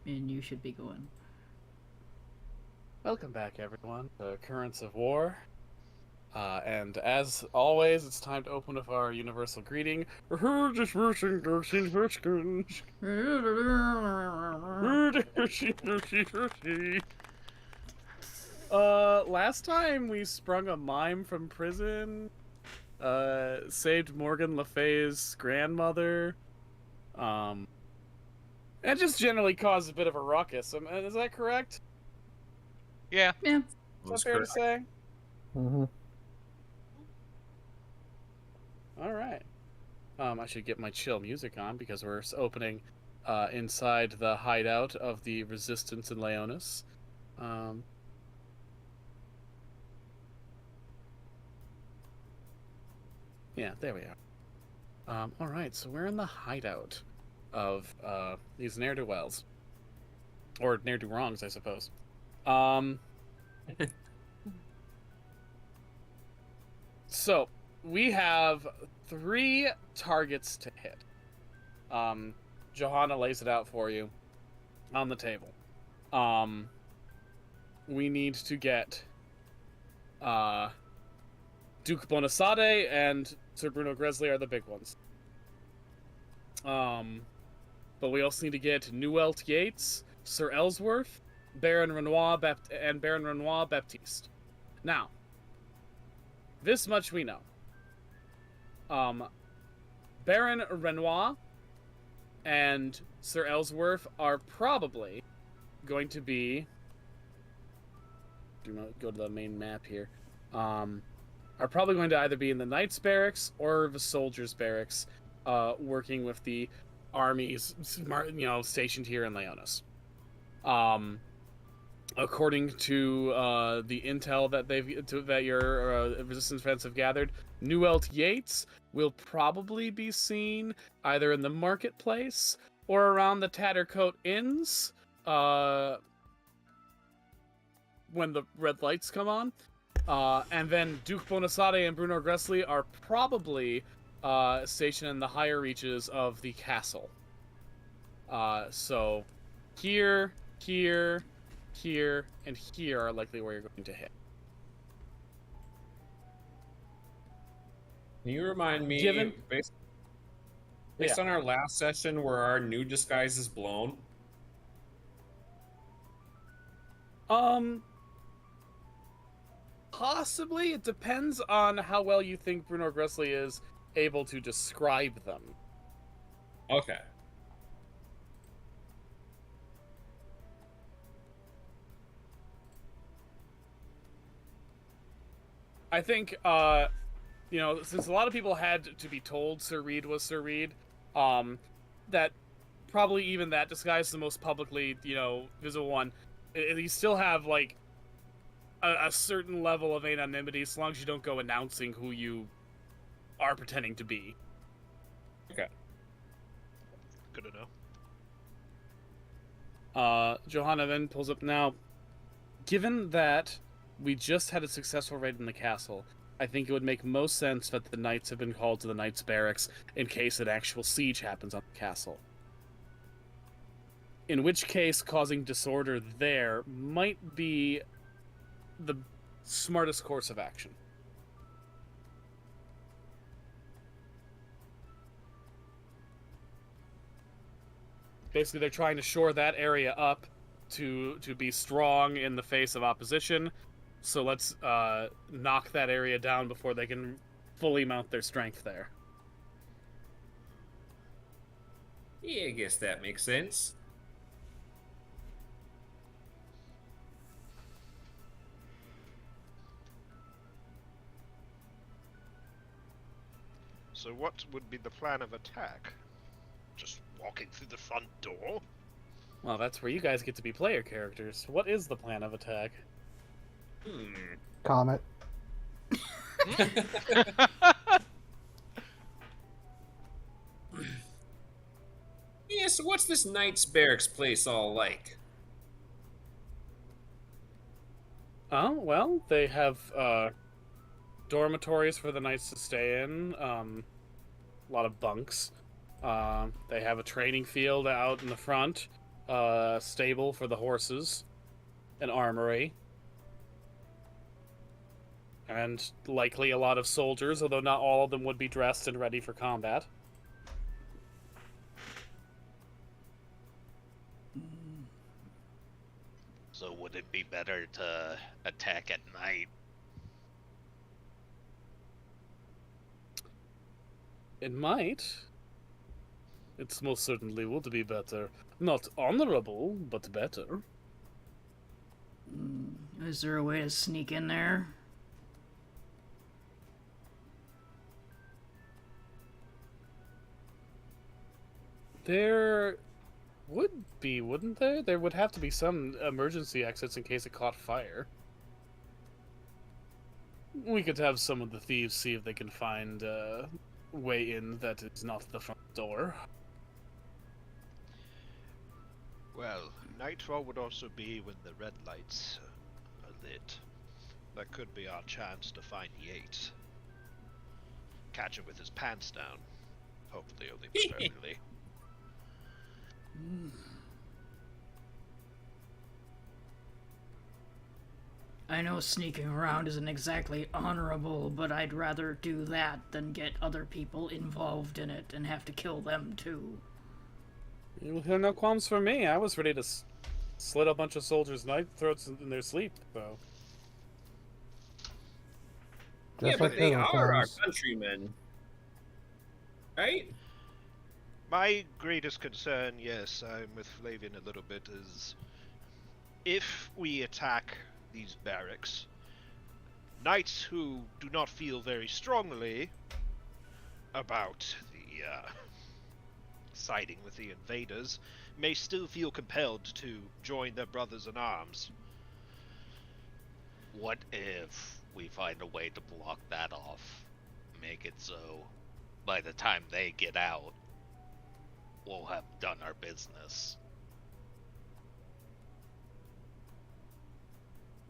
and you should be going. Welcome back, everyone, to Currents of War. And as always, it's time to open with our universal greeting. Last time we sprung a mime from prison, saved Morgan Le Fay's grandmother, and just generally caused a bit of a ruckus. Is that correct? Yeah. Yeah. Is that fair to say? Mm-hmm. All right. I should get my chill music on because we're opening inside the hideout of the Resistance in Leonis. Yeah, there we are. All right, so we're in the hideout of these ne'er-do-wells. Or ne'er-do-wrongs, I suppose. So, we have 3 targets to hit. Johanna lays it out for you on the table. We need to get Duke Bonasade and Sir Bruno Gresley are the big ones. But we also need to get Newelt Yates, Sir Ellsworth, Baron Renoir Baptiste. Now, this much we know. Baron Renoir and Sir Ellsworth are probably going to be... Do not go to the main map here. Are probably going to either be in the Knights Barracks or the Soldiers Barracks, working with the armies, stationed here in Leonis. According to the intel that your Resistance friends have gathered, Newelt Yates will probably be seen either in the marketplace or around the Tattercoat Inns when the red lights come on. And then Duke Bonasade and Bruno Gresley are probably stationed in the higher reaches of the castle. So here, and here are likely where you're going to hit. Can you remind me, based on our last session where our new disguise is blown? Possibly. It depends on how well you think Bruno Gresley is able to describe them. Okay. I think, since a lot of people had to be told Sir Reed was Sir Reed, that probably even that disguise is the most publicly, visible one. You still have, like, a certain level of anonymity as long as you don't go announcing who you are pretending to be. Okay. Good to know. Johanna then pulls up now. Given that we just had a successful raid in the castle, I think it would make most sense that the knights have been called to the Knights Barracks in case an actual siege happens on the castle. In which case, causing disorder there might be the smartest course of action. Basically, they're trying to shore that area up to be strong in the face of opposition. So let's knock that area down before they can fully mount their strength there. Yeah, I guess that makes sense. So what would be the plan of attack? Just walking through the front door? Well, that's where you guys get to be player characters. What is the plan of attack? Comet. Yeah, so what's this Knights Barracks place all like? Oh, well, they have dormitories for the knights to stay in, a lot of bunks. They have a training field out in the front, stable for the horses, an armory, and likely a lot of soldiers, although not all of them would be dressed and ready for combat. So would it be better to attack at night? It might. It most certainly would be better. Not honorable, but better. Is there a way to sneak in there? There would be, wouldn't there? There would have to be some emergency exits in case it caught fire. We could have some of the thieves see if they can find a way in that is not the front door. Well, nightfall would also be when the red lights are lit. That could be our chance to find Yates. Catch him with his pants down. Hopefully only temporarily. I know sneaking around isn't exactly honorable, but I'd rather do that than get other people involved in it and have to kill them too. You'll hear no qualms from me. I was ready to slit a bunch of soldiers' throats in their sleep, though. Yeah, Just but like they the are our ones. countrymen. Right? My greatest concern, yes, I'm with Flavian a little bit, is if we attack these barracks, knights who do not feel very strongly about the siding with the invaders may still feel compelled to join their brothers in arms. What if we find a way to block that off? Make it so by the time they get out, we'll have done our business.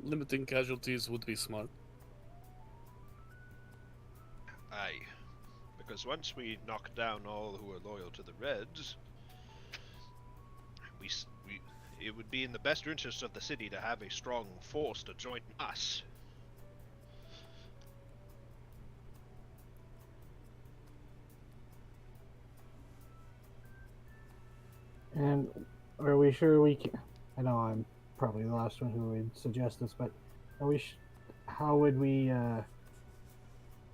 Limiting casualties would be smart. Aye. Because once we knock down all who are loyal to the Reds, it would be in the best interest of the city to have a strong force to join us. And are we sure we can? I know I'm probably the last one who would suggest this, but are we? How would we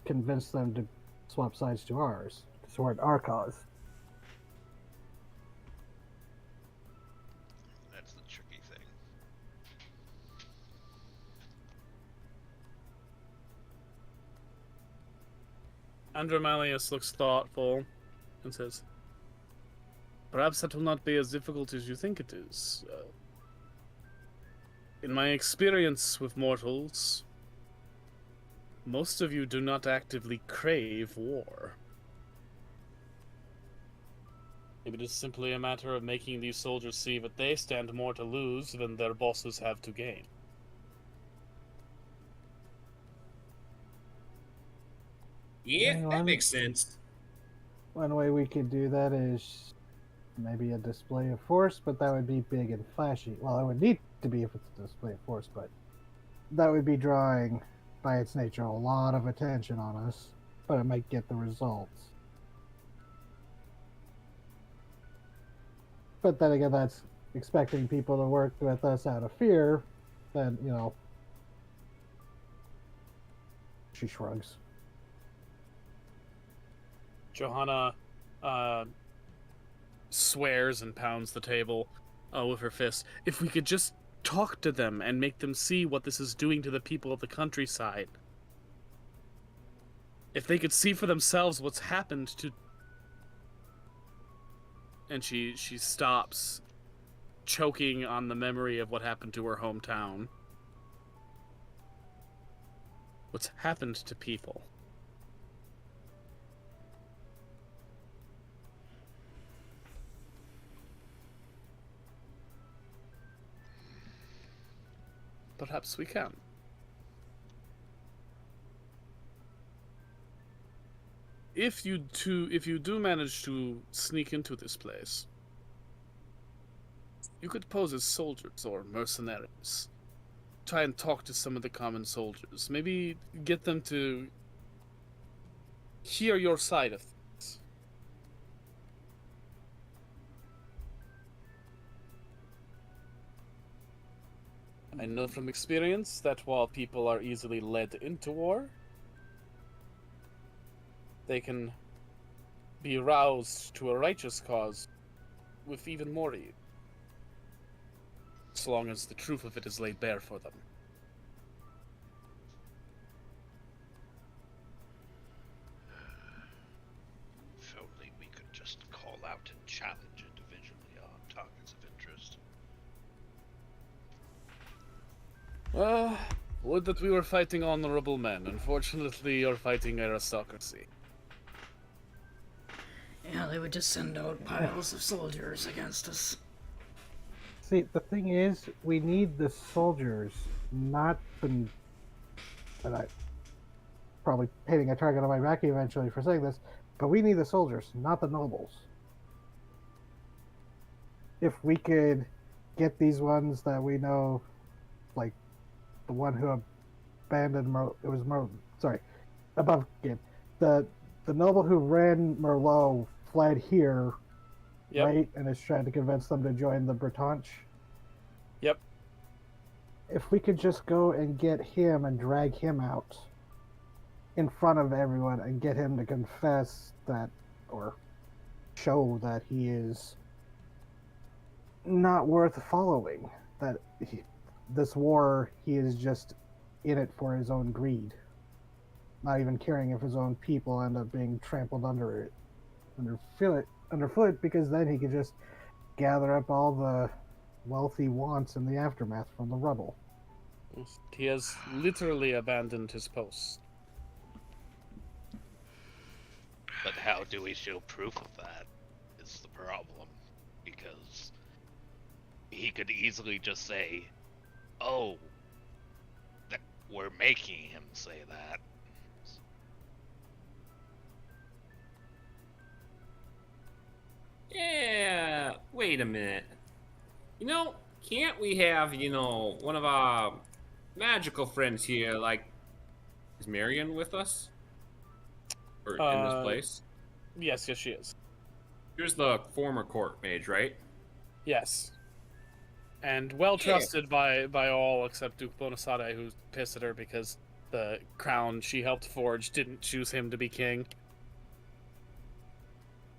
convince them to swap sides to ours, to support our cause? That's the tricky thing. Andromalius looks thoughtful and says, "Perhaps that will not be as difficult as you think it is. In my experience with mortals, most of you do not actively crave war. It is simply a matter of making these soldiers see that they stand more to lose than their bosses have to gain." Yeah, Hang that on. makes sense. One way we could do that is maybe a display of force, but that would be big and flashy. Well, it would need to be if it's a display of force, but that would be drawing, by its nature, a lot of attention on us, but it might get the results. But then again, that's expecting people to work with us out of fear, then, you know, she shrugs. Johanna swears and pounds the table with her fist. If we could just talk to them and make them see what this is doing to the people of the countryside. If they could see for themselves what's happened to... And she stops, choking on the memory of what happened to her hometown. What's happened to people. Perhaps we can. If you do manage to sneak into this place, You could pose as soldiers or mercenaries. Try and talk to some of the common soldiers. Maybe get them to hear your side of things. I know from experience that while people are easily led into war, they can be roused to a righteous cause with even more ease, so long as the truth of it is laid bare for them. If only we could just call out and challenge individually on targets of interest. Would that we were fighting honorable men. Unfortunately, you're fighting aristocracy. Yeah, they would just send out piles of soldiers against us. See, the thing is, we need the soldiers, not the. And I probably painting a target on my back eventually for saying this, but we need the soldiers, not the nobles. If we could get these ones that we know, like the one who abandoned above game. The noble who ran Merlot fled here, Yep. right, and is trying to convince them to join the Bretonche. Yep. If we could just go and get him and drag him out in front of everyone and get him to confess that, or show that he is not worth following, that this war, he is just in it for his own greed, not even caring if his own people end up being trampled underfoot, because then he could just gather up all the wealth he wants in the aftermath from the rubble. He has literally abandoned his post. But how do we show proof of that is the problem. Because he could easily just say, oh, that we're making him say that. Yeah, wait a minute. Can't we have, one of our magical friends here, like, is Marion with us? Or in this place? Yes, she is. Here's the former court mage, right? Yes. And well trusted by all except Duke Bonasade, who's pissed at her because the crown she helped forge didn't choose him to be king.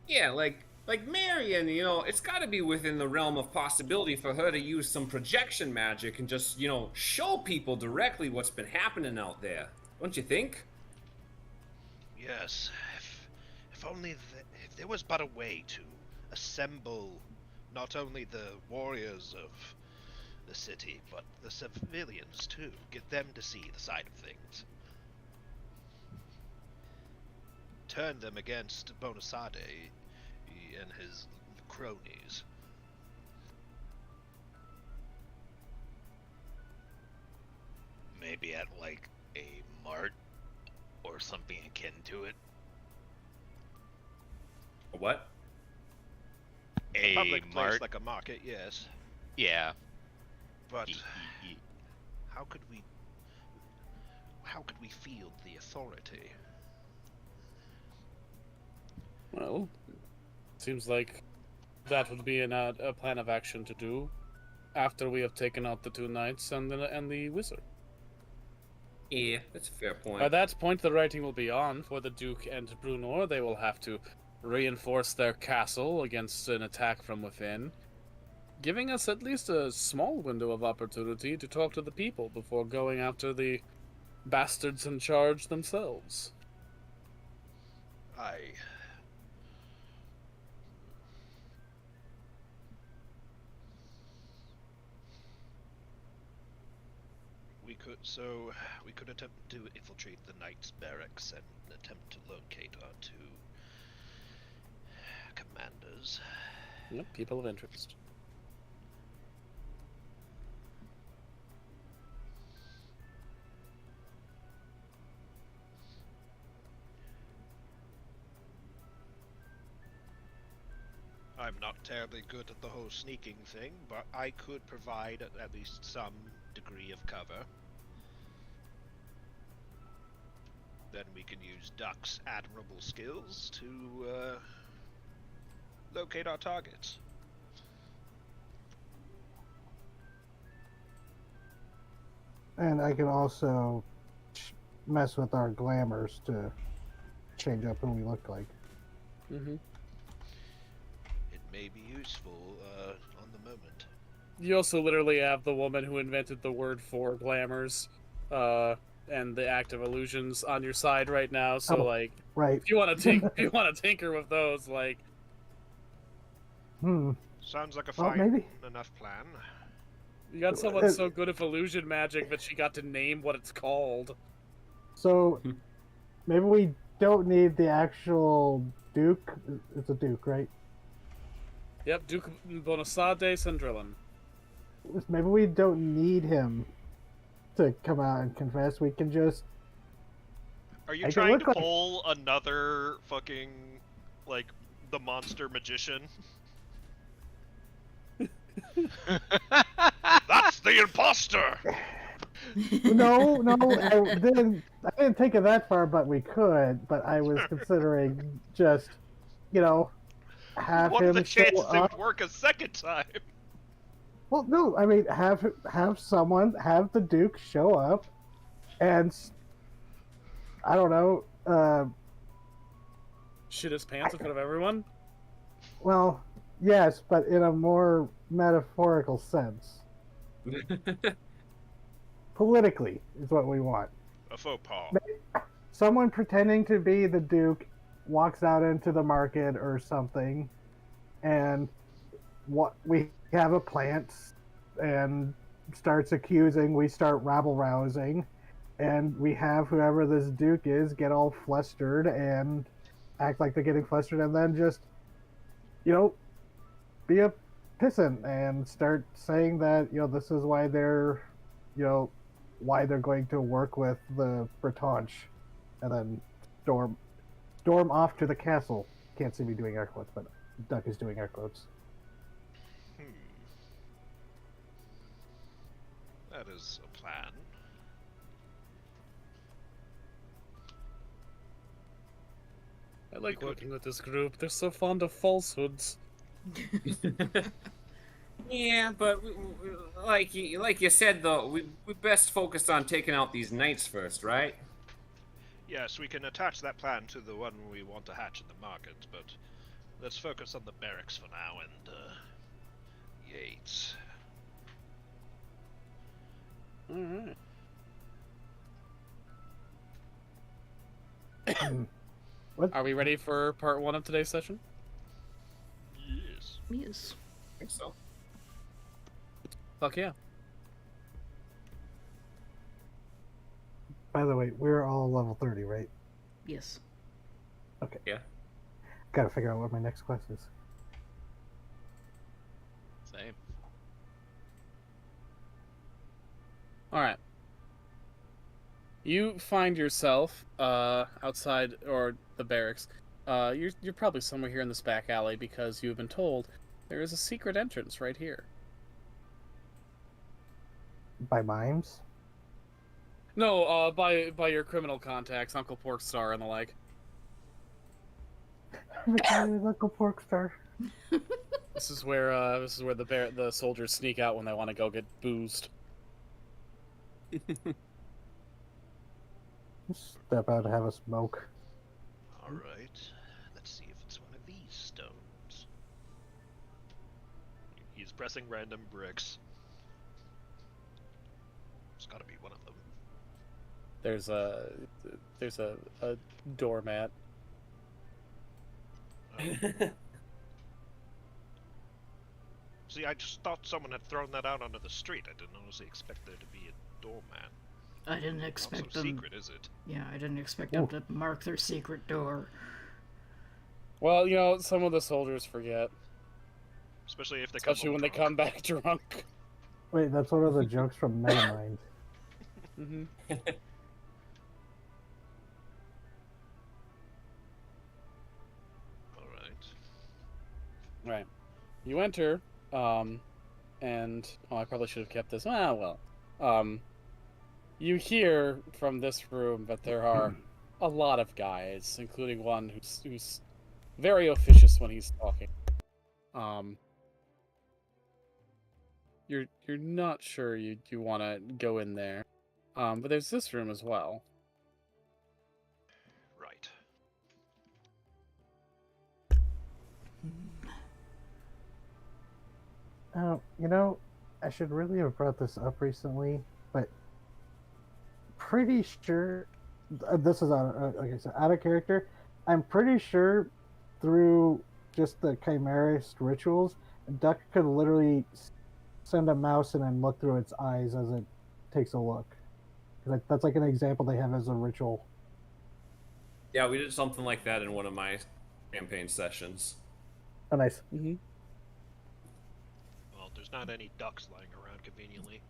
Yeah, like Marion, it's got to be within the realm of possibility for her to use some projection magic and just, show people directly what's been happening out there. Don't you think? Yes, if only if there was but a way to assemble not only the warriors of the city, but the civilians too. Get them to see the side of things. Turn them against Bonasade and his cronies. Maybe at like a mart or something akin to it. A what? A Public place mart. like a market, yes. Yeah. But how could we field the authority? Well, seems like that would be a plan of action to do after we have taken out the two knights and the wizard. Yeah, that's a fair point. By that point, the writing will be on for the Duke and Brunor. They will have to reinforce their castle against an attack from within, giving us at least a small window of opportunity to talk to the people before going after the bastards in charge themselves. We could attempt to infiltrate the Knights' barracks and attempt to locate our two commanders. Yep, people of interest. I'm not terribly good at the whole sneaking thing, but I could provide at least some degree of cover. Then we can use Duck's admirable skills to locate our targets. And I can also mess with our glamours to change up who we look like. Mm-hmm. It may be useful on the moment. You also literally have the woman who invented the word for glamours, and the active illusions on your side right now. So, Oh. like, Right. if you want to tinker with those, like, Sounds like a Well, fine maybe. enough plan. you got someone so good at illusion magic that she got to name what it's called. So maybe we don't need the actual Duke. It's a Duke, right? Yep, Duke Bonasade Sandrillan. Maybe we don't need him to come out and confess. We can just. Are you Make it trying look to like- pull another fucking, like, the monster magician? That's the imposter! No, I didn't take it that far, but we could. But I was considering just, have What are him the show chances it up. would work a second time? Well, no, I mean have the Duke show up, and I don't know. Shit his pants in front of everyone. Well, yes, but in a more metaphorical sense. Politically is what we want. A faux pas. Someone pretending to be the Duke walks out into the market or something, and what we have a plant and starts accusing. We start rabble rousing, and we have whoever this Duke is get all flustered and act like they're getting flustered, and then just, be a pissant and start saying that this is why they're, why they're going to work with the Bretonche, and then storm off to the castle. Can't see me doing air quotes, but Duck is doing air quotes. That is a plan. I like working with this group. They're so fond of falsehoods. Yeah, but like you said though, we best focus on taking out these knights first, right? Yes, we can attach that plan to the one we want to hatch in the market, but let's focus on the barracks for now and, Yates. Alright. Are we ready for part 1 of today's session? Yes. Yes. I think so. Fuck yeah. By the way, we're all level 30, right? Yes. Okay. Yeah. Gotta figure out what my next quest is. Same. Alright. You find yourself outside, or the barracks. You're probably somewhere here in this back alley because you've been told there is a secret entrance right here. By mimes? No, by your criminal contacts, Uncle Porkstar and the like. Uncle Porkstar. This is where the soldiers sneak out when they want to go get boozed. Step out to have a smoke. Alright. Let's see if it's one of these stones. He's pressing random bricks. It's gotta be one of them. There's a doormat. See, I just thought someone had thrown that out onto the street. I didn't honestly expect there to be a doormat. I didn't Not expect so them. secret, is it? Yeah, I didn't expect them to mark their secret door. Well, some of the soldiers forget, Especially if they especially when they come back drunk. Wait, that's one of the jokes from Megamind. Mm-hmm. Alright. Right. You enter, and oh, I probably should have kept this. Ah, well. You hear from this room that there are a lot of guys, including one who's very officious when he's talking. You're not sure you want to go in there, but there's this room as well. Right. You know, I should really have brought this up recently, but pretty sure this is like I said, out of character. I'm pretty sure through just the chimerist rituals, Duck could literally send a mouse in and look through its eyes as it takes a look. Like that's like an example they have as a ritual. Yeah, we did something like that in one of my campaign sessions. Oh, nice. Mm-hmm. Well, there's not any ducks lying around conveniently.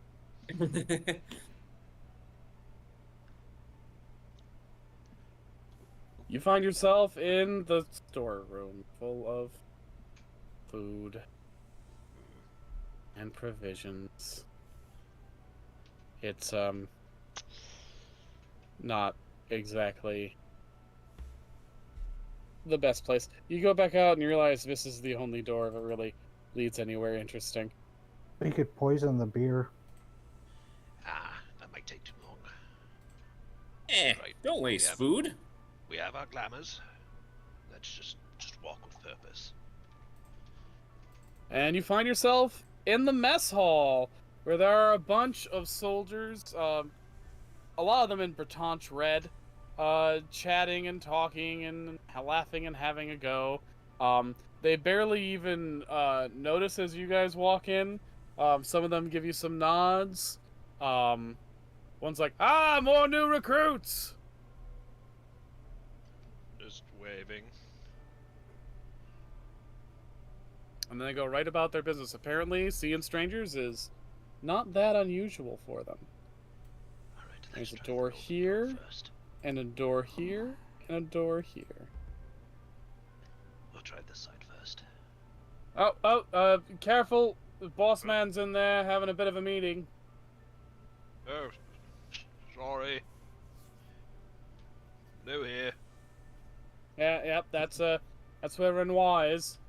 You find yourself in the storeroom full of food and provisions. It's not exactly the best place. You go back out and you realize this is the only door that really leads anywhere interesting. You could poison the beer. Ah, that might take too long. Right. Don't waste Yeah. food. We have our glamours. Let's just walk with purpose. And you find yourself in the mess hall, where there are a bunch of soldiers, a lot of them in Bretonche red, chatting and talking and laughing and having a go. They barely even notice as you guys walk in. Some of them give you some nods. One's like, "Ah, more new recruits!" Just waving. And then they go right about their business. Apparently, seeing strangers is not that unusual for them. All right, There's a try the door golden here. first. And a door here, and a door here. We'll try this side first. Careful. The boss man's in there having a bit of a meeting. Oh, sorry. New here. Yep, that's where Renoir is.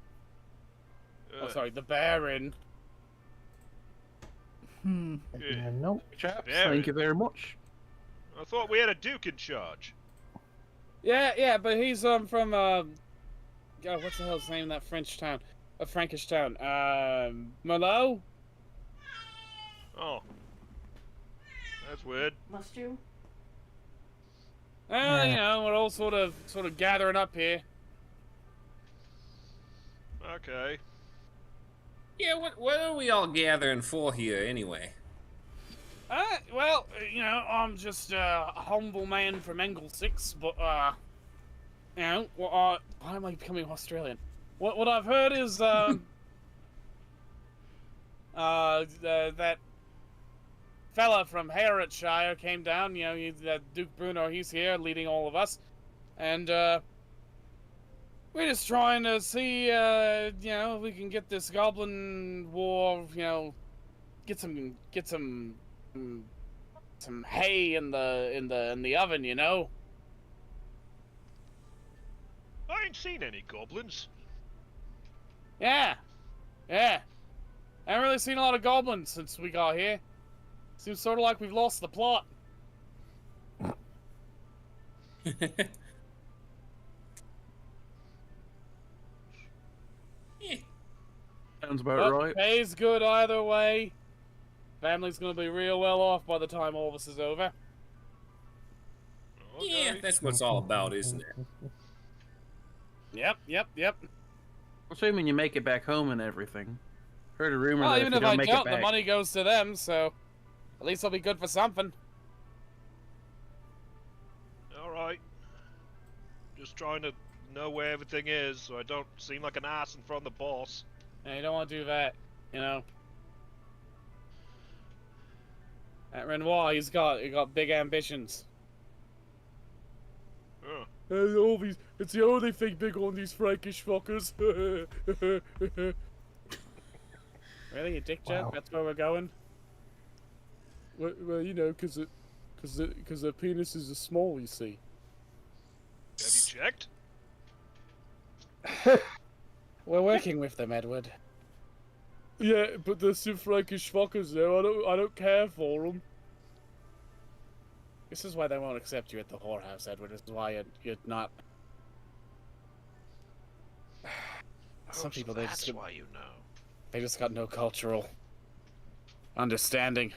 Oh, Uh, sorry, the Baron. Yeah. Nope. Chaps, Very. thank you very much. I thought we had a duke in charge. Yeah, but he's from God, what's the hell's the name of that French town? A Frankish town. Merlot? Oh, that's weird. Must you? You know, we're all sort of gathering up here. Okay. Yeah, what are we all gathering for here anyway? Well, you know, I'm just a humble man from Angle 6, but, you know, why am I becoming Australian? What I've heard is, that fella from Herefordshire came down, you know, that Duke Bruno, he's here leading all of us, and, we're just trying to see, you know, if we can get this goblin war, you know, get some hay in the oven, you know. I ain't seen any goblins. Yeah. I haven't really seen a lot of goblins since we got here. Seems sort of like we've lost the plot. Sounds about But right. pay's good either way. Family's gonna be real well off by the time all this is over. Okay. Yeah, that's what it's all about, isn't it? Yep. Assuming you make it back home and everything. Heard a rumor Well, that even if you if I don't make it don't, the back, money goes to them, so at least I'll be good for something. All right. Just trying to know where everything is, so I don't seem like an ass in front of the boss. And you don't want to do that, you know. At Renoir, he got big ambitions. Oh. They think big on these Frankish fuckers. Really, a dick joke? Wow. That's where we're going? Well, you know, because their penises are small, you see. Have you checked? We're working with them, Edward. Yeah, but they're some Frankish fuckers though. I don't care for them. This is why they won't accept you at the whorehouse, Edward. This is why you're not. Some people, that's why you know. they just got no cultural understanding.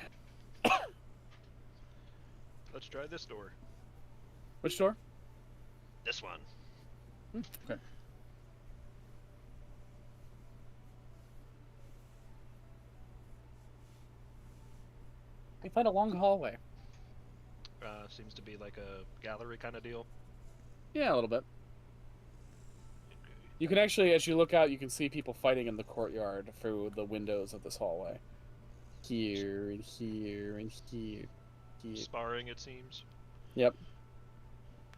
Let's try this door. Which door? This one. Okay. We find a long hallway. Seems to be like a gallery kind of deal. Yeah, a little bit. You can actually, as you look out, you can see people fighting in the courtyard through the windows of this hallway. Here and here and here. Sparring, it seems. Yep.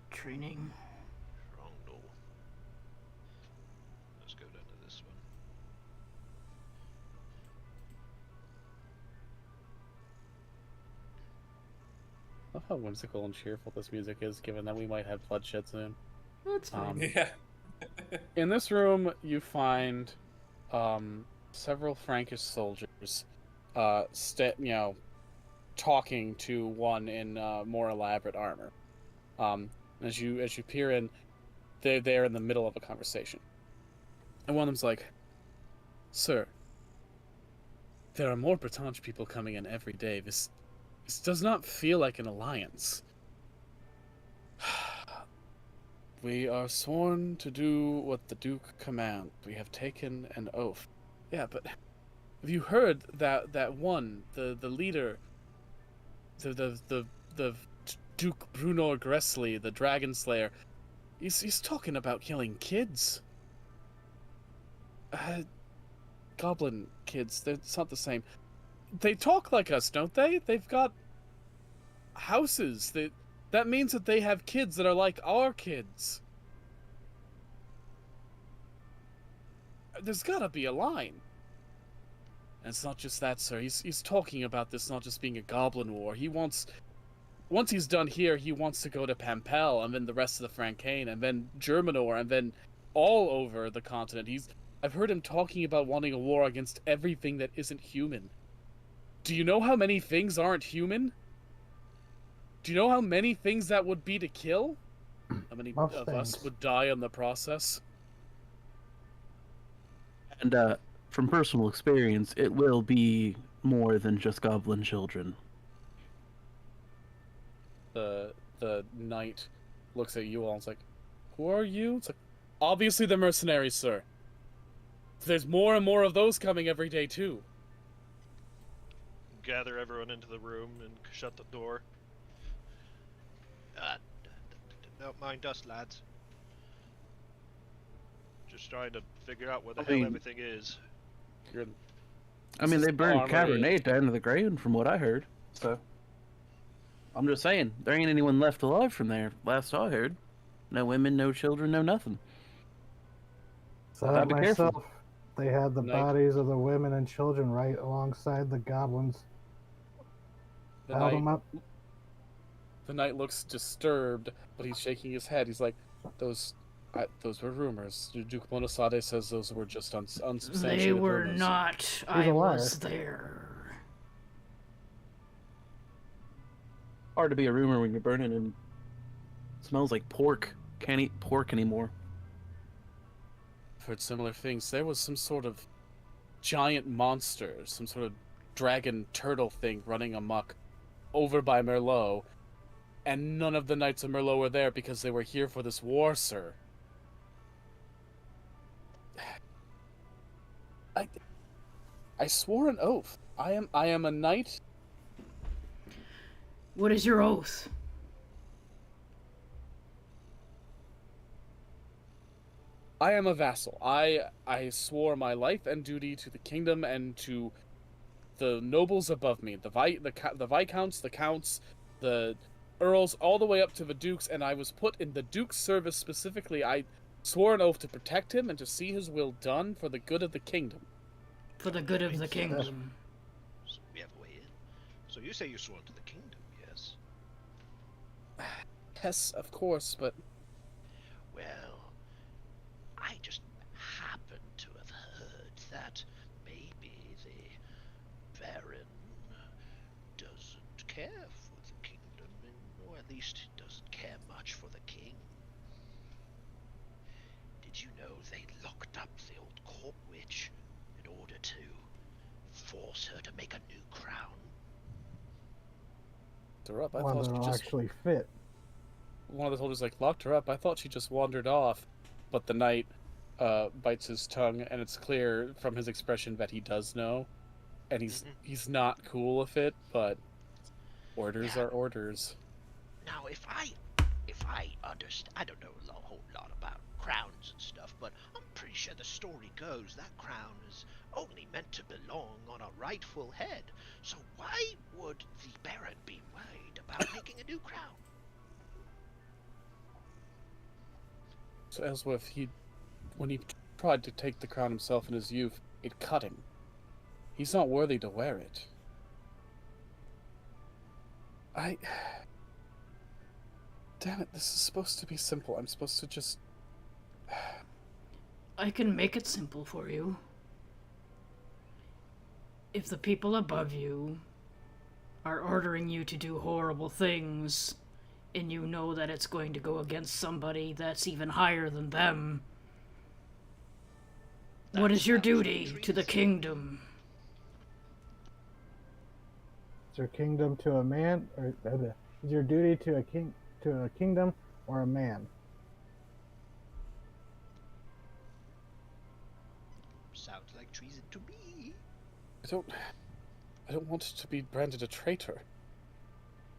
Training. Wrong door. Let's go down to this one. I love how whimsical and cheerful this music is, given that we might have bloodshed soon. That's fine. Yeah. In this room, you find several Frankish soldiers, talking to one in more elaborate armor. As you peer in, they're in the middle of a conversation, and one of them's like, "Sir, there are more Bretonge people coming in every day. This does not feel like an alliance. We are sworn to do what the Duke commands. We have taken an oath." Yeah, but have you heard that one, the leader, the Duke Bruno Gressley, the Dragon Slayer, he's talking about killing kids. Goblin kids, it's not the same. They talk like us, don't they? They've got houses. That means that they have kids that are like our kids. There's gotta be a line. And it's not just that, sir. He's talking about this not just being a goblin war. Once he's done here, he wants to go to Pampel, and then the rest of the Francaine, and then Germanor, and then all over the continent. I've heard him talking about wanting a war against everything that isn't human. Do you know how many things aren't human? Do you know how many things that would be to kill? How many Most of us things. would die in the process? And from personal experience, it will be more than just goblin children. The knight looks at you all and is like, "Who are you?" It's like, "Obviously the mercenaries, sir. There's more and more of those coming every day, too." Gather everyone into the room and shut the door. Don't mind us, lads. Just trying to figure out where the hell mean- everything is. You're I mean, This they is burned armory. Cabernet down to the ground, from what I heard. So, I'm just saying, there ain't anyone left alive from there. Last I heard, no women, no children, no nothing. Said Gotta it be careful. myself. They had the Night. bodies of the women and children right alongside the goblins. the Held them knight. up. The knight looks disturbed, but he's shaking his head. He's like, "Those were rumors. Duke Monosade says those were just unsubstantiated They were rumors." not. I a liar. was there. Hard to be a rumor when you're burning and it smells like pork. Can't eat pork anymore. I've heard similar things. There was some sort of giant monster, some sort of dragon turtle thing running amok over by Merlot, and none of the Knights of Merlot were there because they were here for this war, sir. I swore an oath. I am a knight. What is your oath? I am a vassal. I swore my life and duty to the kingdom and to the nobles above me, the viscounts, the counts, the earls, all the way up to the dukes, and I was put in the duke's service specifically. I swore an oath to protect him and to see his will done for the good of the kingdom. For the good of the kingdom. So we have a way in. So you say you're sworn to the kingdom, yes? Yes, of course, but Well, I just happen to have heard that maybe the Baron doesn't care for the kingdom, or at least he doesn't care much for the king. Did you know they locked up the old court witch in order to force her to make a new crown? her up. I One thought she that'll just actually fit. one of the soldiers like locked her up. I thought she just wandered off, but the knight bites his tongue, and it's clear from his expression that he does know, and he's not cool with it. But orders Yeah. are orders. Now, if I understand, I don't know a whole lot about crowns and stuff, but I'm pretty sure the story goes that crown is only meant to belong on a rightful head. So why would the Baron be worried about making a new crown? So Ellsworth, when he tried to take the crown himself in his youth, it cut him. He's not worthy to wear it. Damn it, this is supposed to be simple. I'm supposed to just... I can make it simple for you. If the people above you are ordering you to do horrible things, and you know that it's going to go against somebody that's even higher than them, what is your duty to the kingdom? Is your kingdom to a man, or is your duty to a king, to a kingdom, or a man? Sounds like treason to me. I don't want to be branded a traitor.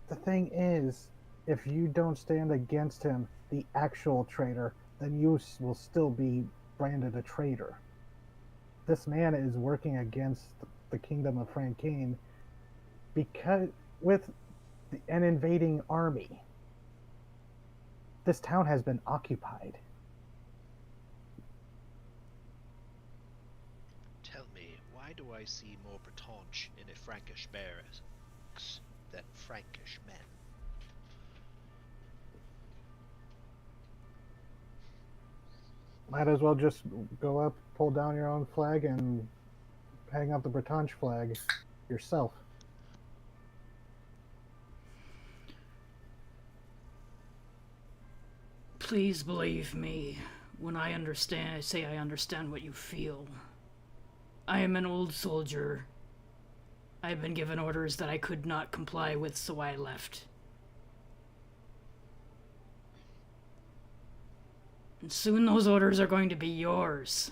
The thing is, if you don't stand against him, the actual traitor, then you will still be branded a traitor. This man is working against the kingdom of Frankane because with an invading army. This town has been occupied. Tell me, why do I see more Bretonche in a Frankish barracks than Frankish men? Might as well just go up, pull down your own flag, and hang up the Bretonche flag yourself. Please believe me when I say I understand what you feel. I am an old soldier. I've been given orders that I could not comply with, so I left. And soon those orders are going to be yours.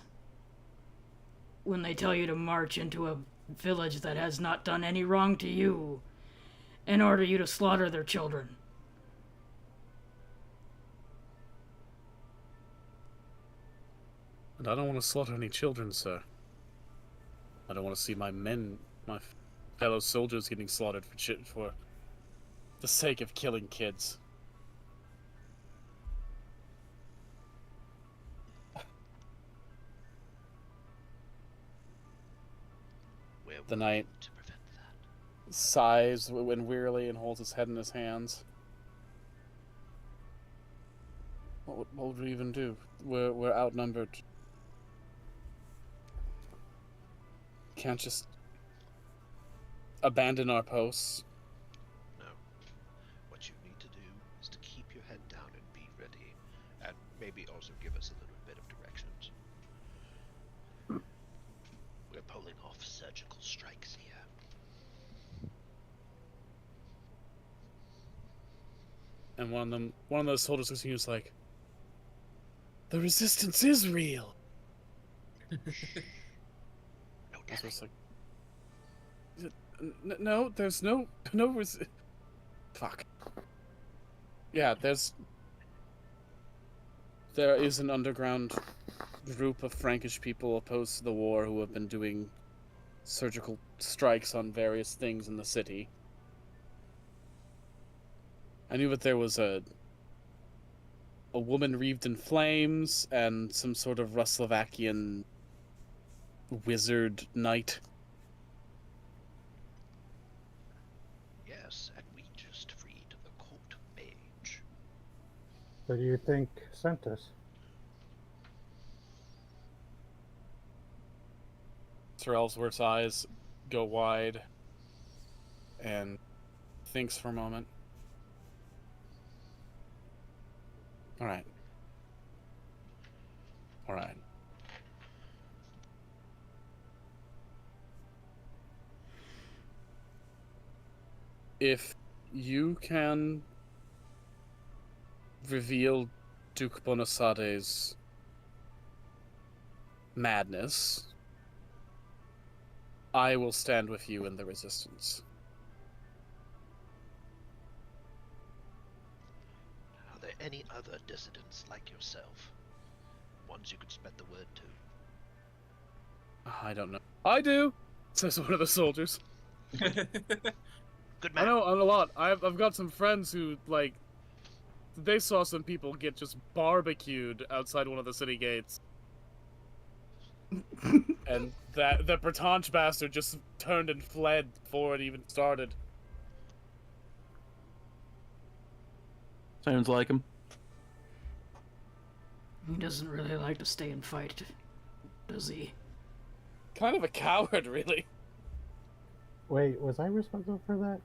When they tell you to march into a village that has not done any wrong to you, and order you to slaughter their children. And I don't want to slaughter any children, sir. I don't want to see my fellow soldiers getting slaughtered for the sake of killing kids. Where The will knight you do to prevent that? sighs when wearily and holds his head in his hands. What would we even do? We're outnumbered. Can't just abandon our posts. No. What you need to do is to keep your head down and be ready, and maybe also give us a little bit of directions. We're pulling off surgical strikes here. And one of those soldiers continues like, "The resistance is real." No I was telling. just like, no, there's no fuck. Yeah, there is an underground group of Frankish people opposed to the war who have been doing surgical strikes on various things in the city. I knew that there was a woman wreathed in flames and some sort of Ruslovakian wizard knight. Yes, and we just freed the court mage. Who do you think sent us? Sir Ellsworth's eyes go wide and thinks for a moment. All right. All right. If you can reveal Duke Bonasade's madness, I will stand with you in the resistance. Are there any other dissidents like yourself? Ones you could spread the word to? I don't know. I do, says one of the soldiers. Good I man. know a lot. I've got some friends who, like, they saw some people get just barbecued outside one of the city gates. And that Bretonch bastard just turned and fled before it even started. Sounds like him. He doesn't really like to stay and fight, does he? Kind of a coward, really. Wait, was I responsible for that?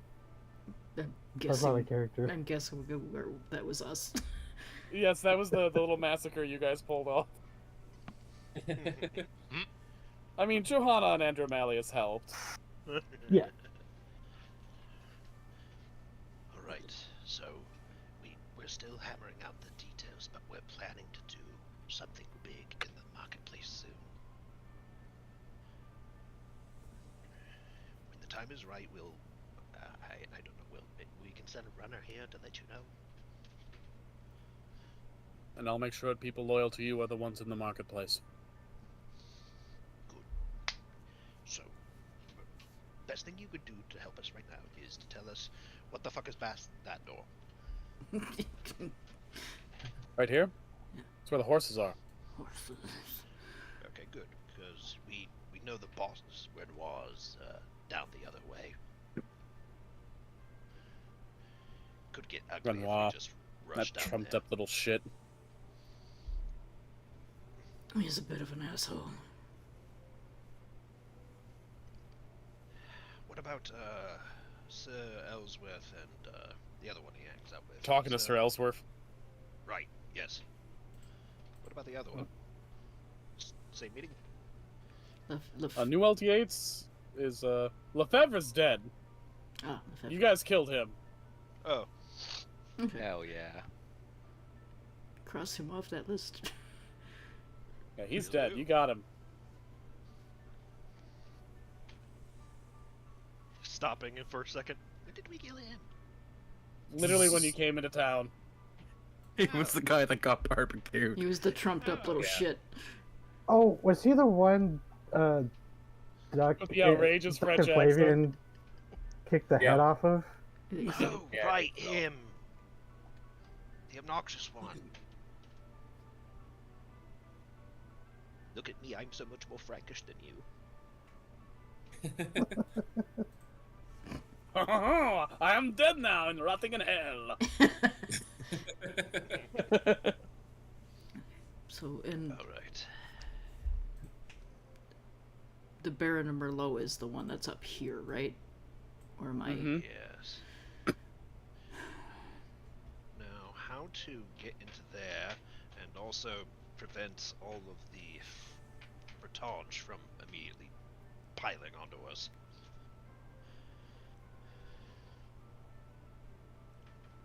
I'm That's not a guessing. character. I'm guessing that was us. Yes, that was the little massacre you guys pulled off. I mean, Johanna and Andromalius helped. Yeah. Alright, so we're still hammering out the details, but we're planning to do something big in the marketplace soon. When the time is right, we'll... I don't know, we can send a runner here to let you know. And I'll make sure that people loyal to you are the ones in the marketplace. So, best thing you could do to help us right now is to tell us what the fuck is past that door. Right here? That's where the horses are. Okay, good, because we know the boss where it was down the other way. Could get ugly if Renoir, we just That rushed down trumped there. up little shit. He's a bit of an asshole. What about Sir Ellsworth and the other one he hangs out with? Talking to Sir Ellsworth. Right. Yes. What about the other one? Same meeting. New LT8's is, Lefebvre's dead. Ah, You guys killed him. Oh. okay. Hell yeah. Cross him off that list. Yeah, he's dead. You got him. Stopping it for a second. When did we kill him? Literally when you came into town. He was the guy that got barbecued. He was the trumped up little yeah. shit. Oh, was he the one Duck With the outrageous Dr. French Flavian kicked the head off of? Oh, Yeah, right, so. him. The obnoxious one. Look at me, I'm so much more Frankish than you. I am dead now and rotting in hell. So, and Alright. the Baron of Merlot is the one that's up here, right? Or am I? Mhm. Yes. Now, how to get into there and also prevent all of the Bretonch from immediately piling onto us?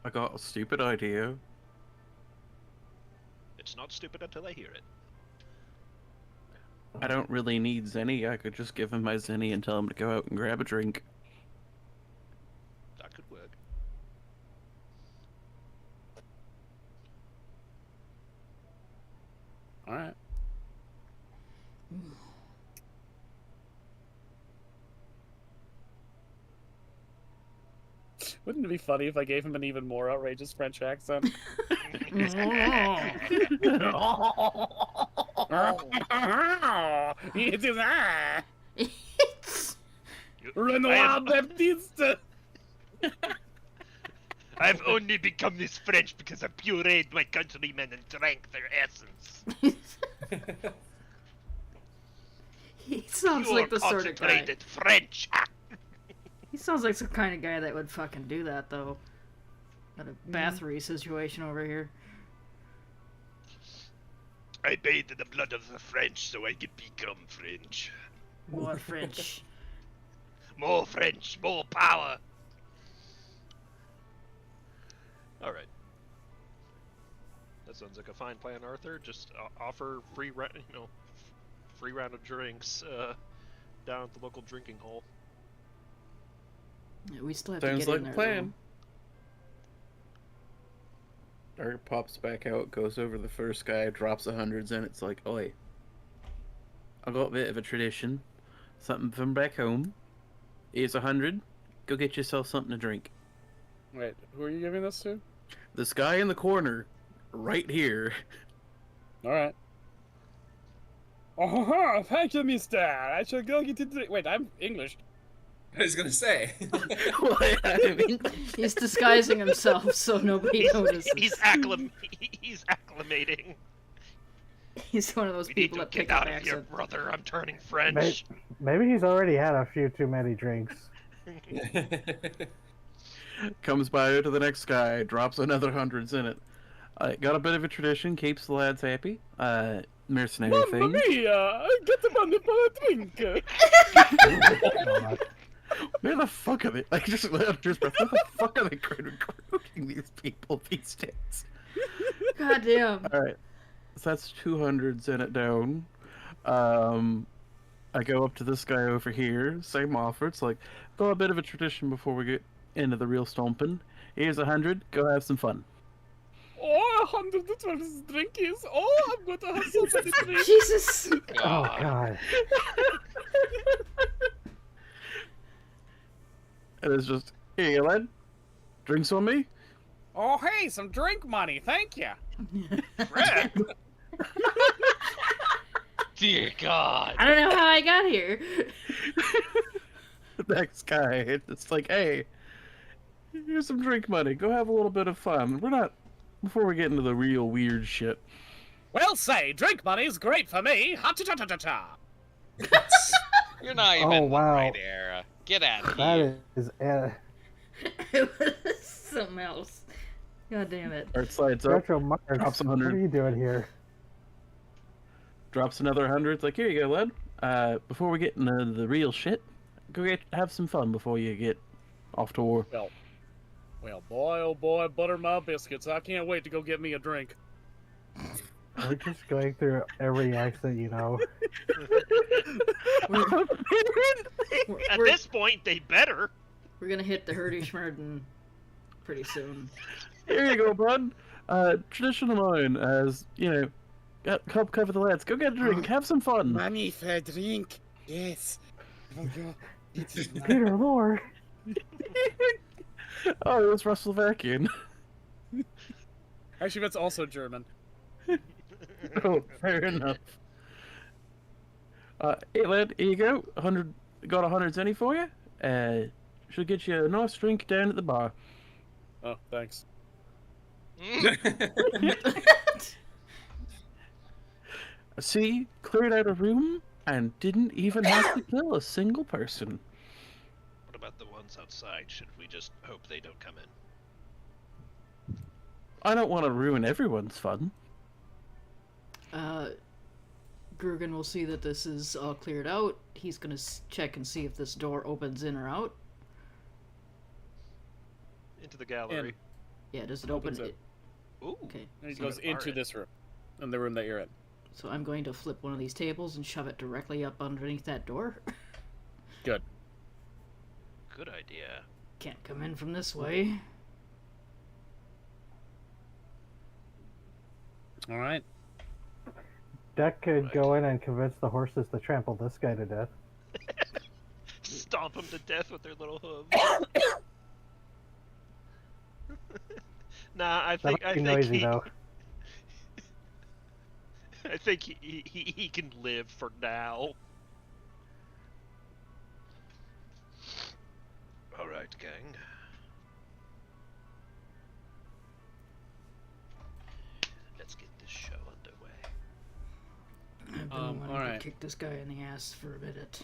I got a stupid idea. It's not stupid until I hear it. I don't really need Zenny. I could just give him my Zenny and tell him to go out and grab a drink. That could work. Alright. Wouldn't it be funny if I gave him an even more outrageous French accent? It is I, You- Renoir I Baptiste. have only become this French because I pureed my countrymen and drank their essence. He sounds Pure like the sort of guy. concentrated French. He sounds like some kind of guy that would fucking do that, though. Got a Mm-hmm. Bathory situation over here. I bathed in the blood of the French so I could become French. More French. More French, more power. All right. That sounds like a fine plan, Arthur. Just offer free, free round of drinks down at the local drinking hole. Yeah, we still have to Sounds get like in a there. plan. Dart pops back out, goes over the first guy, drops 100s in. It's like, oi, I got a bit of a tradition, something from back home. Here's 100. Go get yourself something to drink. Wait, who are you giving this to? This guy in the corner, right here. All right. Oh, thank you, mister. I shall go get a drink. Wait, I'm English. I was gonna say. What? I mean, He's disguising himself so nobody notices. He's acclimating. He's one of those We need people to that get pick up out of here, accent. brother. I'm turning French. Maybe he's already had a few too many drinks. comes by to the next guy, drops another 100s in it. Got a bit of a tradition, keeps the lads happy. Mercenary Mamma thing. mia! Get the money for a drink. Where the fuck are they? Like, just where the fuck are they recruiting these people these days? God damn. All right, so that's 200s in it down. I go up to this guy over here, same offer. It's like, got a bit of a tradition before we get into the real stomping. Here's 100. Go have some fun. Oh, 112 drinkies. Oh, I'm going to have so many drinks. Jesus. Oh God. god. And it's just, here you lad. Drinks on me. Oh, hey, some drink money. Thank you. Fred, Dear God. I don't know how I got here. The next guy, it's like, hey, here's some drink money. Go have a little bit of fun. We're not, before we get into the real weird shit. Well, say, drink money's great for me. Ha cha cha cha cha cha. You're not even Oh, in the wow. right era. Get out of That here. is It was something else. God damn it. Art slides up, Retro Mars. drops What 100. are you doing here? drops another 100. It's like, here you go, lad. Before we get into the real shit, go have some fun before you get off to war. Well, boy, oh boy, butter my biscuits. I can't wait to go get me a drink. We're just going through every accent you know. at We're, this point, they better. we're gonna hit the Hurdy-Schmurden pretty soon. Here you go, bud. Tradition of mine, as you know, help cover the lads. Go get a drink, have some fun. Money for a drink. Yes. Oh, God. It is Peter Lore. Oh, it was Russell-Vakian. Actually, that's also German. Oh, fair enough. Hey, lad, here you go. 100, got 100 zenny for you. Should get you a nice drink down at the bar. Oh, thanks. See, cleared out a room and didn't even have to kill a single person. What about the ones outside? Should we just hope they don't come in? I don't want to ruin everyone's fun. Grugan will see that this is all cleared out. He's gonna check and see if this door opens in or out. Into the gallery. Yeah, does it open? Opens it. Ooh. Okay, And he So goes there are into it. this room. In the room that you're in. so I'm going to flip one of these tables and shove it directly up underneath that door. Good. Good idea. Can't come in from this way. All right. Deck could Right. go in and convince the horses to trample this guy to death. Stomp them to death with their little hooves. Nah, I That think might be I think noisy he, though. I think he can live for now. All right, gang. Let's get this show underway. I've been wanting to alright. kick this guy in the ass for a minute.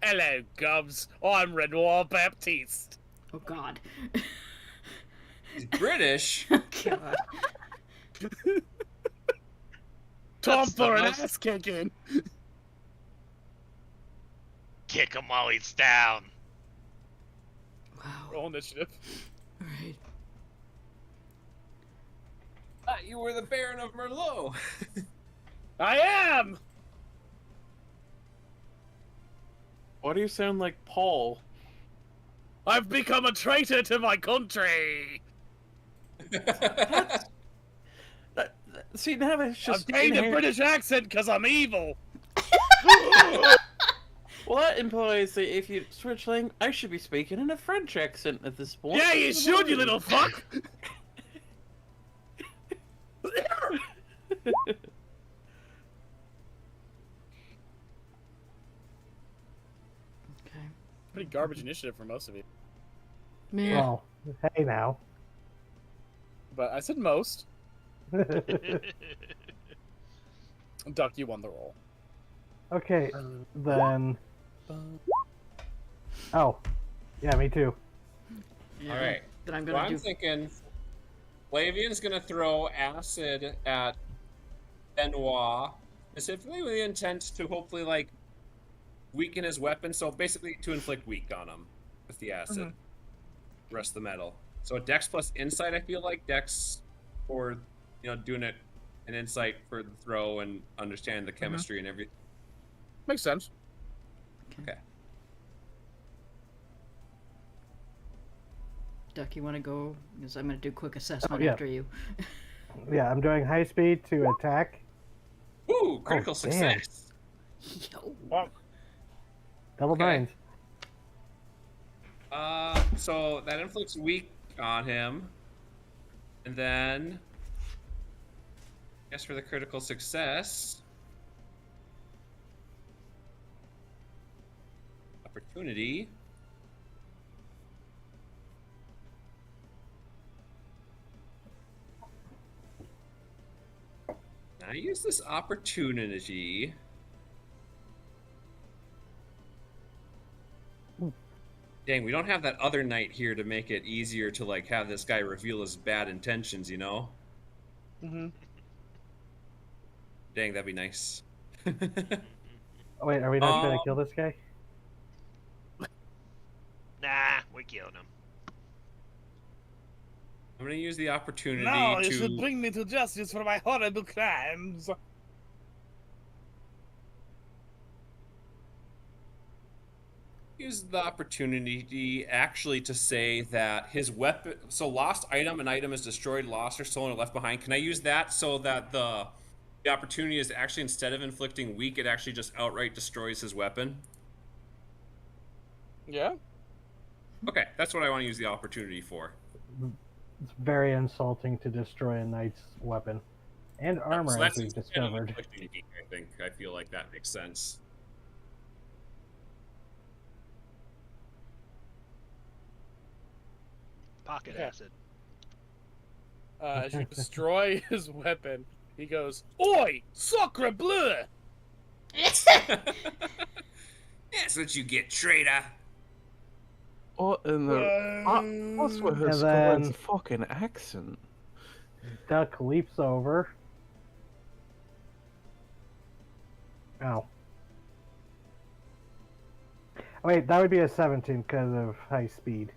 Hello, Gubs. I'm Renoir Baptiste. Oh God. He's British. God. Tom That's the for an most- ass kicking. Kick him while he's down. Wow. Roll initiative. All right. Thought you were the Baron of Merlot. I am. Why do you sound like Paul? I've become a traitor to my country. See, now it's just I've gained a inherent- British accent because I'm evil. Well, that implies that if you switch language, I should be speaking in a French accent at this point. Yeah, you should, you little fuck. Okay. Pretty garbage initiative for most of you. Man. Well, hey now. But I said most. Duck, you won the roll. Okay, then. Oh, yeah, me too. Yeah, All right. Then I'm So gonna I'm do. thinking Flavian's gonna throw acid at Benoit, specifically with the intent to hopefully like weaken his weapon. So basically to inflict weak on him with the acid. Rest the metal. So Dex plus Insight. I feel like Dex for doing it, an Insight for the throw and understanding the chemistry and everything. Makes sense. Okay. Duck, you want to go? Because I'm gonna do quick assessment yeah. after you. Yeah, I'm doing high speed to attack. Ooh, critical damn. success. Yo. Double Okay. nines. So that inflicts weak on him, and then I guess for the critical success, opportunity. Now I use this opportunity. Dang, we don't have that other knight here to make it easier to like have this guy reveal his bad intentions, you know? Mm-hmm. Dang, that'd be nice. Oh, wait, are we not gonna Um, kill this guy? Nah, we're killing him. I'm gonna use the opportunity No, you to should bring me to justice for my horrible crimes. use the opportunity actually to say that his weapon, so lost item, an item is destroyed, lost or stolen or left behind. Can I use that so that the opportunity is actually, instead of inflicting weak, it actually just outright destroys his weapon? Yeah? Okay, that's what I want to use the opportunity for. It's very insulting to destroy a knight's weapon and armor, So as that's we've instead of discovered. inflicting weak, I think. I feel like that makes sense. Pocket Yeah. acid. As you destroy his weapon, he goes, Oi! Sacre bleu! That's what you get, traitor. What in the... What's with her And Scotland's then- fucking accent? Duck leaps over. Ow. Wait, that would be a 17 because of high speed.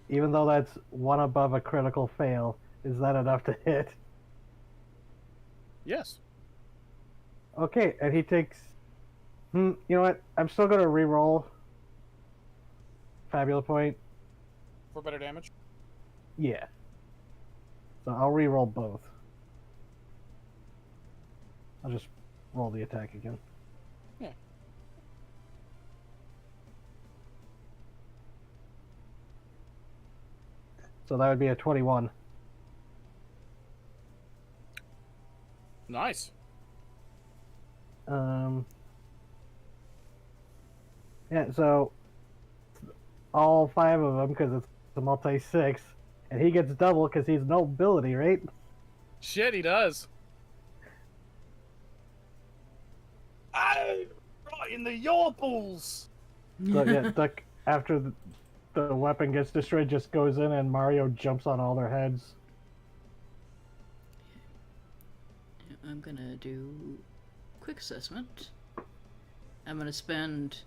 Even though that's one above a critical fail, is that enough to hit? Yes. Okay, and he takes. You know what? I'm still gonna re-roll. Fabula point. For better damage. Yeah. So I'll re-roll both. I'll just roll the attack again. Yeah. So that would be a 21. Nice. Yeah, so all 5 of them, because it's a multi-6, and he gets double because he's nobility, right? Shit, he does. Right in the Yorples. So yeah, Duck, after the weapon gets destroyed, just goes in and Mario jumps on all their heads. I'm gonna do quick assessment. I'm gonna spend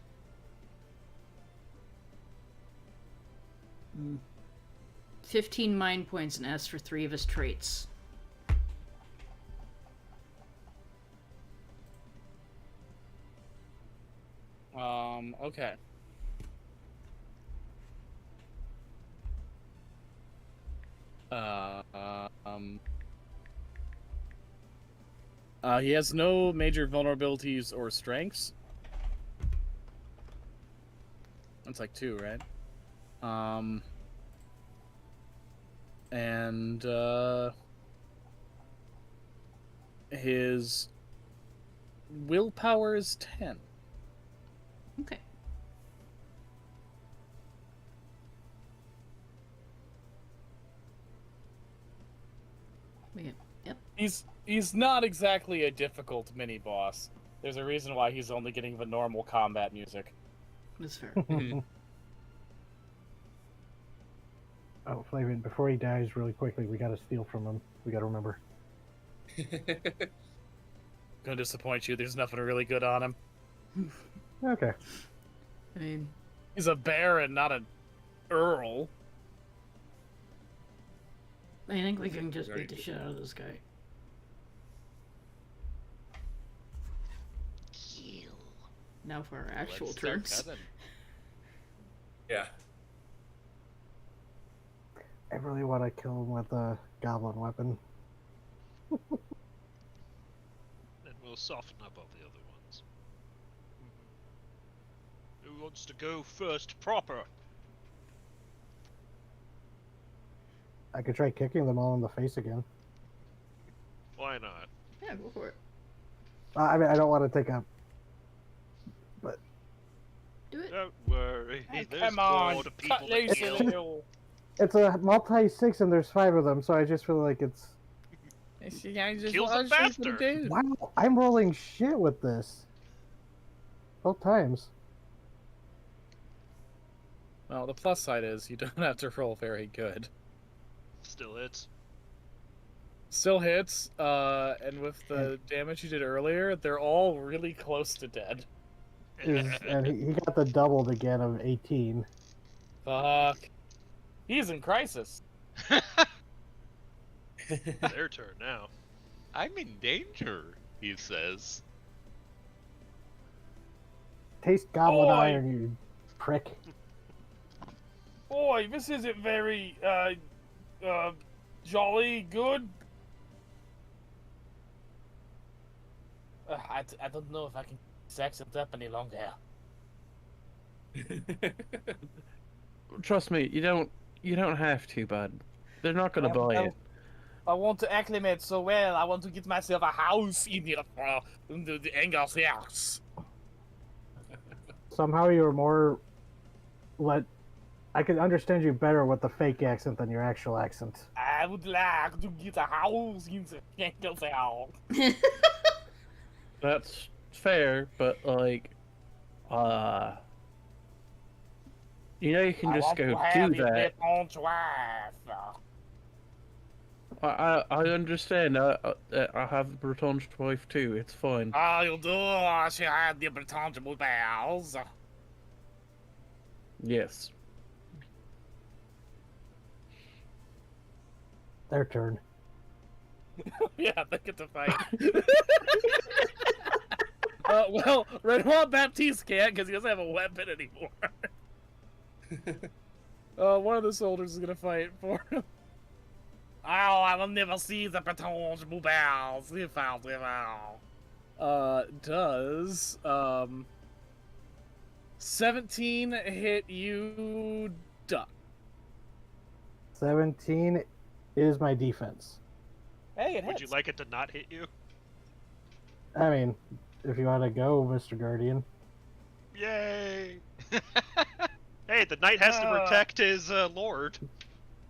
15 mind points and ask for 3 of his traits. Okay. He has no major vulnerabilities or strengths. That's like 2, right? And his willpower is 10. Okay. Yep. He's not exactly a difficult mini boss. There's a reason why he's only getting the normal combat music. That's fair. Oh, Flavian, before he dies, really quickly, we gotta steal from him. We gotta remember. Gonna disappoint you. There's nothing really good on him. Okay. I mean, He's a baron, not an earl. I think we can just Very beat the good. shit out of this guy. Kill. Now for our actual Let's start turns. cutting. Yeah. I really want to kill him with a goblin weapon. Then we'll soften up all the other ones. Who wants to go first proper? I could try kicking them all in the face again. Why not? Yeah, go for it. I mean, I don't want to take a... Do it. Don't worry. There's Come on, more to people cut to loose a kill. little. It's a multi-6 and there's 5 of them, so I just feel like it's... Kills them faster. Wow, I'm rolling shit with this. Both times. Well, the plus side is you don't have to roll very good. Still hits. Still hits, and with the damage you did earlier, they're all really close to dead. And he got the doubled again of 18. Fuck. He's in crisis. Their turn now. I'm in danger, he says. Taste goblin Oi! iron, you prick. Boy, this isn't very, jolly good. I don't know if I can sex it up any longer. Trust me, you don't have to, bud. They're not gonna buy it. I want to acclimate so well. I want to get myself a house in the Engel's house. Somehow you were more... I could understand you better with the fake accent than your actual accent. I would like to get a house in the Engel's house. That's fair, but like, you know, you can just go do that. I understand. I have a Breton's wife too. It's fine. I'll do. She had the Breton bells. Yes. Their turn. Yeah, they get to fight. Well, Renoir Baptiste can't because he doesn't have a weapon anymore. One of the soldiers is gonna fight for him. Oh, I will never see the Breton bells if I'll do does 17 hit you, Duck? 17 is my defense. Hey, it Would hits. you like it to not hit you? I mean, if you want to go, Mr. Guardian. Yay! Hey, the knight has to protect his lord.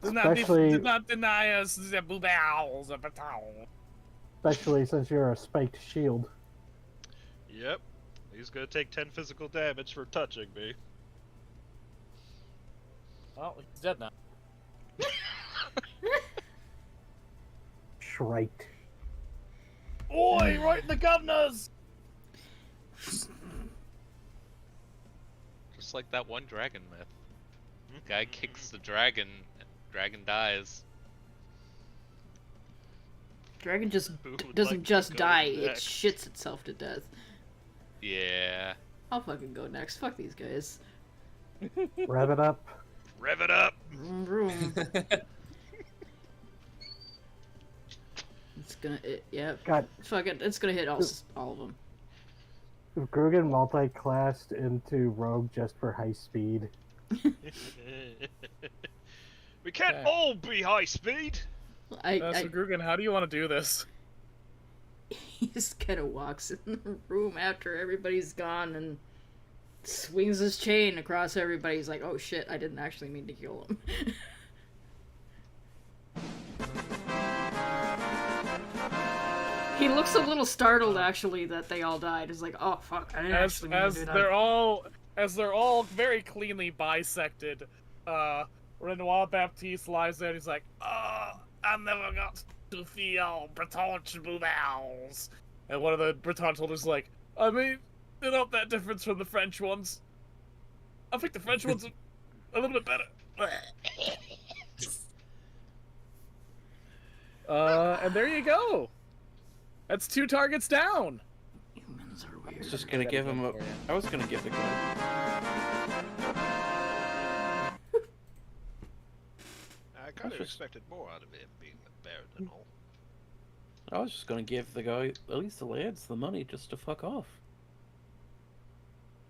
Especially- Do not deny us the bowels of a towel. Especially since you're a spiked shield. Yep. He's gonna take 10 physical damage for touching me. Well, he's dead now. Shrike. Oi, right in the governors! Just like that one dragon myth. Guy kicks the dragon, and dragon dies. Dragon just Who would doesn't like to just go die; next? it shits itself to death. Yeah. I'll fucking go next. Fuck these guys. Rev it up. Rev it up! Vroom, vroom. It's gonna, yeah. God, Fuck it. It's gonna hit all of them. if Grugan multi-classed into Rogue just for high speed, We can't Okay. all be high speed! So Grugan, how do you want to do this? He just kind of walks in the room after everybody's gone and swings his chain across everybody. He's like, oh shit, I didn't actually mean to kill him. He looks a little startled, actually, that they all died. He's like, oh fuck, I didn't actually mean to do that. As they're all very cleanly bisected, Renoir Baptiste lies there and he's like, I never got to feel Breton's bowels. And one of the Breton soldiers is like, I mean, they're not that different from the French ones. I think the French ones are a little bit better. And there you go. That's 2 targets down. Humans are I weird. was just gonna give him a. I was gonna give the guy. I kind of expected more out of him being a baron and all. I was just gonna give the guy, at least the lads, the money just to fuck off.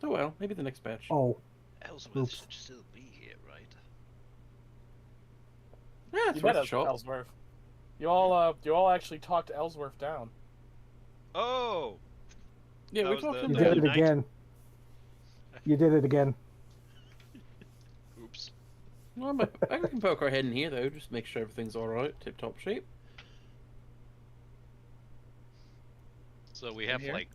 Oh well, maybe the next batch. oh, Ellsworth Oops. should still be here, right? Yeah, it's You worth met a shot. Ellsworth. You all actually talked Ellsworth down. Oh! Yeah, That we was talked the- him you the did down. it knight? again. You did it again. Oops. Well, I can poke our head in here though, just make sure everything's alright, tip top shape. So we have here? like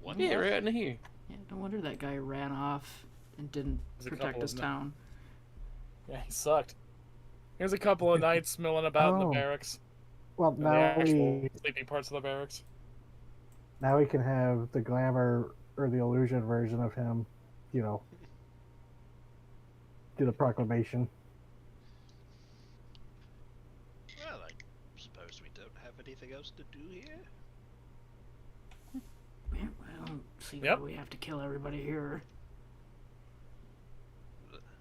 one Yeah, more? right in here. Yeah, no wonder that guy ran off and didn't There's a protect couple his of town. Yeah, he sucked. Here's a couple of knights milling about in the Oh. barracks. Well, In the now actual we sleeping parts of the barracks. now we can have the glamour or the illusion version of him, you know, do the proclamation. Well, I suppose we don't have anything else to do here. Yeah, well, see Yep. why we have to kill everybody here.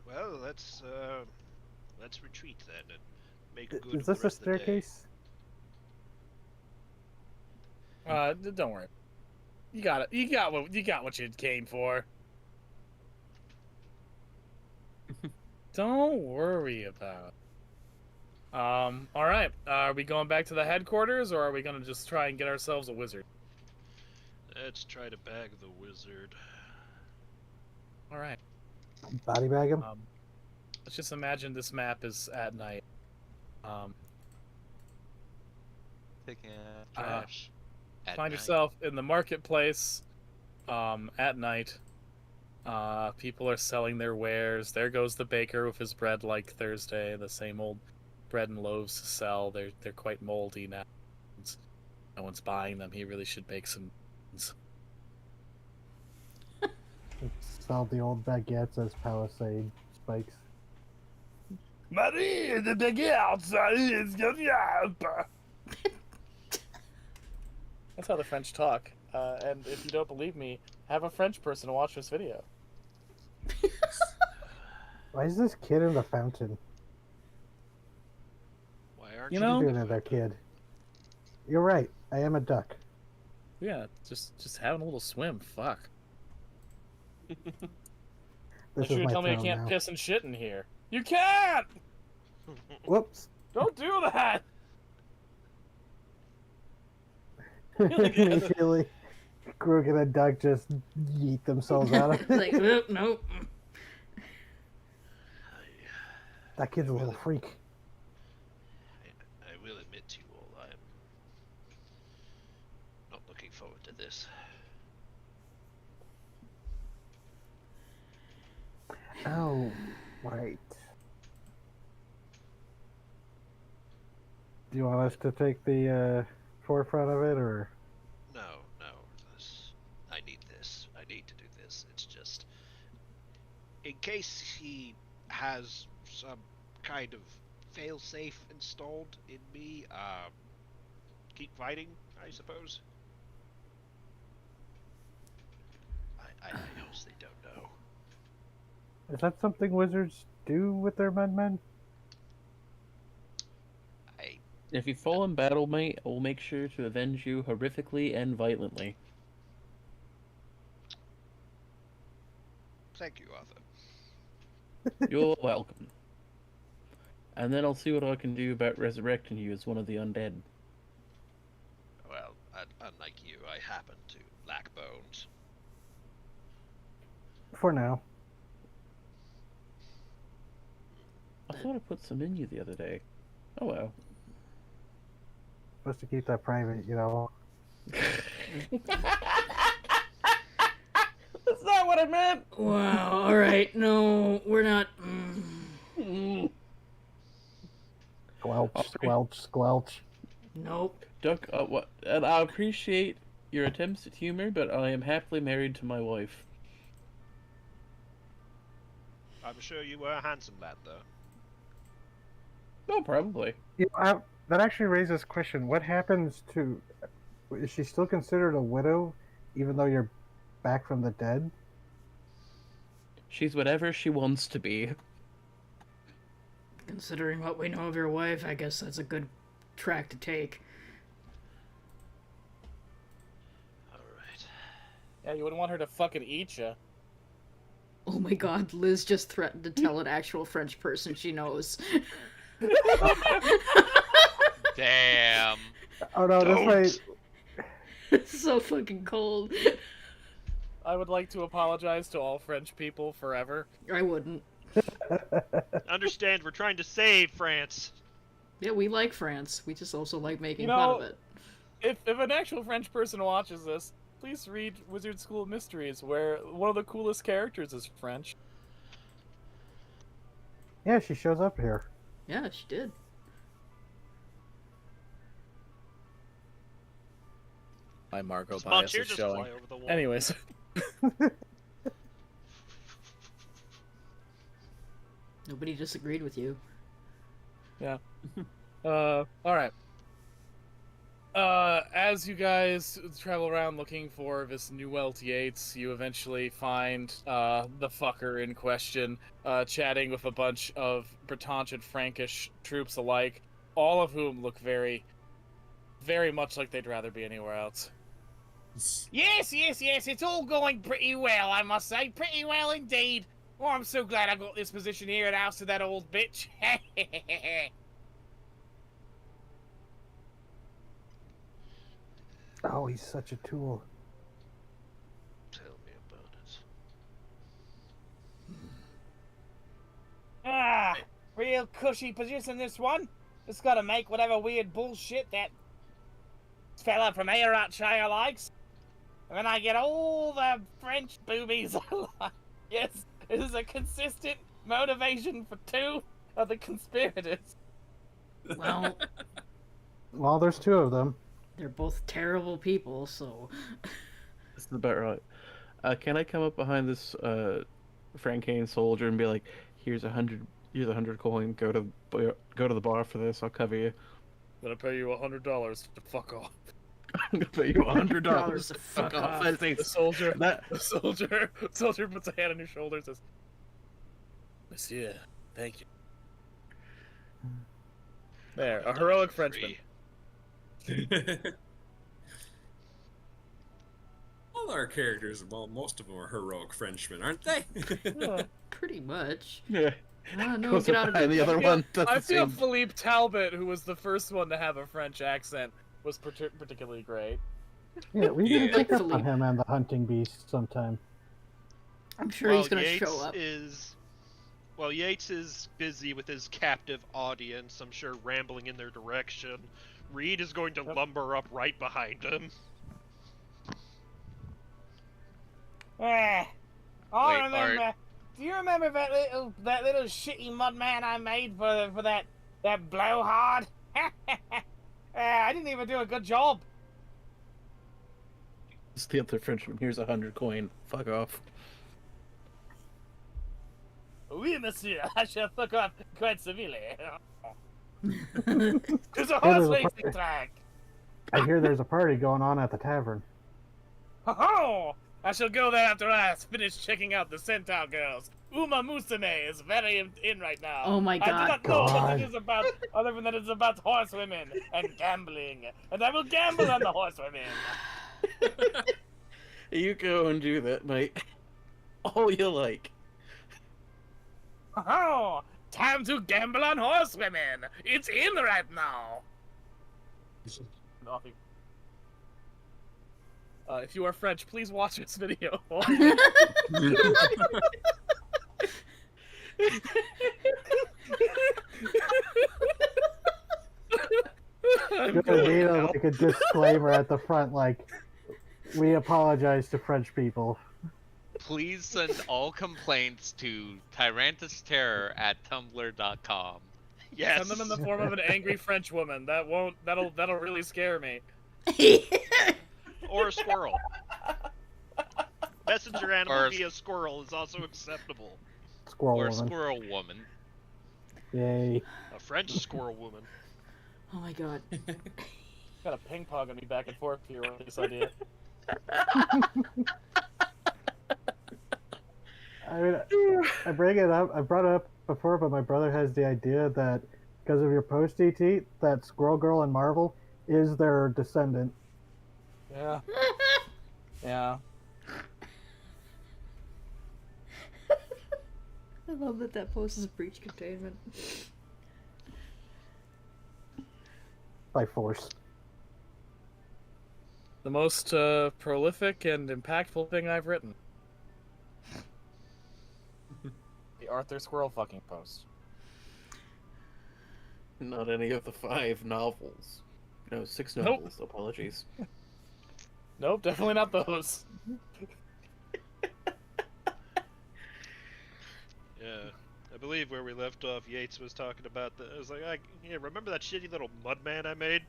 Well, let's retreat then and make good Is the this a rest of the day. staircase? Don't worry. You got it. You got what you came for. Don't worry about it. All right. Are we going back to the headquarters, or are we gonna just try and get ourselves a wizard? Let's try to bag the wizard. All right. Body bag him? Let's just imagine this map is at night. Taking trash. At Find night. yourself in the marketplace at night. People are selling their wares. There goes the baker with his bread like Thursday, the same old bread and loaves to sell. They're quite moldy now. No one's buying them. He really should bake some. Sell the old baguettes as palisade spikes. Marie, the baguette is That's how the French talk. And if you don't believe me, have a French person watch this video. Why is this kid in the fountain? Why aren't You you know- Doing it, that kid. You're right. I am a duck. Yeah, just having a little swim. Fuck. This Make is sure you my tell me I town can't now. piss and shit in here. You can't! Whoops. Don't do that! Immediately, Grogan and Doug just yeet themselves out of it. Like, nope, nope. That kid's a little freak. I will admit to you all, I'm not looking forward to this. Oh, right. Do you want us to take the forefront of it, or? No, I need this. I need to do this. It's just in case he has some kind of failsafe installed in me. Keep fighting, I suppose. I honestly don't know. Is that something wizards do with their men? If you fall in battle, mate, I will make sure to avenge you horrifically and violently. Thank you, Arthur. You're welcome. And then I'll see what I can do about resurrecting you as one of the undead. Well, unlike you, I happen to lack bones. For now. I thought I put some in you the other day. Oh well. Supposed to keep that private, you know. That's not what I meant! Wow, alright, no, we're not. Squelch, squelch, squelch. Nope. Duck, what? And I appreciate your attempts at humor, but I am happily married to my wife. I'm sure you were a handsome lad, though. No, probably. You know, that actually raises a question. What happens to... Is she still considered a widow, even though you're back from the dead? She's whatever she wants to be. Considering what we know of your wife, I guess that's a good track to take. Alright. Yeah, you wouldn't want her to fucking eat you. Oh my god, Liz just threatened to tell an actual French person she knows. Damn. Oh no, this way... It's so fucking cold. I would like to apologize to all French people forever. I wouldn't. Understand, we're trying to save France. Yeah, we like France. We just also like making You know, fun of it. If an actual French person watches this, please read Wizard School of Mysteries, where one of the coolest characters is French. Yeah, she shows up here. Yeah, she did. My Marco This bias Montier is just showing. fly over the wall. Anyways. Nobody disagreed with you. Yeah. Alright. As you guys travel around looking for this new LT8s, you eventually find the fucker in question, chatting with a bunch of Bretonnish and Frankish troops alike, all of whom look very, very much like they'd rather be anywhere else. Yes, it's all going pretty well, I must say. Pretty well indeed. Oh, I'm so glad I got this position here at House of that old bitch. Oh, he's such a tool. Tell me about it. Ah, real cushy position, this one. Just gotta make whatever weird bullshit that fella from Heratshire likes. And then I get all the French boobies I like. Yes, it is a consistent motivation for two of the conspirators. Well, Well, there's two of them. they're both terrible people, so... This is about right. Can I come up behind this Frankane soldier and be like, here's 100 coin, go to the bar for this, I'll cover you. I'm gonna pay you $100 to fuck off. I'm gonna pay you $100 $100 to to fuck off. I think The soldier, that the soldier puts a hand on your shoulder and says, Monsieur, thank you. There, a heroic Frenchman. All our characters, well, most of them are heroic Frenchmen, aren't they? Yeah. Pretty much. yeah. Ah, no, Goes get up out of behind it. the other one. Does I the feel same. Philippe Talbot, who was the first one to have a French accent, was particularly great. Yeah, we Yeah. can Like pick up on Philippe. him and the hunting beast sometime. I'm sure While he's gonna Yates show up. While Yates is busy with his captive audience, I'm sure rambling in their direction, Reed is going to lumber up right behind him. I Wait, remember. Do you remember that little shitty mud man I made for that blowhard? I didn't even do a good job. It's the other Frenchman. Here's 100 coin. Fuck off. Oui, monsieur. I shall fuck off quite severely. There's a Hey, horse there's a racing party. track. I hear there's a party going on at the tavern. Oh, I shall go there after I finish checking out the Centaur girls. Uma Musume is very in right now. Oh my I do God. not know what God. it is about, other than that it's about horsewomen and gambling. And I will gamble on the horsewomen. You go and do that, mate. All you like. Oh, time to gamble on horsewomen. It's in right now. Nothing. If you are French, please watch this video. Good idea, like a disclaimer at the front, like, we apologize to French people. Please send all complaints to tyrantusterror@tumblr.com. Yes. Send them in the form of an angry French woman. That'll really scare me. Or a squirrel. Messenger animal Or a- via squirrel is also acceptable. Squirrel Or woman. squirrel woman. Yay. A French squirrel woman. Oh my God. Got a ping pong on me back and forth here with this idea. I mean, I bring it up. I brought it up before, but my brother has the idea that because of your post ET, that Squirrel Girl in Marvel is their descendant. Yeah. Yeah. I love that post is breach containment. By force. The most prolific and impactful thing I've written. The Arthur Squirrel fucking post. Not any of the 5 novels. No, 6 Nope. novels. Apologies. Nope, definitely not those. Yeah. I believe where we left off, Yates was talking about the. I was like, yeah, remember that shitty little mud man I made?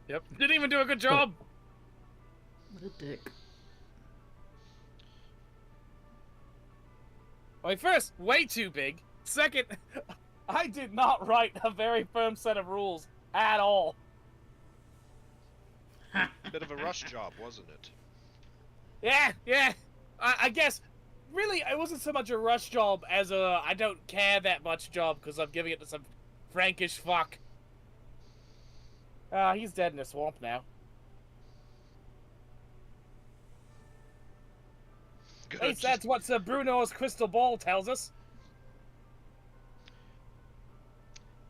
Yep. Didn't even do a good job. What a dick. Wait, first, way too big. Second, I did not write a very firm set of rules at all. Bit of a rush job, wasn't it? Yeah. I guess, really, it wasn't so much a rush job as a I don't care that much job because I'm giving it to some Frankish fuck. He's dead in a swamp now. Good. At least that's what Sir Bruno's crystal ball tells us.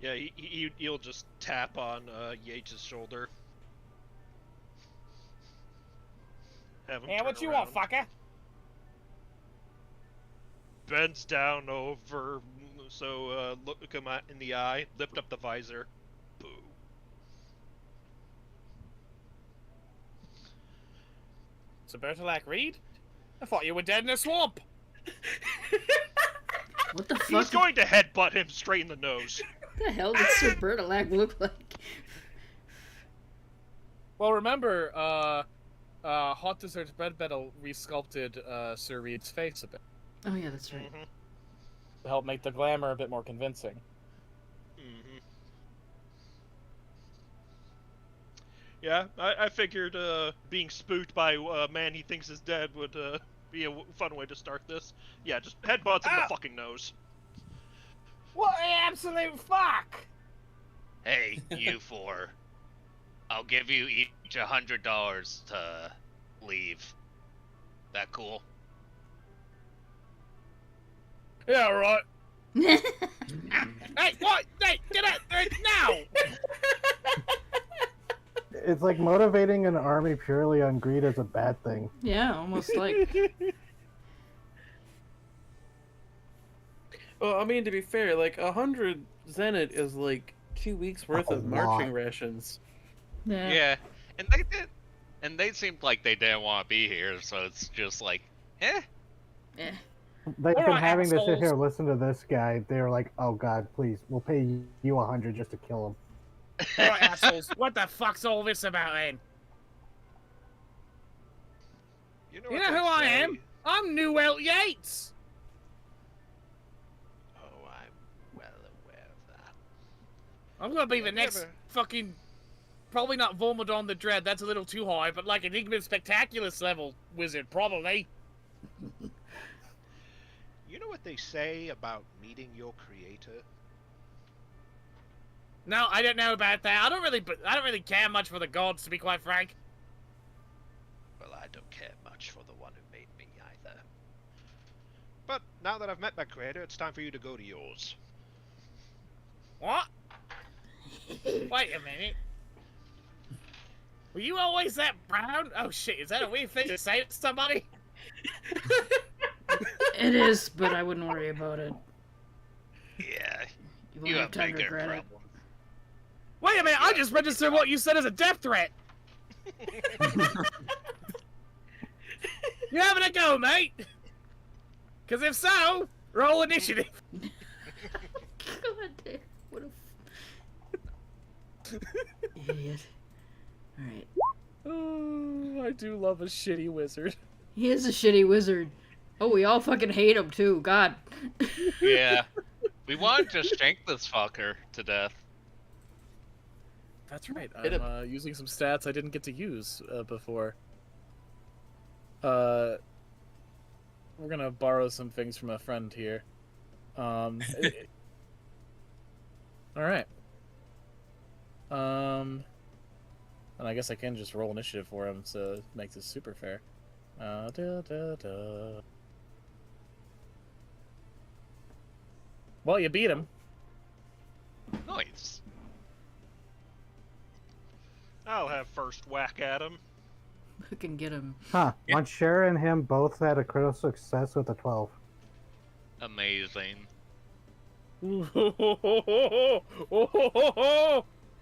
Yeah, he'll just tap on Yates' shoulder. Have him Yeah, turn what you around. want, fucker? Bends down over, so look him in the eye, lift up the visor. Boo. Sir Bertolac Reed? I thought you were dead in a swamp. What the He's fuck? going to headbutt him straight in the nose. What the hell does Sir Bertolac look like? Well, remember, Hot Dessert's Bread Battle resculpted Sir Reed's face a bit Oh yeah, that's right. Mhm. To help make the glamour a bit more convincing. Mhm. Yeah, I figured being spooked by a man he thinks is dead would be a fun way to start this. Yeah, just headbutts in the Ah! fucking nose. What the absolute fuck? Hey, you four. I'll give you each $100 to leave. That cool? Yeah, right. Hey, what? Hey, get out there now! It's like motivating an army purely on greed is a bad thing. Yeah, almost like. Well, I mean, to be fair, like 100 Zenit is like 2 weeks worth A of marching lot. rations. Yeah. Yeah, and they seemed like they didn't want to be here, so it's just like, eh. Eh. They've been Alright, having to sit assholes. here and listen to this guy. They were like, "Oh God, please, we'll pay you 100 just to kill him." Alright, assholes, what the fuck's all this about then? You know, You what know who they I say? am? I'm Newell Yates! Oh, I'm well aware of that. I'm gonna be the Have you next ever- fucking... Probably not Vormodon the Dread, that's a little too high, but like Enigma Spectaculus level wizard, probably. You know what they say about meeting your creator? No, I don't know about that. I don't really care much for the gods, to be quite frank. Well, I don't care much for the one who made me either. But now that I've met my creator, it's time for you to go to yours. What? Wait a minute. Were you always that brown? Oh shit, is that a weird thing to say to somebody? It is, but I wouldn't worry about it. Yeah, You won't you have have time to bigger regret it. problems. Wait a minute, I just registered what you said as a death threat. You having a go, mate? Because if so, roll initiative. God damn, what a idiot. Alright. Oh, I do love a shitty wizard. He is a shitty wizard. Oh, we all fucking hate him too, God. Yeah, we wanted to shank this fucker to death. That's right. Hit I'm using some stats I didn't get to use before. We're gonna borrow some things from a friend here. All right. And I guess I can just roll initiative for him to make this super fair. Well, you beat him. Nice. I'll have first whack at him. Fucking get him. Huh? Monsieur and him both had a critical success with a 12. Amazing.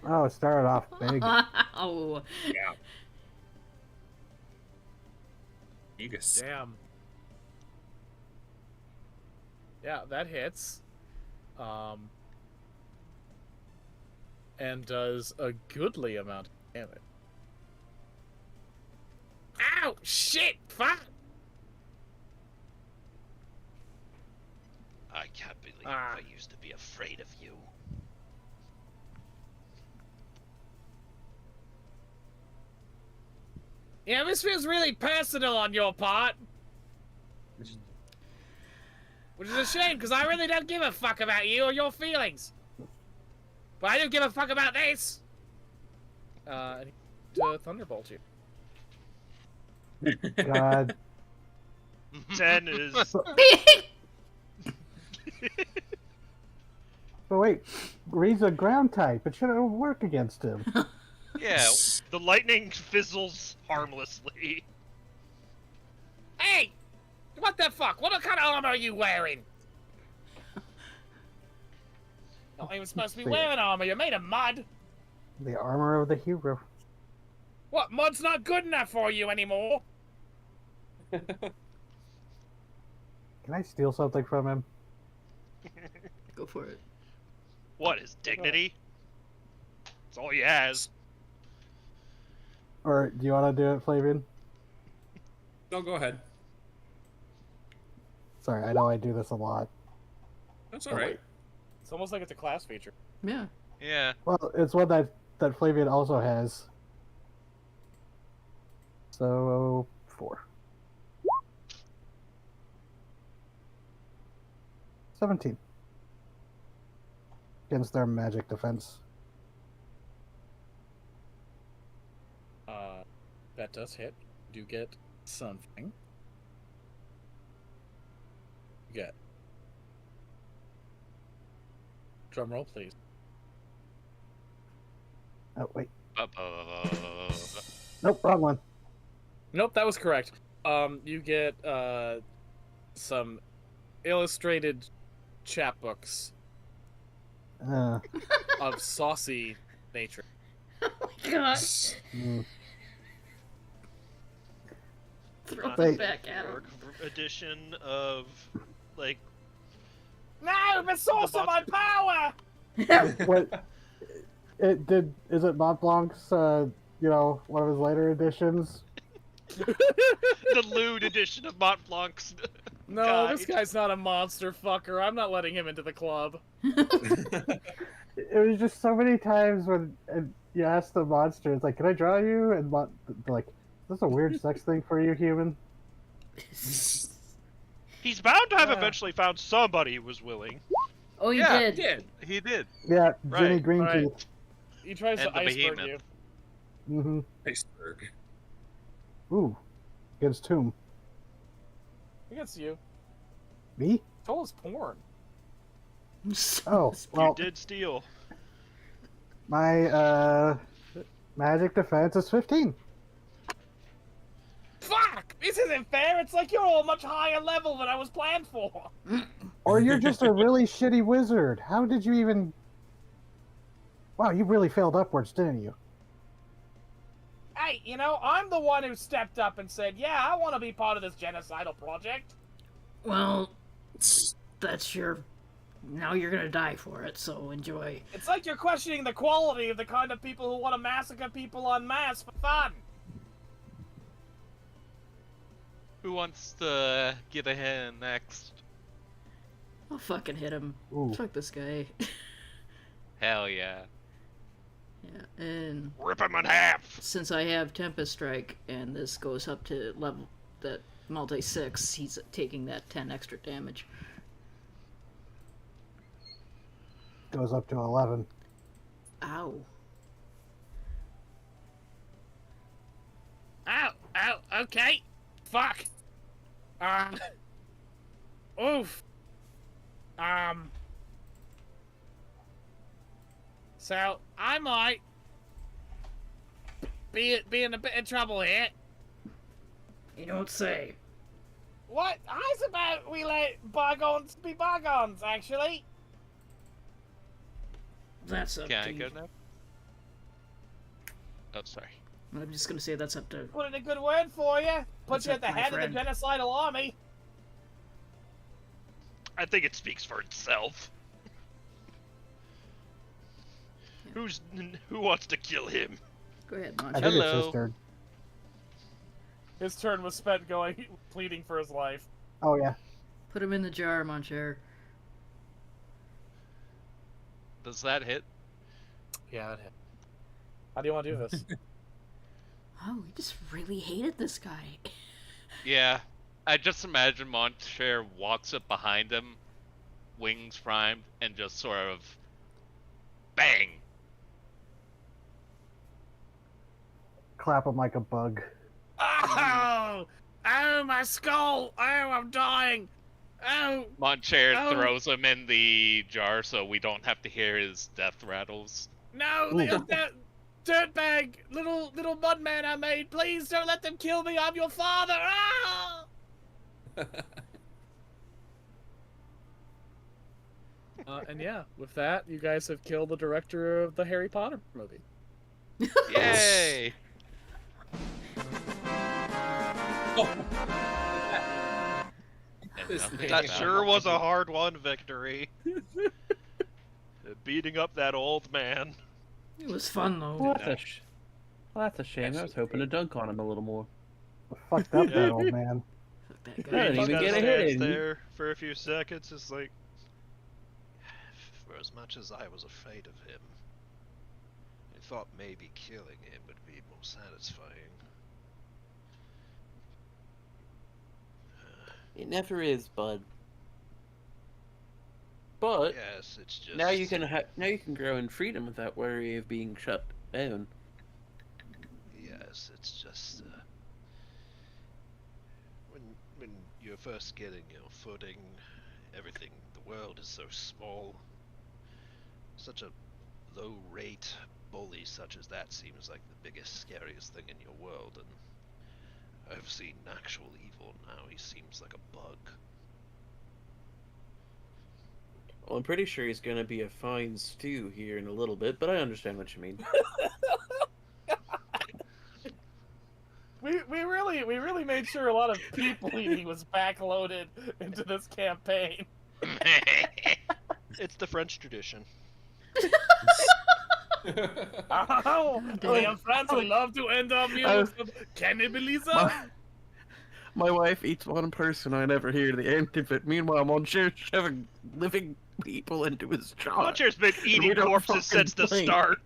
Oh, it started off big. Oh. Negus. Damn. Yeah, that hits. And does a goodly amount of damage. Ow! Shit! Fuck! I can't believe Ah. I used to be afraid of you. Yeah, this feels really personal on your part. Which is a shame, because I really don't give a fuck about you or your feelings. But I do give a fuck about this. And he thunderbolt you. God. 10 is. But wait, Reed's a ground type. It shouldn't work against him. Yeah, The lightning fizzles harmlessly. Hey! What the fuck? What kind of armor are you wearing? Not even supposed to be wearing armor. You're made of mud. The armor of the hero. What? Mud's not good enough for you anymore. Can I steal something from him? Go for it. What, his dignity? That's all he has. Or do you want to do it, Flavian? No, go ahead. Sorry, I know I do this a lot. That's all right. It's almost like it's a class feature. Yeah. yeah. Well, it's one that Flavian also has. So 4. 17. Against their magic defense. That does hit. You get something. You get Drum roll, please. Oh wait, Uh, nope, wrong one. Nope, that was correct. You get some illustrated chapbooks of saucy nature. Gosh. Mm. Throw Wait. it back at him. Orc edition of like No, the source of my power! What? Is it Mont Blanc's? One of his later editions. the lewd edition of Mont Blanc's. No, Guide. this guy's not a monster fucker. I'm not letting him into the club. It was just so many times when you ask the monster, it's like, "Can I draw you?" And they're like, "Is this a weird sex thing for you, human?" He's bound to have eventually found somebody who was willing. Oh, you yeah, did. he did. Yeah, Jimmy Right, Greenteeth. right. He tries And to the iceberg behemoth. you. Mm-hmm. Iceberg. Ooh, against whom? Against you. Me? Told us porn. Oh, well, You did steal. my magic defense is 15. Fuck! This isn't fair. It's like you're all much higher level than I was planned for. Or you're just a really shitty wizard. How did you even? Wow, you really failed upwards, didn't you? Hey, I'm the one who stepped up and said, yeah, I want to be part of this genocidal project. Well, that's your. Now you're gonna die for it, so enjoy. It's like you're questioning the quality of the kind of people who want to massacre people en masse for fun. Who wants to get a hand next? I'll fucking hit him. Ooh. Fuck this guy. Hell yeah. Yeah, and Rip him in half. since I have Tempest Strike and this goes up to level that multi 6, he's taking that 10 extra damage. Goes up to 11. Ow. Oh, okay. Fuck. Oof. So, I might be in a bit of trouble here. You don't say. What? How's about we let bygones be bygones, actually? That's up Can to I you. go now? Oh, sorry. I'm just gonna say that's up to. Put in a good word for you. Put What's you up, at the my head friend? of the genocidal army. I think it speaks for itself. Who wants to kill him? Go ahead, I Monty. think it's Hello. his turn. His turn was spent going, pleading for his life. Oh yeah. Put him in the jar, Moncher. Does that hit? Yeah, that hit. How do you want to do this? Oh, we just really hated this guy. Yeah. I just imagine Montshare walks up behind him, wings primed, and just sort of bang. Clap him like a bug. Oh! Oh, my skull! Oh, I'm dying! Oh! Montshare Oh. throws him in the jar so we don't have to hear his death rattles. No! That dirtbag! Little mudman I made! Please don't let them kill me! I'm your father! Ah! And yeah, with that, you guys have killed the director of the Harry Potter movie. Yay! And This nothing man. That about sure it. was a hard-won victory. Beating up that old man. It was fun though. Well, that's a shame. I was hoping to dunk on him a little more. Fucked up Yeah. that old man. Fuck that I guy. didn't Just even kinda get a hit stands in. there for a few seconds. It's like, for as much as I was afraid of him, I thought maybe killing him would be more satisfying. It never is, bud. But Yes, it's just now you can now you can grow in freedom without worry of being shut down. Yes, it's just when you're first getting your footing, everything. The world is so small. such a low rate bully such as that seems like the biggest, scariest thing in your world, and I've seen actual evil now. He seems like a bug. Well, I'm pretty sure he's gonna be a fine stew here in a little bit, but I understand what you mean. We really made sure a lot of people eating was backloaded into this campaign. It's the French tradition. Oh, we in France love to end our meal with some cannibalism. My wife eats one person. I never hear the end of it. Meanwhile, Monsieur's shoving living people into his jaw. Butcher's been eating We don't corpses since the fucking start.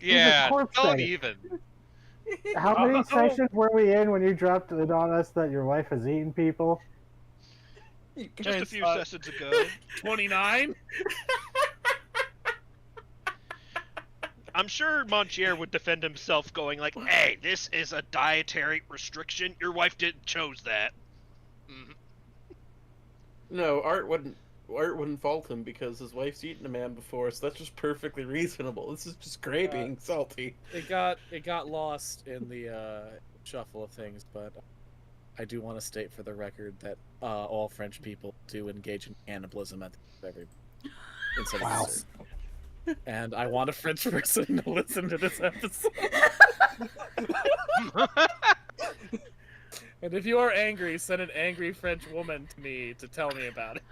Yeah, corpse don't thing. even. How many Oh. sessions were we in when you dropped it on us that your wife has eaten people? Just a few Guys, sessions ago. 29. I'm sure Montier would defend himself going like, hey, this is a dietary restriction. Your wife didn't chose that. Mhm. No, Art wouldn't fault him because his wife's eaten a man before, so that's just perfectly reasonable. This is just Gray being salty. It got lost in the shuffle of things, but I do want to state for the record that all French people do engage in cannibalism at the end of every instead of Wow. dessert. And I want a French person to listen to this episode. And if you are angry, send an angry French woman to me to tell me about it.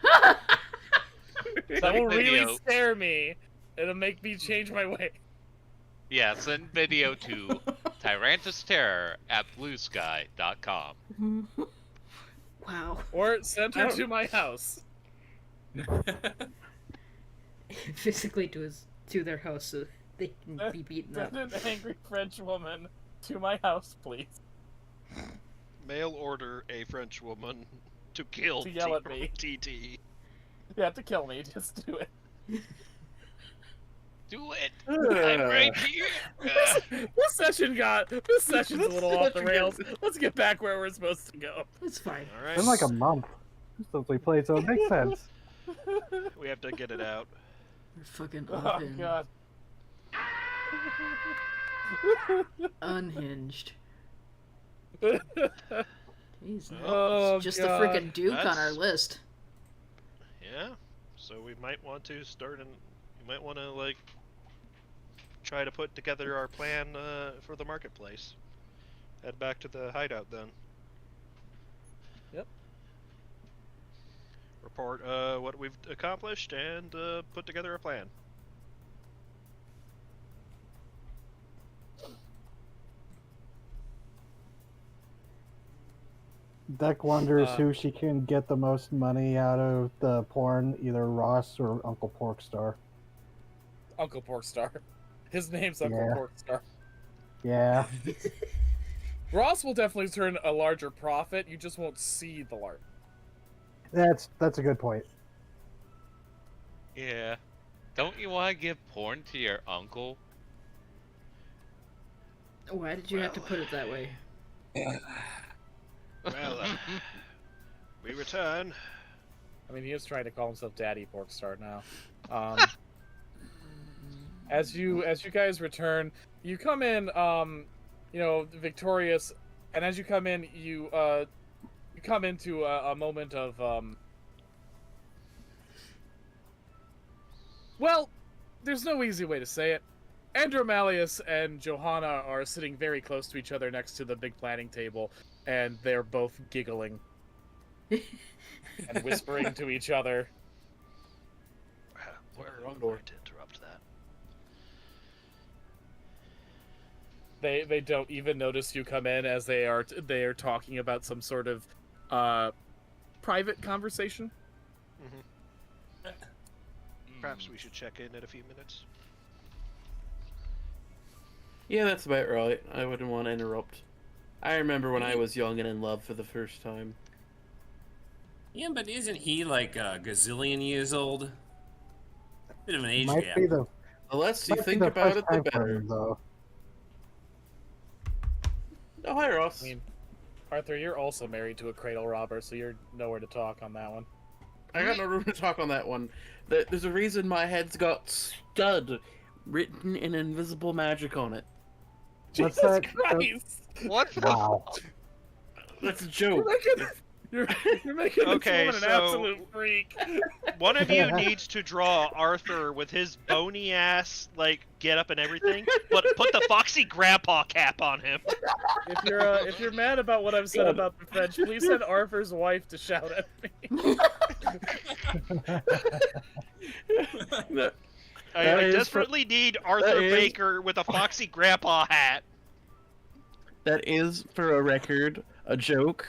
That will really Video. scare me. It'll make me change my way. Yeah, send video to tyrantusterror@bluesky.com. Wow. Or send her to my house. Physically to their house so they can be beaten up. Send an angry French woman to my house, please. Mail order a French woman to kill To yell at me. TT. You have to kill me. Just do it. Do it! Ugh. I'm right here! This session's a little off the session rails. gets- Let's get back where we're supposed to go. It's fine. All right. It's been like a month since we played, so it makes sense. We have to get it out. We're fucking Oh god. unhinged. Jeez, no. Oh, It's just God. the freaking Duke on our That's- list. Yeah. So we might want to start and we might want to like try to put together our plan for the marketplace. Head back to the hideout then. Yep. Report what we've accomplished and put together a plan. Deck wonders Uh, who she can get the most money out of the porn, either Ross or Uncle Porkstar. Uncle Porkstar. His name's Uncle Yeah. Porkstar. Yeah. Ross will definitely turn a larger profit. You just won't see the large. That's a good point. Yeah. Don't you want to give porn to your uncle? Why did you have to put it that way? Well, we return. I mean, he is trying to call himself Daddy Porkstar now. As you guys return, you come in, victorious, and as you come in, you come into a moment of, well, there's no easy way to say it. Andromalius and Johanna are sitting very close to each other next to the big planning table, and they're both giggling and whispering to each other. We're wrong door. going to interrupt that. They don't even notice you come in as they are talking about some sort of private conversation. Perhaps we should check in a few minutes. Yeah, that's about right. I wouldn't want to interrupt. I remember when I was young and in love for the first time. Yeah, but isn't he like a gazillion years old? Bit of an age Might gap. be the The less you might be think the about first it, the time for better. him, though. Oh, hi, Ross. I mean, Arthur, you're also married to a cradle robber, so you're nowhere to talk on that one. I got no room to talk on that one. There's a reason my head's got stud written in invisible magic on it. What's Jesus that? Christ! What the? Wow. That's a joke. You're making Okay, this woman an so- absolute freak. One of you needs to draw Arthur with his bony ass, like, get up and everything, but put the Foxy Grandpa cap on him. If you're mad about what I've said about the French, please send Arthur's wife to shout at me. No, I That is desperately need Arthur is- Baker with a Foxy Grandpa hat. that is, for a record, a joke.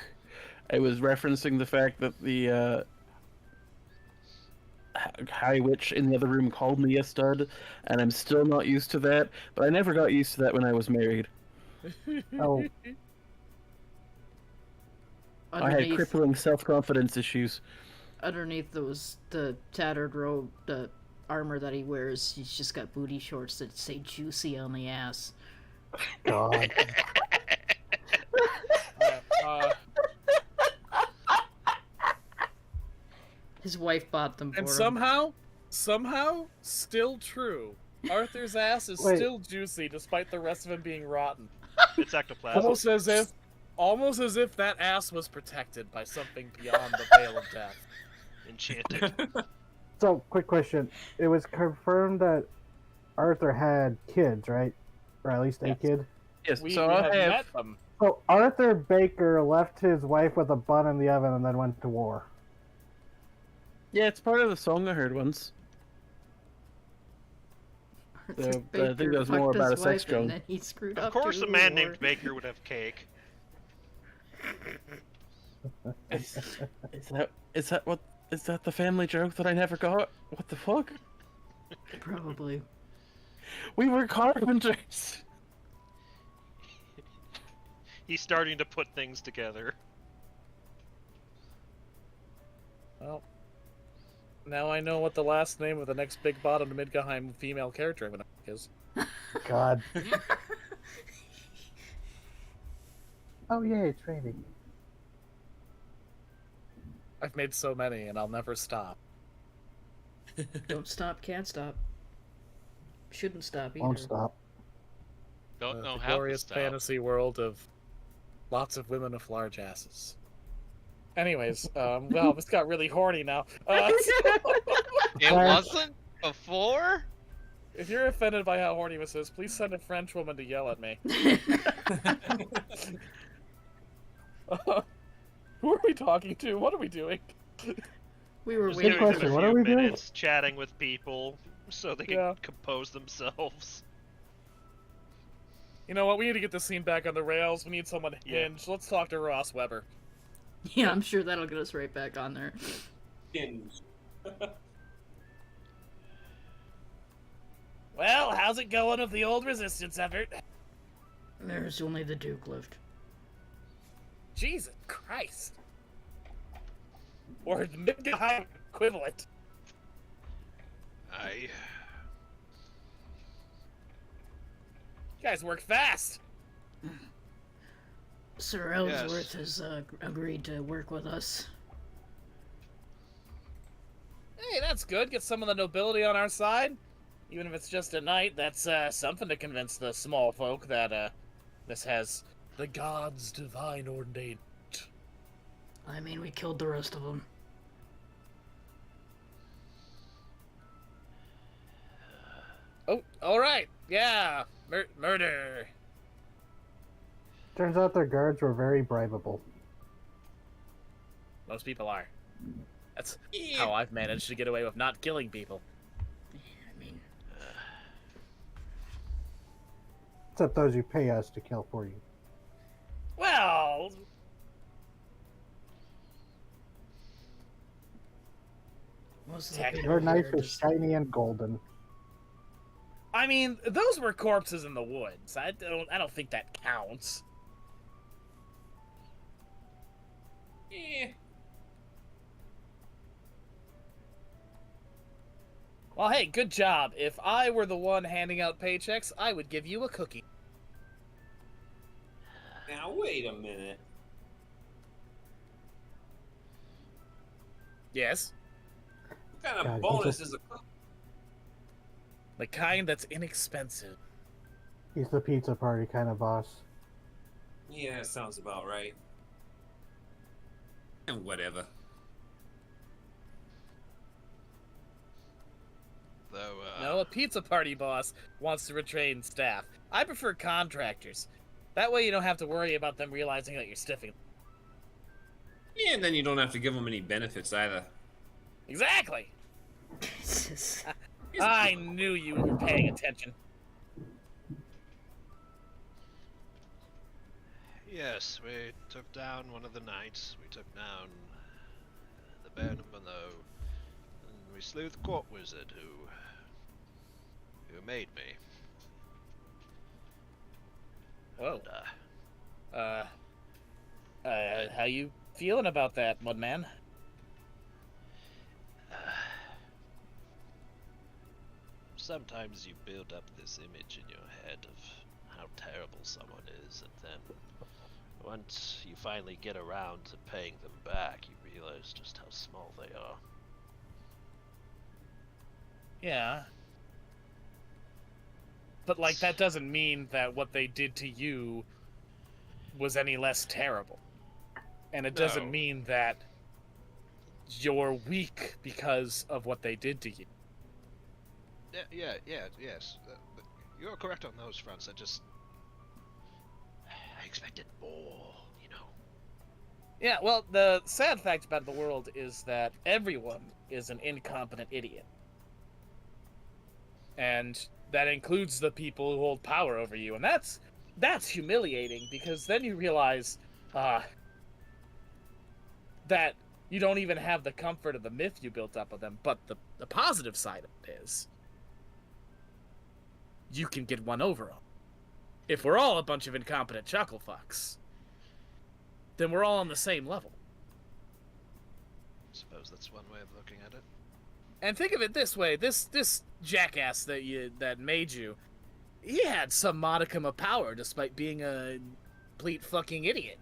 I was referencing the fact that the High Witch in the other room called me a stud, and I'm still not used to that, but I never got used to that when I was married. Oh, I had crippling self-confidence issues. underneath the tattered robe, the armor that he wears, he's just got booty shorts that say "juicy" on the ass. God. His wife bought them for And him. somehow, still true. Arthur's ass is Wait. still juicy despite the rest of him being rotten. It's ectoplasm. Almost as if that ass was protected by something beyond the veil of death. Enchanted. So, quick question. It was confirmed that Arthur had kids, right? Or at least a Yes. kid. Yes, We so have I have... met them. So, Arthur Baker left his wife with a bun in the oven and then went to war. Yeah, it's part of the song I heard once. Arthur I think Baker that was more fucked about his a sex wife, joke. and then he screwed Of up course, to a man war. named Baker would have cake. Is that the family joke that I never got? What the fuck? Probably. We were carpenters. He's starting to put things together. Well, now I know what the last name of the next big bottom to Midgahheim female character I'm gonna is. God. Oh, yay, training. I've made so many, and I'll never stop. Don't stop, can't stop. Shouldn't stop either. Won't stop. Don't know The how to glorious stop. fantasy world of lots of women with large asses. Anyways, well, this got really horny now. It wasn't before? If you're offended by how horny this is, please send a French woman to yell at me. Who are we talking to? What are we doing? We were Just waiting. giving them question. a What few are we doing? minutes, chatting with people so they can Yeah. compose themselves. You know what? We need to get this scene back on the rails. We need someone to Yeah. hinge. Let's talk to Ross Weber. Yeah, I'm sure that'll get us right back on there. Hinge. Well, how's it going with the old resistance effort? There's only the Duke left. Jesus Christ. Or the Midgahheim equivalent. I. You guys work fast. Sir Ellsworth has agreed to work with us. Hey, that's good. Get some of the nobility on our side. Even if it's just a night, that's something to convince the small folk that this has the gods' divine ordained. I mean, we killed the rest of them. Oh, all right. Yeah, murder. Turns out their guards were very bribable. Most people are. That's how I've managed to get away with not killing people. I mean, Except those who pay us to kill for you. Well, most of the Technically, people Your knife here is just- shiny and golden. I mean, those were corpses in the woods. I don't think that counts. Eh. Well, hey, good job. If I were the one handing out paychecks, I would give you a cookie. Now wait a minute. Yes. kind of God, bonus is a The kind that's inexpensive. He's the pizza party kind of boss. Yeah, sounds about right. And whatever. Though, No, a pizza party boss wants to retrain staff. I prefer contractors. That way you don't have to worry about them realizing that you're stiffing. Yeah, and then you don't have to give them any benefits either. Exactly! Jesus. I knew you were paying attention. yes, we took down one of the knights. We took down the Baron of Below, and we slew the court wizard who made me. Whoa. And, How you feeling about that, Mudman? sometimes you build up this image in your head of how terrible someone is, and then once you finally get around to paying them back, you realize just how small they are. Yeah. But, like, that doesn't mean that what they did to you was any less terrible. And it doesn't No. mean that you're weak because of what they did to you. Yes. You're correct on those fronts. I expected more, you know. Yeah, well, the sad fact about the world is that everyone is an incompetent idiot. And that includes the people who hold power over you. And that's humiliating, because then you realize that you don't even have the comfort of the myth you built up of them. But the positive side of it is you can get one over them. If we're all a bunch of incompetent chuckle fucks, then we're all on the same level. I suppose that's one way of looking at it. And think of it this way: this jackass that made you, he had some modicum of power despite being a complete fucking idiot.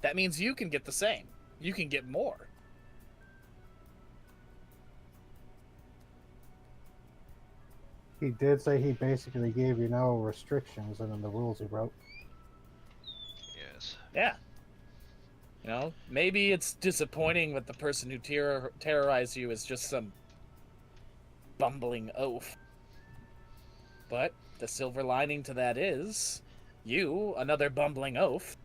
That means you can get the same. You can get more. He did say he basically gave you no restrictions in the rules he wrote. Yes. Yeah. You know, maybe it's disappointing that the person who terrorized you is just some bumbling oaf. But the silver lining to that is, you, another bumbling oaf,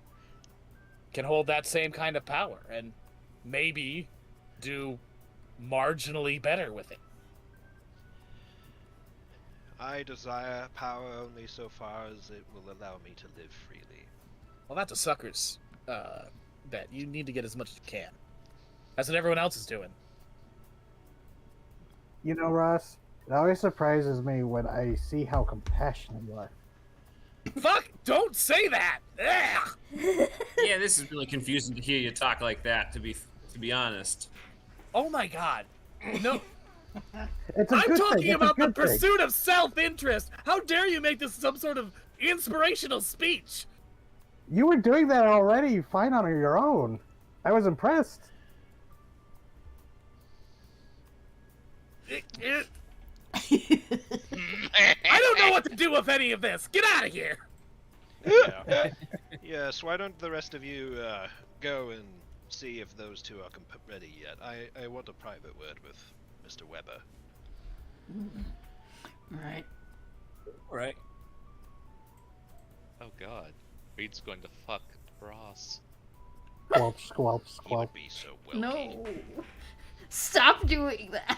can hold that same kind of power and maybe do marginally better with it. I desire power only so far as it will allow me to live freely. Well, that's a sucker's bet. You need to get as much as you can. That's what everyone else is doing. You know, Ross, it always surprises me when I see how compassionate you are. Fuck! Don't say that! Ugh! Yeah, this is really confusing to hear you talk like that, to be honest. Oh my god. No, It's a I'm good thing. talking It's a about the good thing. pursuit of self-interest! How dare you make this some sort of inspirational speech? You were doing that already fine on your own. I was impressed. I don't know what to do with any of this! Get out of here! Yes, why don't the rest of you go and see if those two are ready yet? I want a private word with Mr. Weber. Right. Alright. Oh god. Reed's going to fuck Ross. Squelch, squelch, He squelch. would be so well. No. Stop doing that.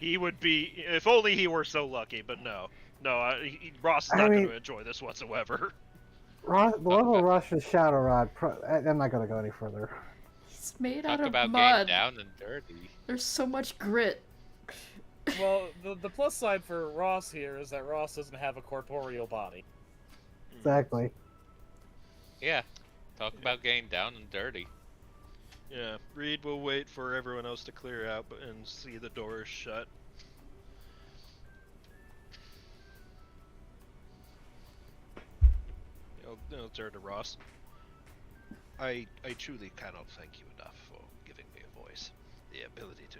He would be, if only he were so lucky, but no. No, Ross is I not going mean- to enjoy this whatsoever. The level rush is Shadow Rod. I'm not going to go any further. He's made Talk out of about mud. getting down and dirty. There's so much grit. Well, the plus side for Ross here is that Ross doesn't have a corporeal body. Exactly. Yeah. Talk about getting down and dirty. Yeah, Reed will wait for everyone else to clear out and see the doors shut. He'll turn to Ross. I truly cannot thank you enough for giving me a voice. The ability to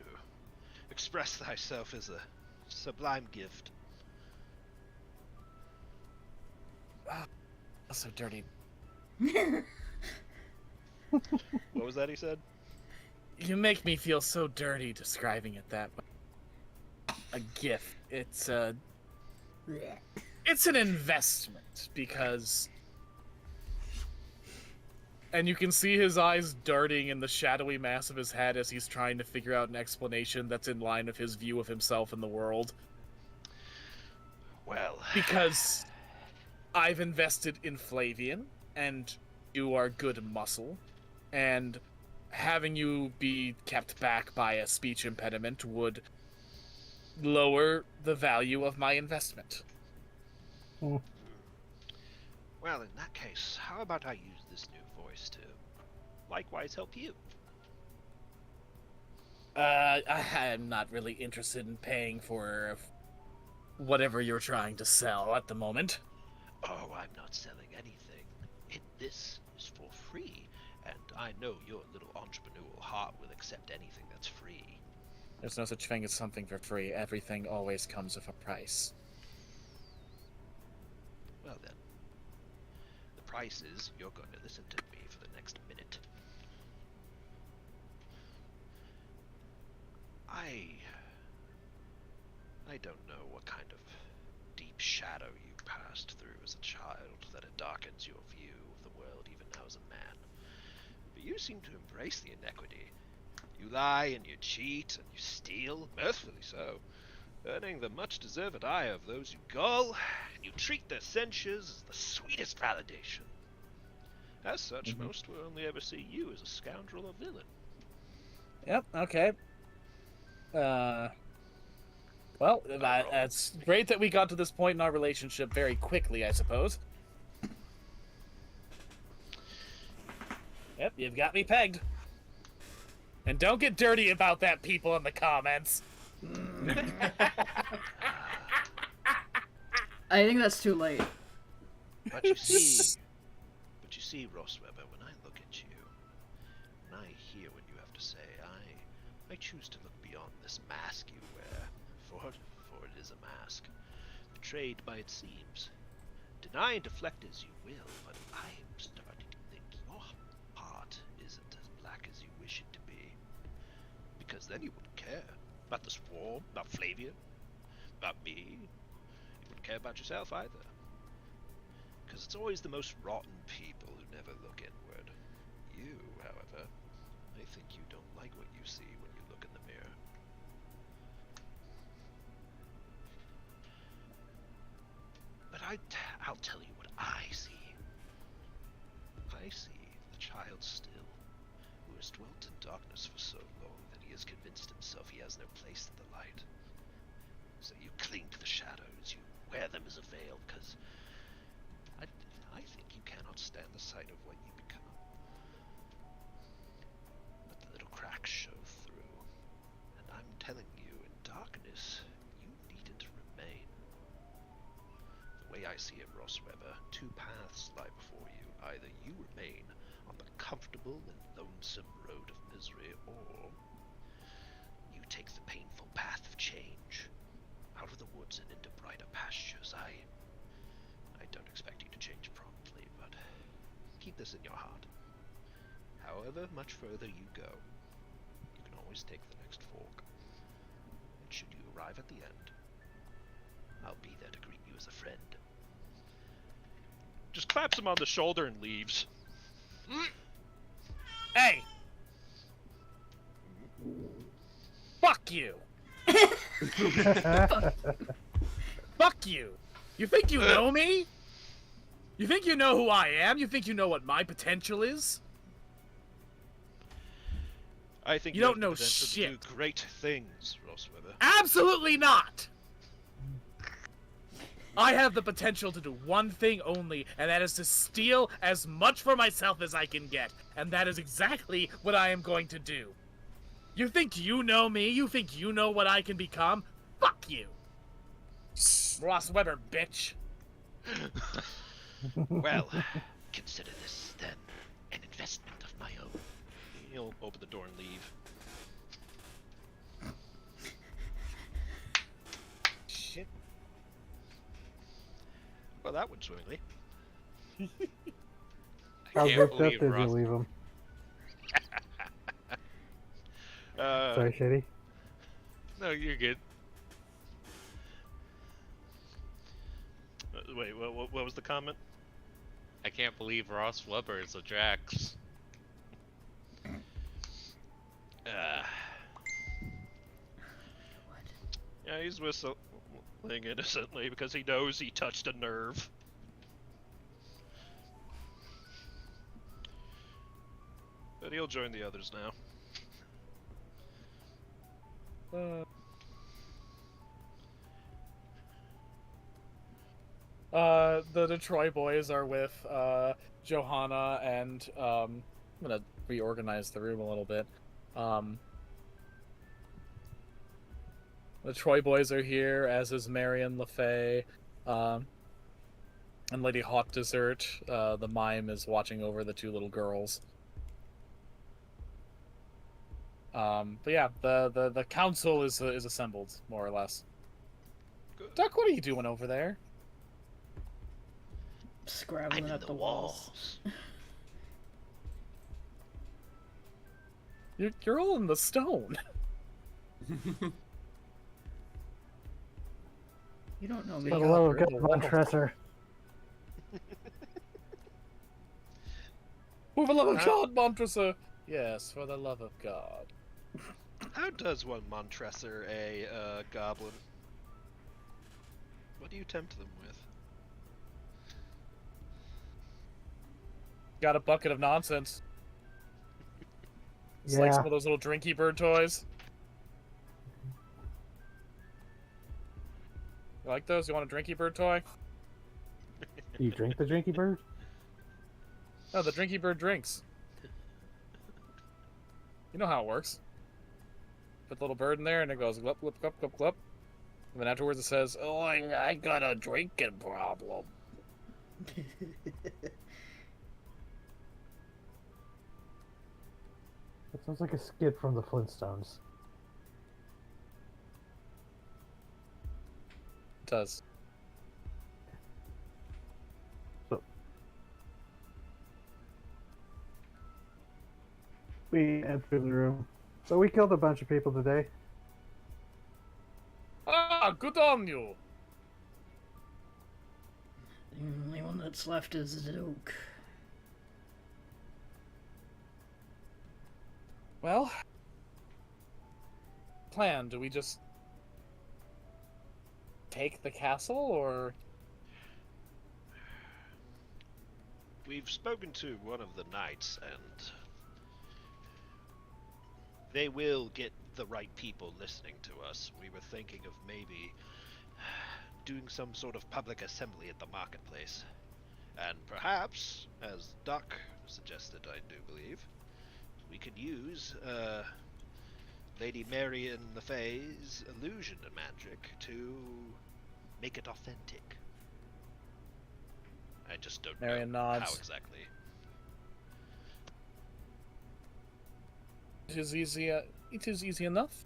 express thyself is a sublime gift. So dirty. What was that he said? You make me feel so dirty describing it that way. A gift. It's an investment because, and you can see his eyes darting in the shadowy mass of his head as he's trying to figure out an explanation that's in line of his view of himself and the world. Well, Because I've invested in Flavian, and you are good muscle, and having you be kept back by a speech impediment would lower the value of my investment. well, in that case, how about I use this new voice to likewise help you? I'm not really interested in paying for whatever you're trying to sell at the moment. Oh, I'm not selling anything. This is for free, and I know your little entrepreneurial heart will accept anything that's free. There's no such thing as something for free. Everything always comes with a price. Well then, the price is you're going to listen to me for the next minute. I don't know what kind of deep shadow you passed through as a child that it darkens your view of the world even now as a man. But you seem to embrace the inequity. You lie and you cheat and you steal, mirthfully so, earning the much-deserved ire of those you gull, and you treat their censures as the sweetest validation. As such, most will only ever see you as a scoundrel or villain. Yep, okay. Well, that's great that we got to this point in our relationship very quickly, I suppose. Yep, you've got me pegged. And don't get dirty about that, people in the comments. I think that's too late. But you see, Ross Weber, when I look at you, when I hear what you have to say, I choose to look beyond this mask you wear, for it is a mask, betrayed by its seams. Deny and deflect as you will, but I'm starting to think your heart isn't as black as you wish it to be. Because then you wouldn't care about the swarm, about Flavian, about me. You wouldn't care about yourself either. Because it's always the most rotten people who never look inward. You, however, I think you don't like what you see when you look in the mirror. But I'll tell you what I see. I see the child still, who has dwelt in darkness for so long that he has convinced himself he has no place in the light. So you cling to the shadows, you wear them as a veil, because I think you cannot stand the sight of what you become. But the little cracks show through, and I'm telling you, in darkness, you needn't remain. The way I see it, Ross Weber, two paths lie before you. Either you remain on the comfortable and lonesome road of misery, or you take the painful path of change, out of the woods and into brighter pastures. I don't expect you to change promptly, but keep this in your heart. However much further you go, you can always take the next fork. And should you arrive at the end, I'll be there to greet you as a friend. Just claps him on the shoulder and leaves. Hey! Fuck you! Fuck you! You think you know me? You think you know who I am? You think you know what my potential is? I think You have don't the know potential to shit. do great things, Ross Weber. Absolutely not! I have the potential to do one thing only, and that is to steal as much for myself as I can get. And that is exactly what I am going to do. You think you know me? You think you know what I can become? Fuck you! Ross Weber, bitch. Well, consider this then an investment. investment of my own. He'll open the door and leave. Shit. Well, that went swimmingly. How I can't ripped up believe did you Ross. leave him? Uh, Sorry, Shitty. No, you're good. wait, what was the comment? I can't believe Ross Weber is a Drax. Yeah, he's whistling innocently because he knows he touched a nerve. But he'll join the others now. The Detroit boys are with Johanna, and I'm gonna reorganize the room a little bit. The Troy boys are here, as is Marion LaFay, and Lady Hot Dessert. The mime is watching over the two little girls. But yeah, the council is assembled, more or less. Good. Duck, what are you doing over there? Scrabbling I'm at in the walls. You're all in the stone. You don't know me. For the love of you're God, in the Von wall. Tresser. For the love of Huh? God, Montressor! Yes, for the love of God. How does one Montresor a goblin? What do you tempt them with? Got a bucket of nonsense. It's Yeah. like some of those little drinky bird toys. You like those? You want a drinky bird toy? Do you drink the Drinky Bird? No, the drinky bird drinks. You know how it works. Put the little bird in there and it goes glup, glup, glup, glup, glup. And then afterwards it says, "Oh, I got a drinking problem." That sounds like a skit from the Flintstones. It does. We entered the room. So we killed a bunch of people today. Ah, good on you! The only one that's left is Duke. Well, plan, do we just take the castle, or... We've spoken to one of the knights, and they will get the right people listening to us. We were thinking of maybe doing some sort of public assembly at the marketplace. And perhaps, as Duck suggested, I do believe, we could use Lady Marion LaFay's illusion magic to make it authentic. I just don't Marion know how nods. exactly. It is easy. It is easy enough.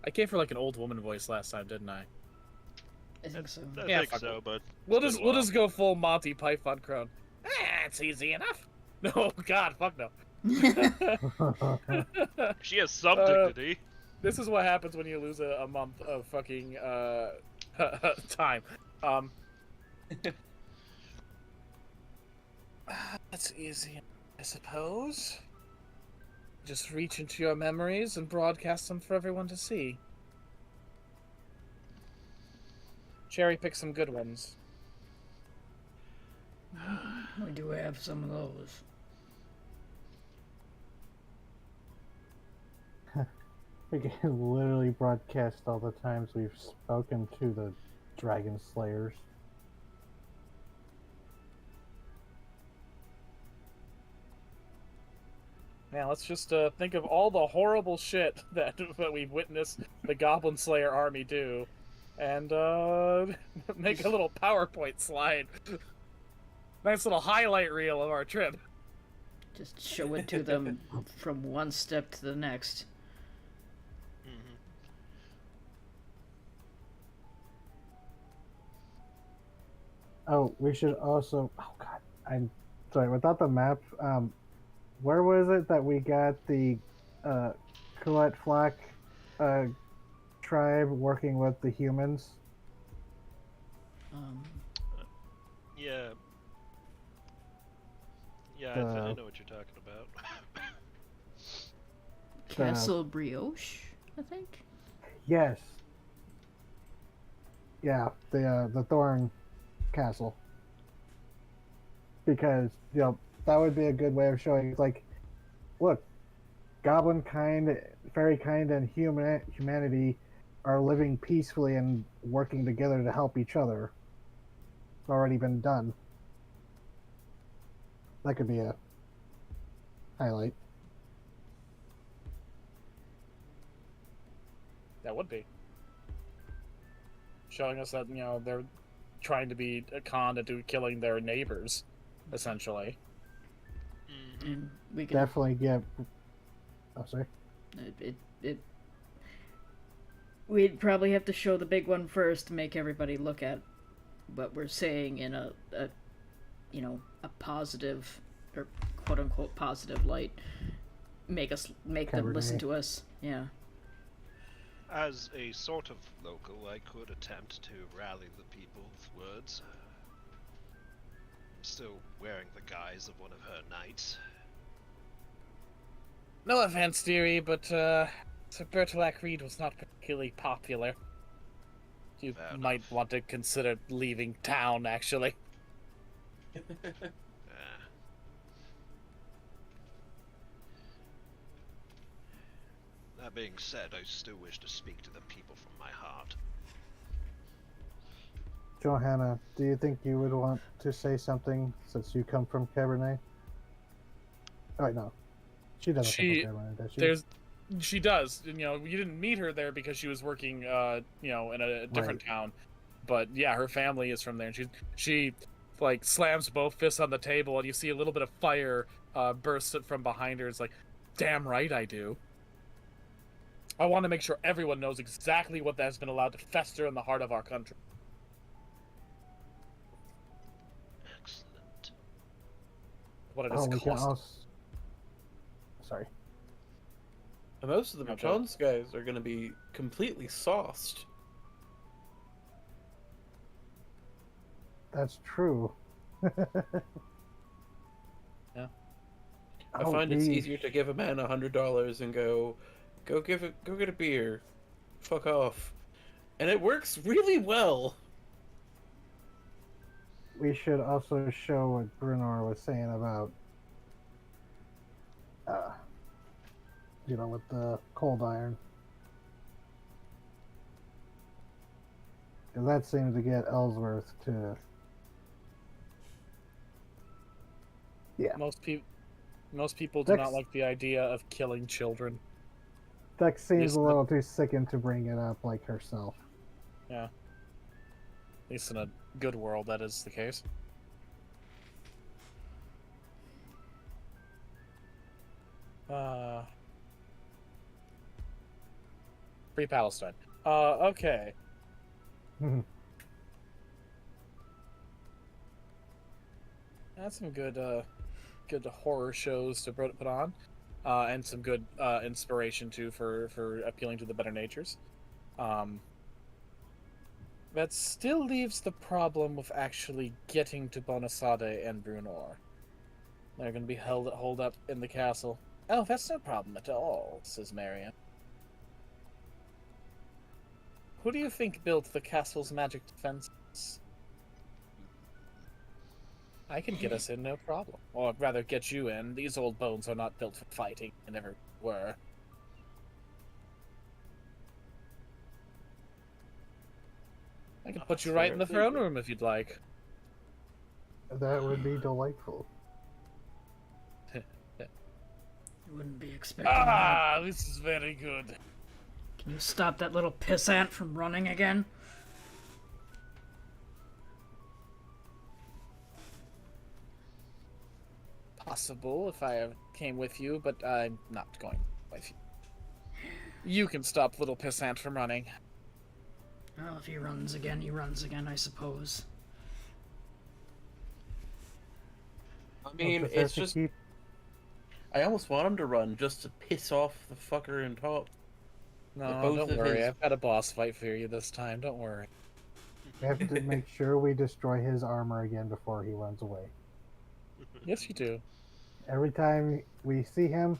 I gave her like an old woman voice last time, didn't I? I think so. I Yeah, think fuck so, but We'll been just a we'll while. just go full Monty Python crone. It's easy enough. No, God, fuck no. She has some Uh, dignity. This is what happens when you lose a month of fucking time. That's easy, I suppose. Just reach into your memories and broadcast them for everyone to see. Cherry pick some good ones. We do have some of those. We can literally broadcast all the times we've spoken to the Dragon Slayers. Yeah, let's just think of all the horrible shit that we've witnessed the Goblin Slayer army do, and make a little PowerPoint slide. Nice little highlight reel of our trip. Just show it to them from one step to the next. Mm-hmm. Oh, we should also. Oh God, I'm sorry. Without the map, where was it that we got the Kuat Flak tribe working with the humans? Yeah. Yeah, I know what you're talking about. Castle Brioche, I think. Yes. Yeah, the Thorn Castle. Because that would be a good way of showing. Like, look, goblin kind, fairy kind, and humanity are living peacefully and working together to help each other. It's already been done. That could be a highlight. That would be. Showing us that, they're trying to be a con to killing their neighbors, essentially. Mm-hmm. And we can Definitely get. Oh, sorry. We'd probably have to show the big one first to make everybody look at what we're saying in a positive or quote unquote positive light. Make them listen Cabernet. to us. Yeah. As a sort of local, I could attempt to rally the people with words. I'm still wearing the guise of one of her knights. No offense, dearie, but Sir Bertolac Reed was not particularly popular. You Fair might enough. want to consider leaving town, actually. That being said, I still wish to speak to the people from my heart. Johanna, do you think you would want to say something since you come from Cabernet? Oh, wait, no. She doesn't She- come from Cabernet, does she? She does. You didn't meet her there because she was working, in a different town. But yeah, her family is from there, and she like slams both fists on the table, and you see a little bit of fire burst from behind her. It's like, damn right I do. I want to make sure everyone knows exactly what has been allowed to fester in the heart of our country. Excellent. What it Oh, has we can cost. also. Sorry. And most of the Okay. Machon's guys are going to be completely sauced. That's true. Yeah. I Oh, find it's geez. easier to give a man $100 and go get a beer, fuck off, and it works really well. We should also show what Brunor was saying about, with the cold iron. 'Cause that seems to get Ellsworth to. Yeah, Most people do not Dex- like the idea of killing children. Dex seems Yes, a little too sickened to bring it up like herself. At least in a good world, that is the case. Free Palestine. Okay. That's some good horror shows to put on, and some good inspiration too for appealing to the better natures. That still leaves the problem with actually getting to Bonasade and Brunor. They're going to be holed up in the castle. Oh, that's no problem at all, says Marion. Who do you think built the castle's magic defenses? I can get us in, no problem. Or rather, get you in. These old bones are not built for fighting, and never were. I can put you right in the throne room if you'd like. That would be delightful. You wouldn't be expecting that. Ah, this is very good. Can you stop that little pissant from running again? possible if I came with you, but I'm not going with you. You can stop little pissant from running. Well, if he runs again, he runs again, I suppose. I mean, We'll just have it's to just. keep- I almost want him to run just to piss off the fucker in top. No, both don't of worry. his- I've got a boss fight for you this time. Don't worry. We have to make sure we destroy his armor again before he runs away. Yes, you do. Every time we see him,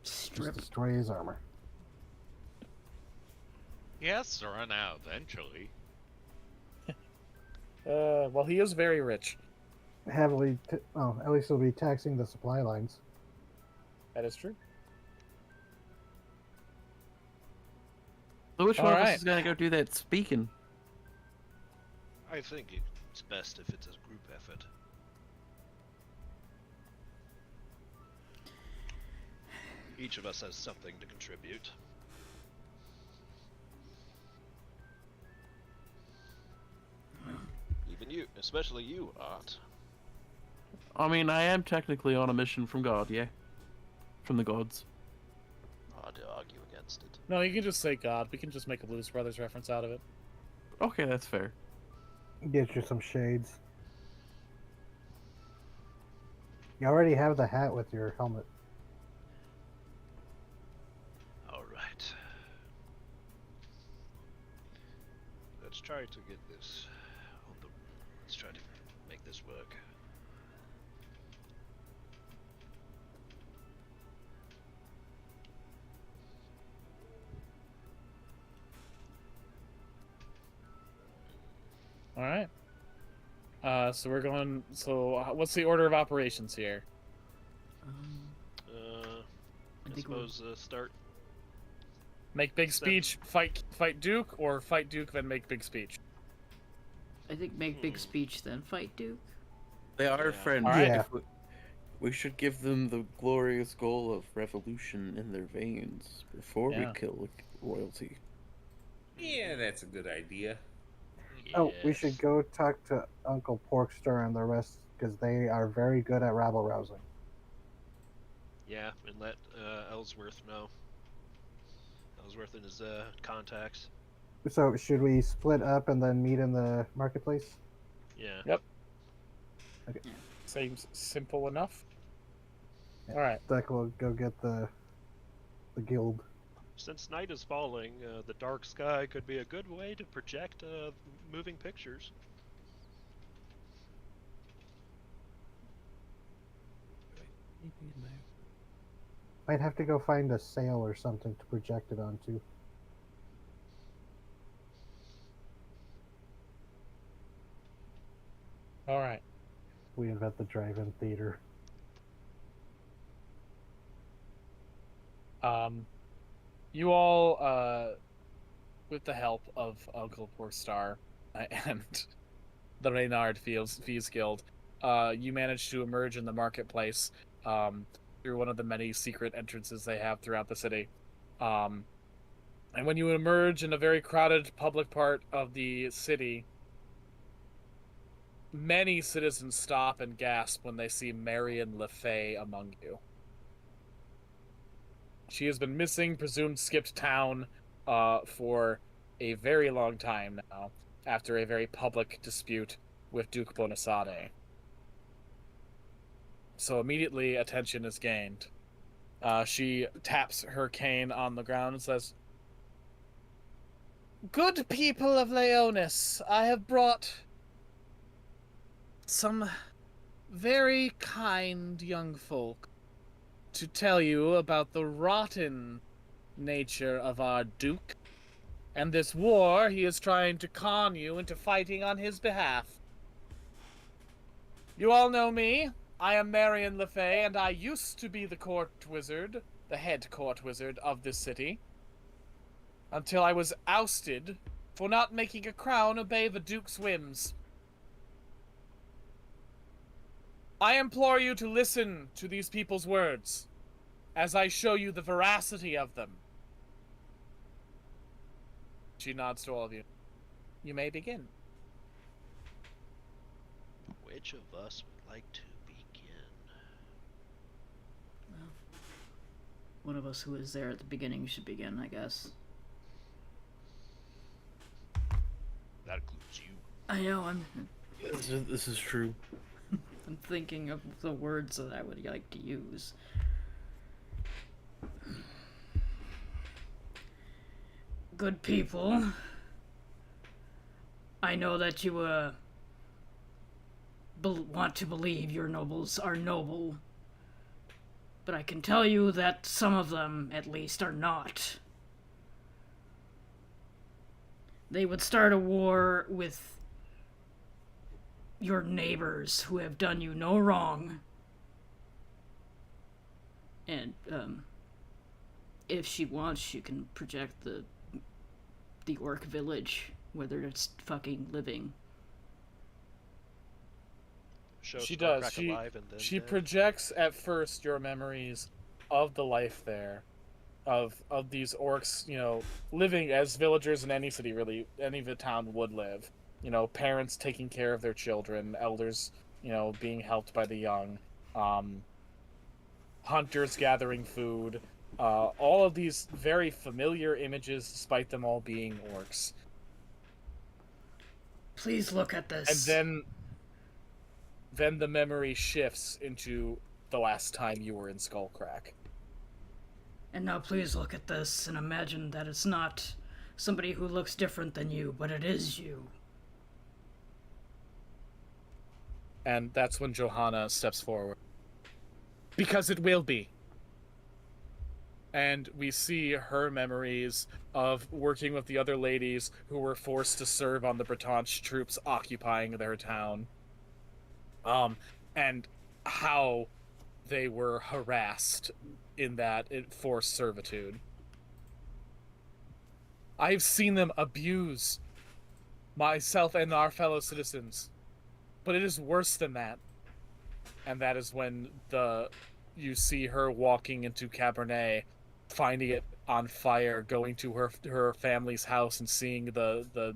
just Strip. destroy his armor. He has to run out eventually. Well, he is very rich. Heavily, at least he'll be taxing the supply lines. That is true. So which one of us Alright. is gonna go do that speaking? I think it's best if it's a group effort. Each of us has something to contribute. Even you, especially you, Art. I mean, I am technically on a mission from God, yeah? From the gods. Hard to argue against it. No, you can just say God. We can just make a Blues Brothers reference out of it. Okay, that's fair. Get you some shades. You already have the hat with your helmet. Alright. Let's try to get this on the... Let's try to make this work. All right. So we're going. So what's the order of operations here? I think we'll- suppose start... Make big speech, fight Duke, or fight Duke then make big speech. I think make big speech, then fight Duke. They are Yeah. friends. Alright. Yeah. If we should give them the glorious goal of revolution in their veins before Yeah. we kill royalty. Yeah, that's a good idea. Oh, we should Yes. go talk to Uncle Porkstar and the rest because they are very good at rabble rousing. Yeah, and let Ellsworth know. Ellsworth and his contacts. So, should we split up and then meet in the marketplace? Yeah. Seems simple enough. Yeah. All right. Deck will go get the guild. Since night is falling, the dark sky could be a good way to project moving pictures. Might have to go find a sail or something to project it onto. All right. We invent the drive-in theater. You all, with the help of Uncle Porkstar and the Reynard Fees Guild, you managed to emerge in the marketplace through one of the many secret entrances they have throughout the city. And when you emerge in a very crowded public part of the city, many citizens stop and gasp when they see Marion Le Fay among you. She has been missing, presumed skipped town, for a very long time now, after a very public dispute with Duke Bonasade. So immediately attention is gained. She taps her cane on the ground and says, "Good people of Leonis, I have brought some very kind young folk to tell you about the rotten nature of our Duke, and this war he is trying to con you into fighting on his behalf. You all know me. I am Marion Le Fay, and I used to be the court wizard, the head court wizard of this city, until I was ousted for not making a crown obey the Duke's whims. I implore you to listen to these people's words, as I show you the veracity of them." She nods to all of you. You may begin. Which of us would like to begin? One of us who was there at the beginning should begin, I guess. That includes you. I know, This is true. I'm thinking of the words that I would like to use. Good people, I know that you want to believe your nobles are noble, but I can tell you that some of them, at least, are not. They would start a war with your neighbors who have done you no wrong. And, if she wants, she can project the orc village, whether it's fucking living. Show She Skullcrack does. alive and then She dead. projects at first your memories of the life there, of these orcs, you know, living as villagers in any city, really, any of the town would live. You know, parents taking care of their children, elders, you know, being helped by the young, hunters gathering food, all of these very familiar images, despite them all being orcs. Please look at this. And then the memory shifts into the last time you were in Skullcrack. And now please look at this and imagine that it's not somebody who looks different than you, but it is you. And that's when Johanna steps forward. Because it will be. And we see her memories of working with the other ladies who were forced to serve on the Bretonch troops occupying their town. And how they were harassed in that forced servitude. I've seen them abuse myself and our fellow citizens. But it is worse than that. And that is when you see her walking into Cabernet, finding it on fire, going to her family's house and seeing the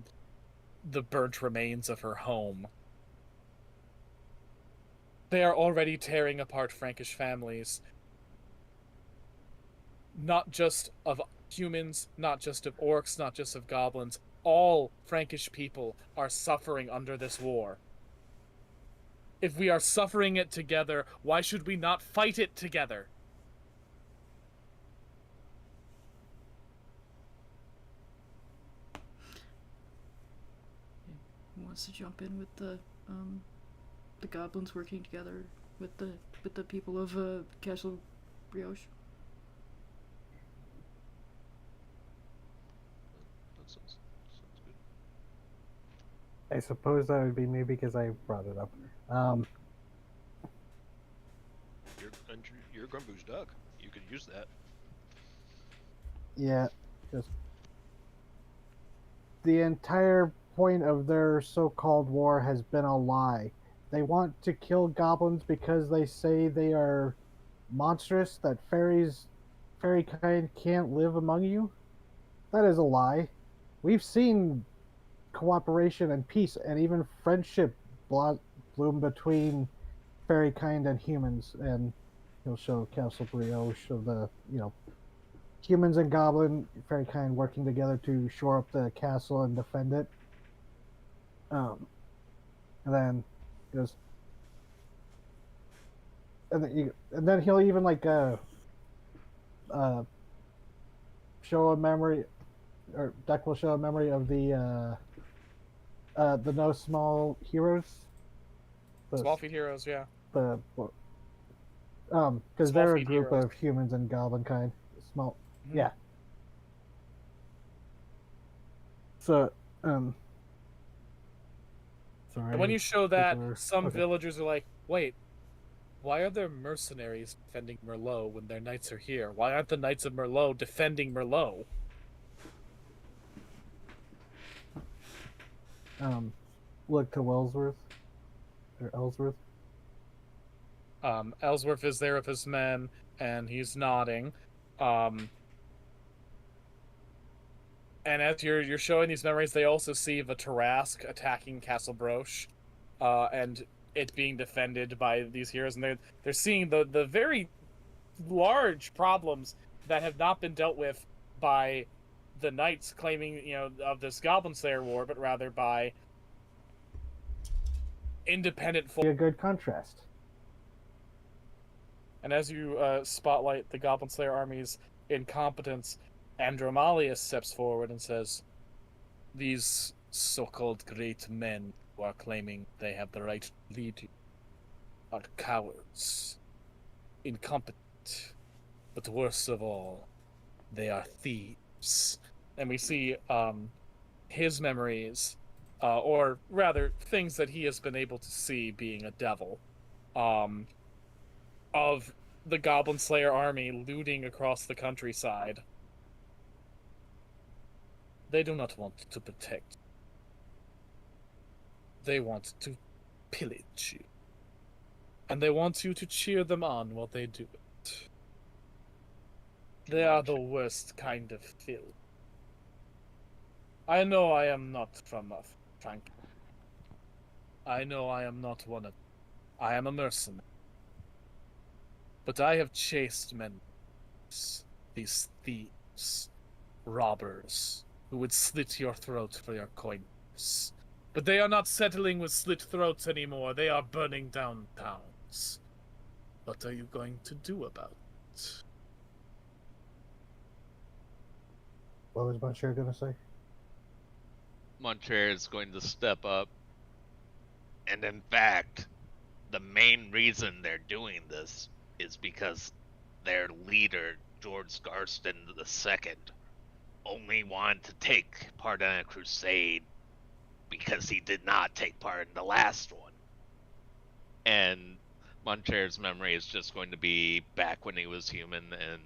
burnt remains of her home. They are already tearing apart Frankish families. Not just of humans, not just of orcs, not just of goblins. All Frankish people are suffering under this war. If we are suffering it together, why should we not fight it together? Who wants to jump in with the goblins working together with the people of Castle Brioche? That sounds I good. suppose that would be me because I brought it up. You're Grumbu's dog. You could use that. Yeah, just the entire point of their so-called war has been a lie. They want to kill goblins because they say they are monstrous, that fairy kind can't live among you. That is a lie. We've seen cooperation and peace and even friendship bloom between fairy kind and humans, and he'll show Castle Brioche of the, humans and goblin fairy kind working together to shore up the castle and defend it. And then goes, and then he'll even show a memory, or Duck will show a memory of the No Small Heroes. Small Feet Heroes, yeah. Because Small they're a Feet group Heroes. of humans and goblin kind. Small, Mhm. yeah. So, sorry. And when you show that, People are- some okay. villagers are like, wait, why are there mercenaries defending Merlot when their knights are here? Why aren't the Knights of Merlot defending Merlot? Look to Wellsworth or Ellsworth. Ellsworth is there with his men, and he's nodding. And as you're showing these memories, they also see the Tarask attacking Castle Broche, and it being defended by these heroes, and they're seeing the very large problems that have not been dealt with by the knights claiming, of this Goblin Slayer war, but rather by independent Be a good contrast. And as you spotlight the Goblin Slayer army's incompetence, Andromalius steps forward and says, "These so-called great men who are claiming they have the right to lead you are cowards, incompetent, but worst of all, they are thieves." And we see his memories, or rather things that he has been able to see being a devil, of the Goblin Slayer army looting across the countryside. They do not want to protect. They want to pillage you. And they want you to cheer them on while they do it. They are the worst kind of filth. I know I am not from Frank. I know I am not one of... I am a mercenary. But I have chased men, these thieves, robbers, who would slit your throat for your coins. But they are not settling with slit throats anymore. They are burning down towns. What are you going to do about it? What was Monsieur gonna say? Montreal is going to step up. And in fact, the main reason they're doing this is because their leader, George Garston II, only wanted to take part in a crusade because he did not take part in the last one. And Montreal's memory is just going to be back when he was human, and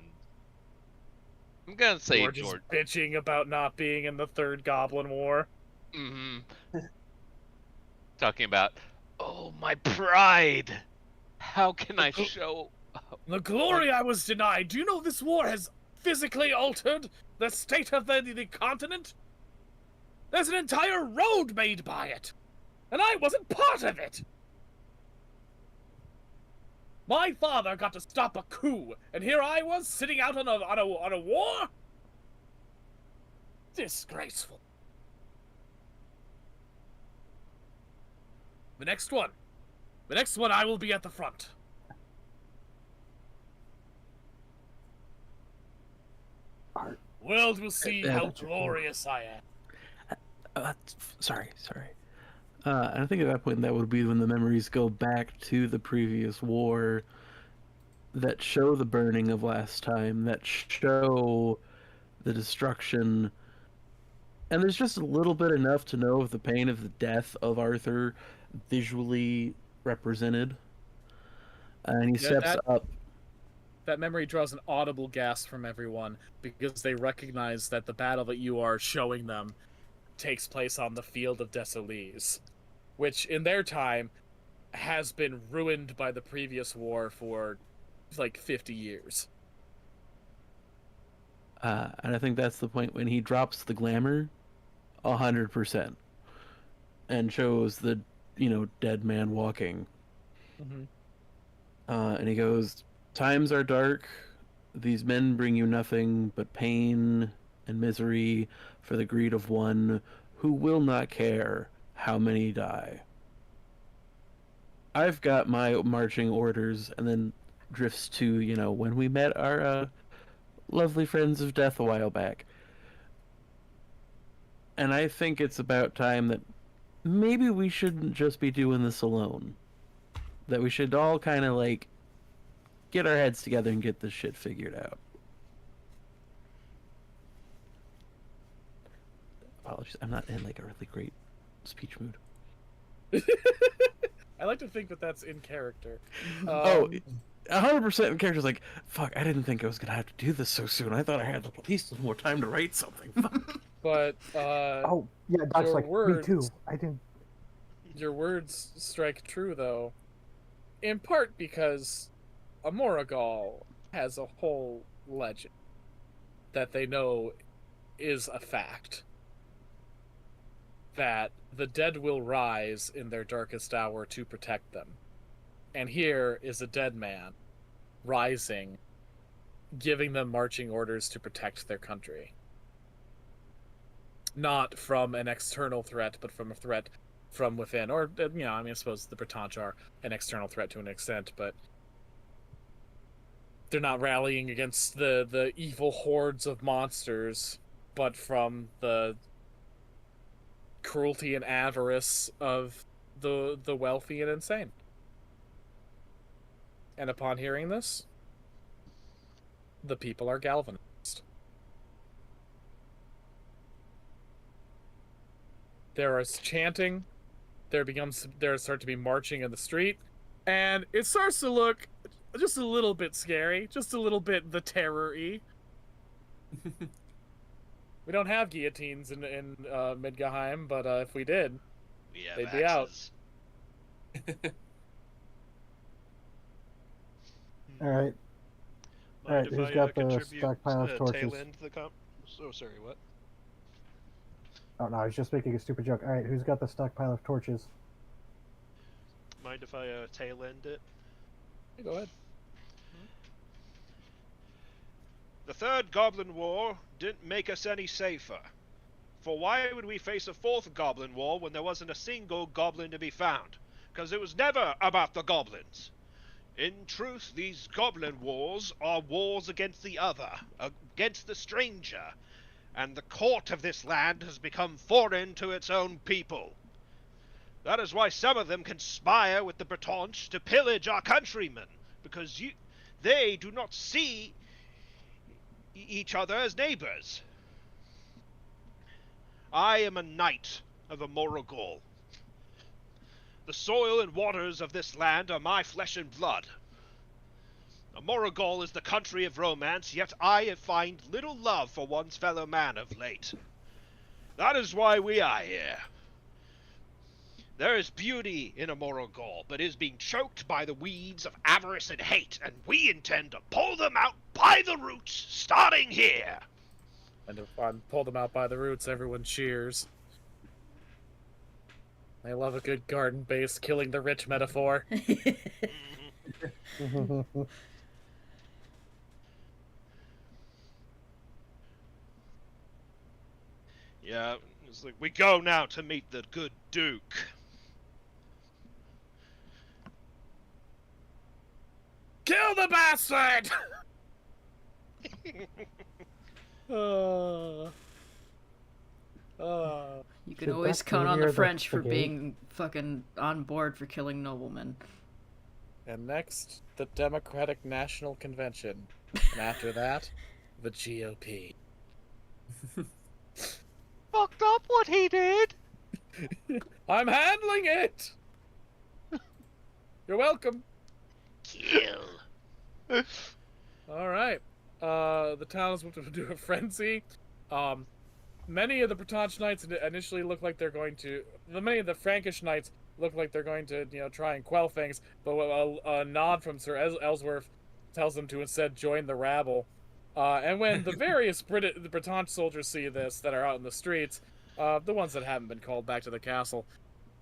I'm gonna say George is bitching about not being in the Third Goblin War. Talking about, oh, my pride! How can I show... The glory I was denied! Do you know this war has physically altered the state of the continent? There's an entire road made by it! And I wasn't part of it! My father got to stop a coup, and here I was sitting out on a war? Disgraceful. The next one I will be at the front. World will see how glorious I am. Sorry. I think at that point that would be when the memories go back to the previous war that show the burning of last time, that show the destruction. And there's just a little bit enough to know of the pain of the death of Arthur visually represented. And he steps up. That memory draws an audible gasp from everyone because they recognize that the battle that you are showing them takes place on the field of Desolise, which in their time has been ruined by the previous war for like 50 years. And I think that's the point when he drops the glamour 100% and shows the, dead man walking. And he goes, "Times are dark. These men bring you nothing but pain and misery for the greed of one who will not care how many die. I've got my marching orders," and then drifts to, when we met our lovely friends of death a while back. And I think it's about time that maybe we shouldn't just be doing this alone. That we should all kind of, get our heads together and get this shit figured out. Apologies, I'm not in, a really great speech mood. I like to think that that's in character. 100% in character's like, fuck, I didn't think I was gonna have to do this so soon. I thought I had at least more time to write something. But, oh, yeah, Doc's like, me too. I didn't... Your words strike true, though. In part because Amoragal has a whole legend that they know is a fact. that the dead will rise in their darkest hour to protect them. And here is a dead man rising, giving them marching orders to protect their country. Not from an external threat, but from a threat from within. Or, I suppose the Bretonch are an external threat to an extent, but they're not rallying against the evil hordes of monsters, but from the cruelty and avarice of the wealthy and insane. And upon hearing this, the people are galvanized. There is chanting. There start to be marching in the street, and it starts to look just a little bit scary, just a little bit the terror-y. We don't have guillotines in Midgahheim, but if we did, they'd be out. All right. All right, who's got the stockpile of torches? Oh, sorry, what? Oh no, I was just making a stupid joke. All right, who's got the stockpile of torches? Mind if I tail end it? Hey, go ahead. The Third Goblin War didn't make us any safer. For why would we face a fourth Goblin War when there wasn't a single goblin to be found? Because it was never about the goblins. In truth, these Goblin Wars are wars against the other, against the stranger, and the court of this land has become foreign to its own people. That is why some of them conspire with the Bretonch to pillage our countrymen, because they do not see each other as neighbors. I am a knight of a Morogol. The soil and waters of this land are my flesh and blood. Morogol is the country of romance, yet I find little love for one's fellow man of late. That is why we are here. There is beauty in Morogol, but is being choked by the weeds of avarice and hate, and we intend to pull them out by the roots, starting here. And if I pull them out by the roots, everyone cheers. I love a good garden-based killing the rich metaphor. Yeah, it's like, we go now to meet the good Duke. Kill the bastard! You can Should always that be count on near the the French for gate? being fucking on board for killing noblemen. And next, the Democratic National Convention. And after that, the GOP. Fucked up what he did! I'm handling it! You're welcome. Kill. Alright. The town is moved to a frenzy. Many of the Bretonch Knights initially look like they're going to... Many of the Frankish Knights look like they're going to, try and quell things, but a nod from Sir Ellsworth tells them to instead join the rabble. And when the various the Bretonch soldiers see this that are out in the streets, the ones that haven't been called back to the castle,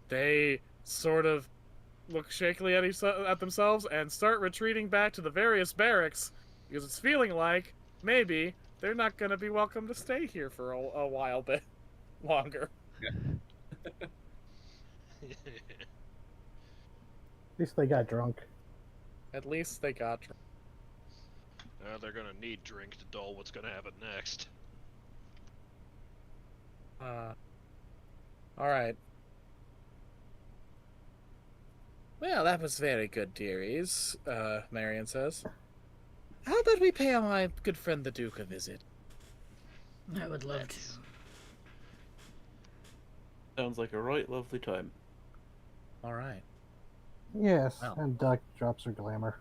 they sort of look shakily at themselves and start retreating back to the various barracks, because it's feeling like maybe they're not going to be welcome to stay here for a while bit longer. At least they got drunk. At least they got drunk. They're gonna need drink to dull what's gonna happen next. Alright. Well, that was very good, dearies, Marion says. How about we pay my good friend the Duke a visit? I would love to. Sounds like a right lovely time. Alright. Yes, Wow. and Duck drops her glamour.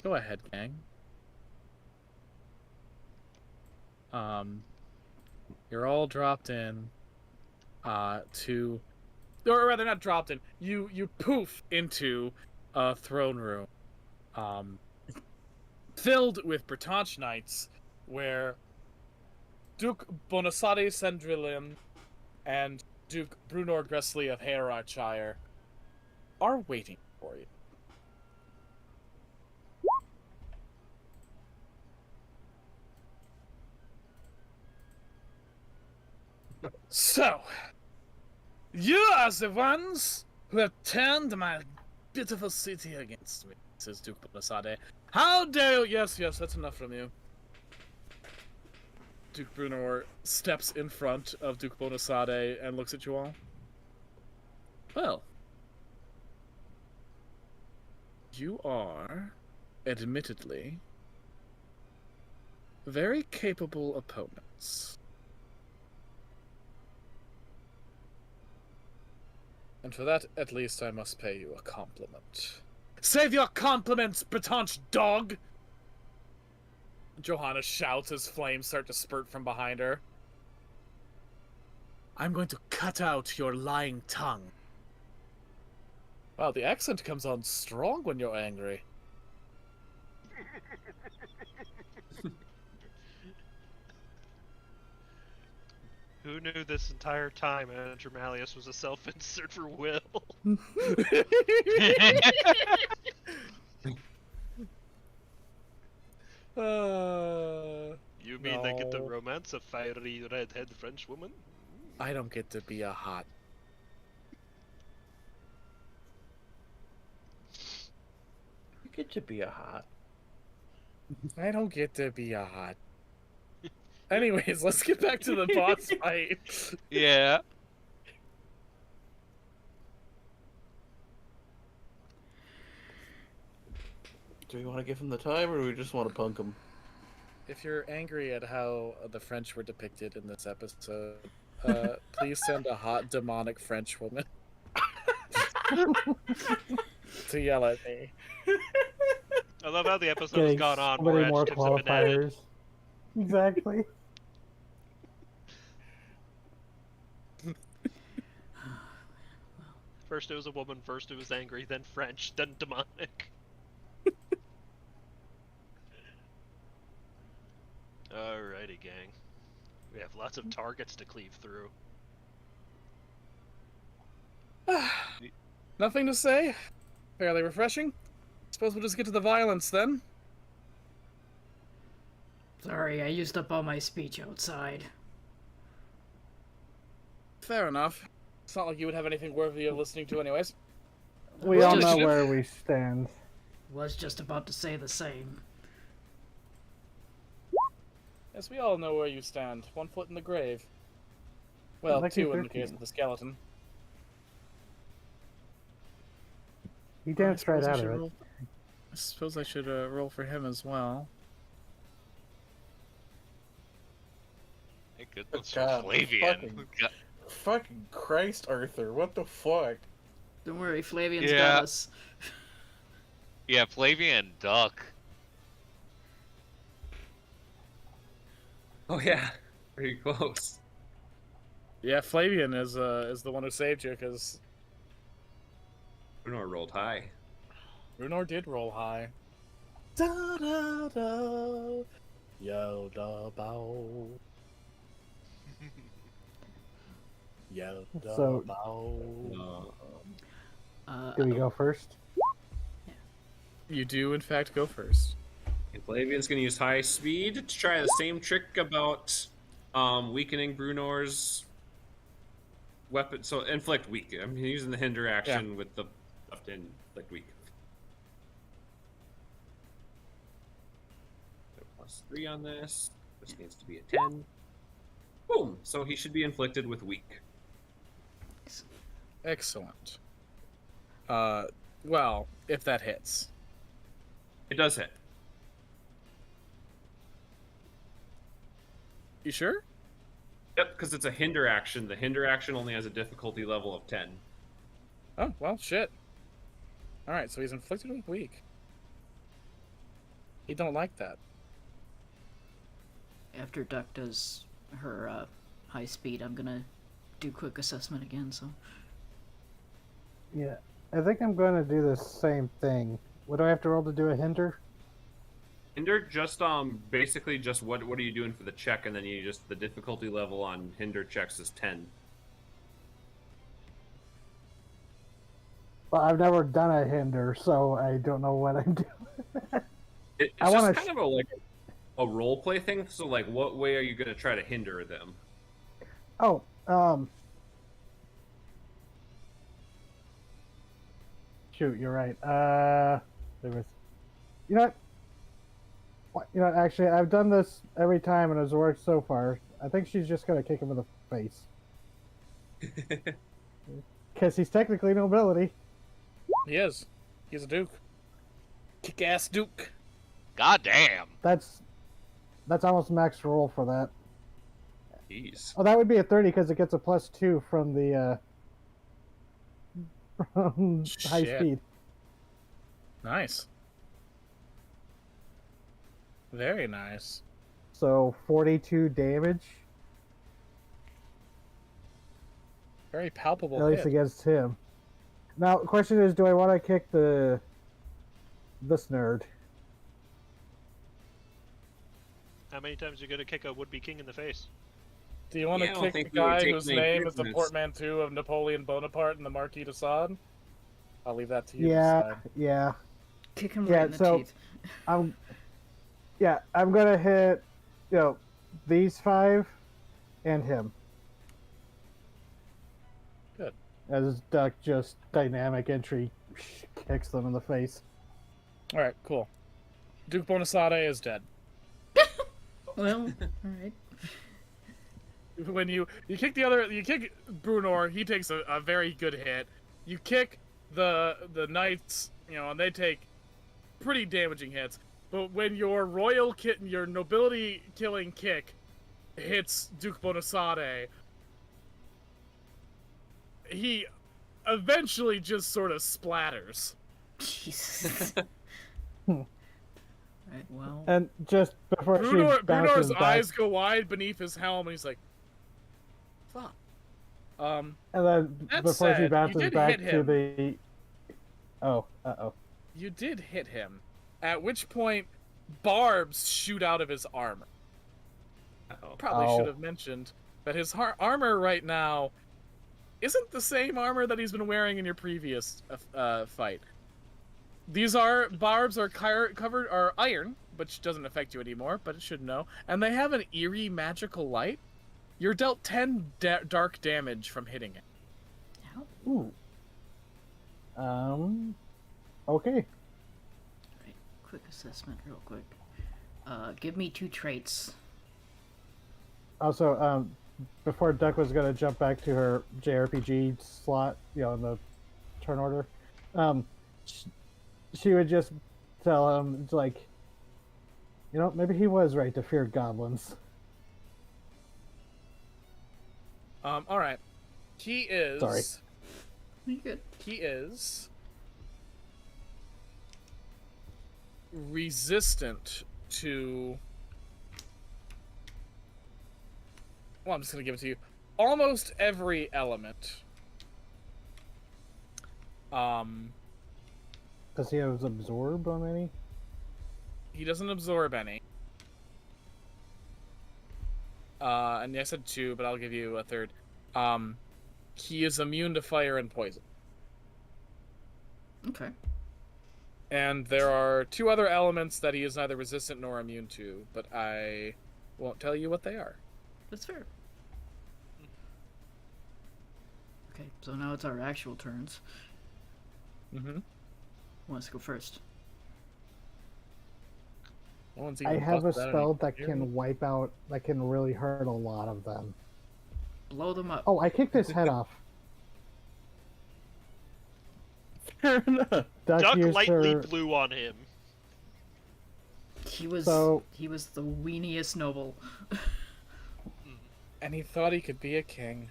Go ahead, gang. You're all dropped in to, or rather not dropped in, you poof into a throne room filled with Bretonch knights, where Duke Bonasade Sendrilin and Duke Brunor Gressley of Herardshire are waiting for you. So, you are the ones who have turned my beautiful city against me, says Duke Bonasade. How dare you? Yes, that's enough from you. Duke Brunor steps in front of Duke Bonasade and looks at you all. Well, you are, admittedly, very capable opponents. And for that, at least, I must pay you a compliment. Save your compliments, Bretonch dog! Johanna shouts as flames start to spurt from behind her. I'm going to cut out your lying tongue. Wow, the accent comes on strong when you're angry. Who knew this entire time Andrew Malleus was a self-insert for Will? You mean they get to No. romance a fiery redhead French woman? I don't get to be a hot. You get to be a hot. I don't get to be a hot. Anyways, let's get back to the boss fight. Yeah. Do we want to give him the time, or do we just want to punk him? If you're angry at how the French were depicted in this episode, please send a hot demonic French woman to yell at me. I love how the episode has Getting gone on so where many more adjectives have been added. qualifiers. Exactly. First it was a woman, first it was angry, then French, then demonic. Alrighty, gang. We have lots of targets to cleave through. Nothing to say? Fairly refreshing? Suppose we'll just get to the violence then. Sorry, I used up all my speech outside. Fair enough. It's not like you would have anything worthy of listening to anyways. We Well, all just- know where we stand. Was just about to say the same. Yes, we all know where you stand. 1 foot in the grave. Well, Like 2 you're in the case 13. of the skeleton. He danced right out of it. I suppose I should roll for him as well. Thank goodness God, for Flavian. fucking- God- Fucking Christ, Arthur! What the fuck? Don't worry, Flavian's Yeah. got us. Yeah, Flavian Duck. Oh yeah, pretty close. Yeah, Flavian is the one who saved you, because Bruno rolled high. Brunor did roll high. Da da da. Yo da bow. Yo da So- bow. Do we go first? You do, in fact, go first. And Flavian's gonna use high speed to try the same trick about weakening Brunor's weapon. So inflict weak. I'm using the hinder action with the stuff to inflict weak. So +3 on this. This needs to be a 10. Boom! So he should be inflicted with weak. Excellent. Well, if that hits. It does hit. You sure? Yep, because it's a hinder action. The hinder action only has a difficulty level of 10. Oh, well, shit. Alright, so he's inflicted with weak. He don't like that. After Duck does her high speed, I'm gonna do quick assessment again, so. Yeah. I think I'm going to do the same thing. What do I have to roll to do a hinder? Hinder, just basically just what are you doing for the check, and then you just the difficulty level on hinder checks is 10. Well, I've never done a hinder, so I don't know what I'm doing. It's I just wanna kind of a role play thing. So like, what way are you gonna try to hinder them? Oh, shoot, you're right. There was, you know what? You know, actually, I've done this every time and it's worked so far. I think she's just gonna kick him in the face. Because he's technically nobility. He is. He's a duke. Kick-ass duke. God damn. That's almost max roll for that. Jeez. Oh, that would be a 30 because it gets a +2 from the from high Shit. speed. Nice. Very nice. So 42 damage, Very palpable at least hit. against him. Now, the question is, do I want to kick this nerd? How many times are you gonna kick a would-be king in the face? Do you want Yeah, I to don't kick the think we would guy take whose many name is the prisoners. portmanteau of Napoleon Bonaparte and the Marquis de Sade? I'll leave that to you. to Yeah, decide. yeah. Kick him Yeah, right in the so- teeth. I'm gonna hit, these 5 and him. Good. As Duck just dynamic entry kicks them in the face. All right, cool. Duke Bonasade is dead. Well, alright. When you kick Brunor, he takes a very good hit. You kick the knights, and they take pretty damaging hits. But when your your nobility killing kick hits Duke Bonasade, he eventually just sort of splatters. Jesus. Alright, well. And just before Brunor's she bounces back, eyes go wide beneath his helm, and he's like, "Fuck." and then That before said, she you bounces did back hit to him. the... Oh, uh-oh. You did hit him. At which point, barbs shoot out of his armor. Uh-oh. Probably Ow. should have mentioned that his armor right now isn't the same armor that he's been wearing in your previous fight. These barbs are covered are iron, which doesn't affect you anymore, but it should know. And they have an eerie magical light. You're dealt 10 dark damage from hitting it. Ooh. Okay. Alright, quick assessment, real quick. Give me 2 traits. Also, before Duck was going to jump back to her JRPG slot, in the turn order, she would just tell him, it's like, maybe he was right to fear goblins. All right. He is. Sorry. You good? He is resistant to. Well, I'm just gonna give it to you. Almost every element. Does he have absorb on any? He doesn't absorb any. And I said 2, but I'll give you a third. He is immune to fire and poison. Okay. And there are 2 other elements that he is neither resistant nor immune to, but I won't tell you what they are. That's fair. Okay, so now it's our actual turns. Mm-hmm. Who wants to go first? No one's I even have a busted out any spell that gear. can wipe out, that can really hurt a lot of them. Blow them up. Oh, I kicked his head off. Fair enough. Duck used lightly her- blew on him. He was So- he was the weeniest noble. And he thought he could be a king.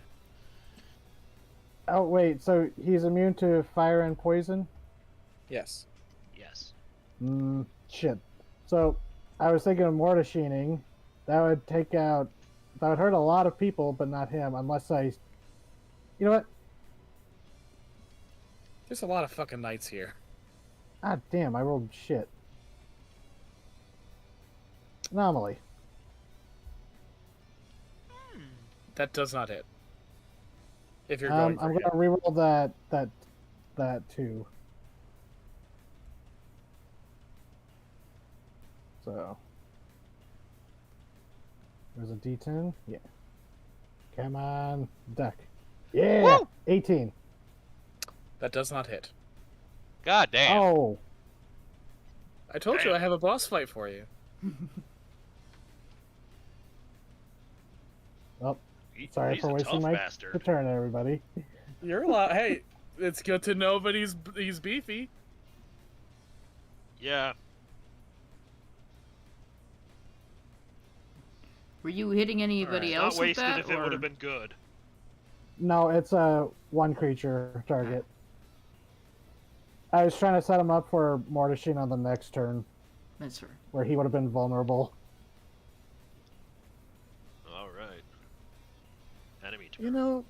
Oh, wait, so he's immune to fire and poison? Yes. Yes. Shit. So, I was thinking of mortishining. That would hurt a lot of people, but not him, unless I... You know what? There's a lot of fucking knights here. Ah, damn, I rolled shit. Anomaly. That does not hit. If you're going for I'm hit. gonna reroll that too. So there's a D10. Yeah. Come on, duck. Yeah. Woo! 18. That does not hit. God damn. Oh. I told you I have a boss fight for you. Well, He- sorry he's for a wasting tough my bastard. turn, everybody. You're allowed. Hey, it's good to know, but he's beefy. Yeah. Were you hitting anybody Not else with wasted that? if it or- would have been good. No, it's a one creature target. I was trying to set him up for Mortishing on the next turn, That's fair. where he would have been vulnerable. All right. Enemy turn. You know,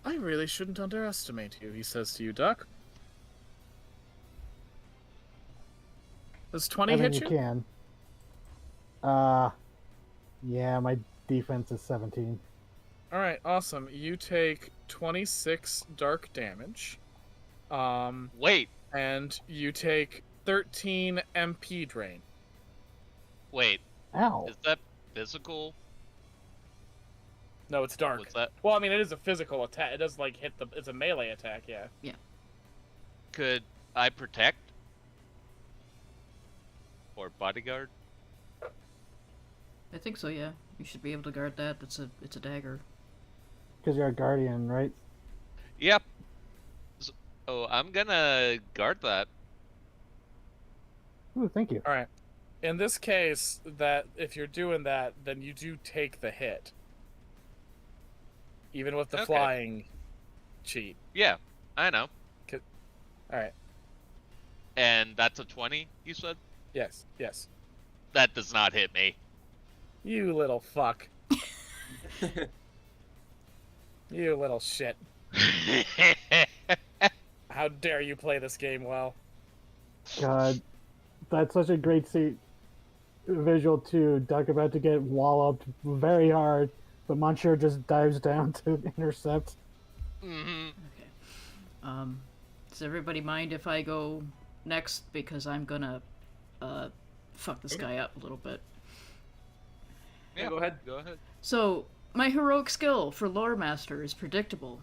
I really shouldn't underestimate you, he says to you, Duck. Does 20 I mean, hit you you? can. Yeah, my defense is 17. Alright, awesome. You take 26 dark damage. Wait, And you take 13 MP drain. wait. Ow. Is that physical? No, it's dark. Was that Well, I mean, it is a physical attack. It does, like, hit the... It's a melee attack, yeah. could I protect? Or bodyguard? I think so. Yeah, you should be able to guard that. It's a dagger. Because you're a guardian, right? Yep. Oh, I'm gonna guard that. Ooh, thank you. Alright. In this case, that if you're doing that, then you do take the hit. Even with the Okay. flying cheat. Yeah, I know. Alright. And that's a 20, you said? Yes. Yes. That does not hit me. You little fuck. You little shit. How dare you play this game well? God, that's such a great visual too. Duck about to get walloped very hard, but Monsieur just dives down to intercept. hmm Okay. Does everybody mind if I go next, because I'm gonna fuck this guy up a little bit. Yeah, go ahead. Go ahead. So my heroic skill for Lore Master is predictable.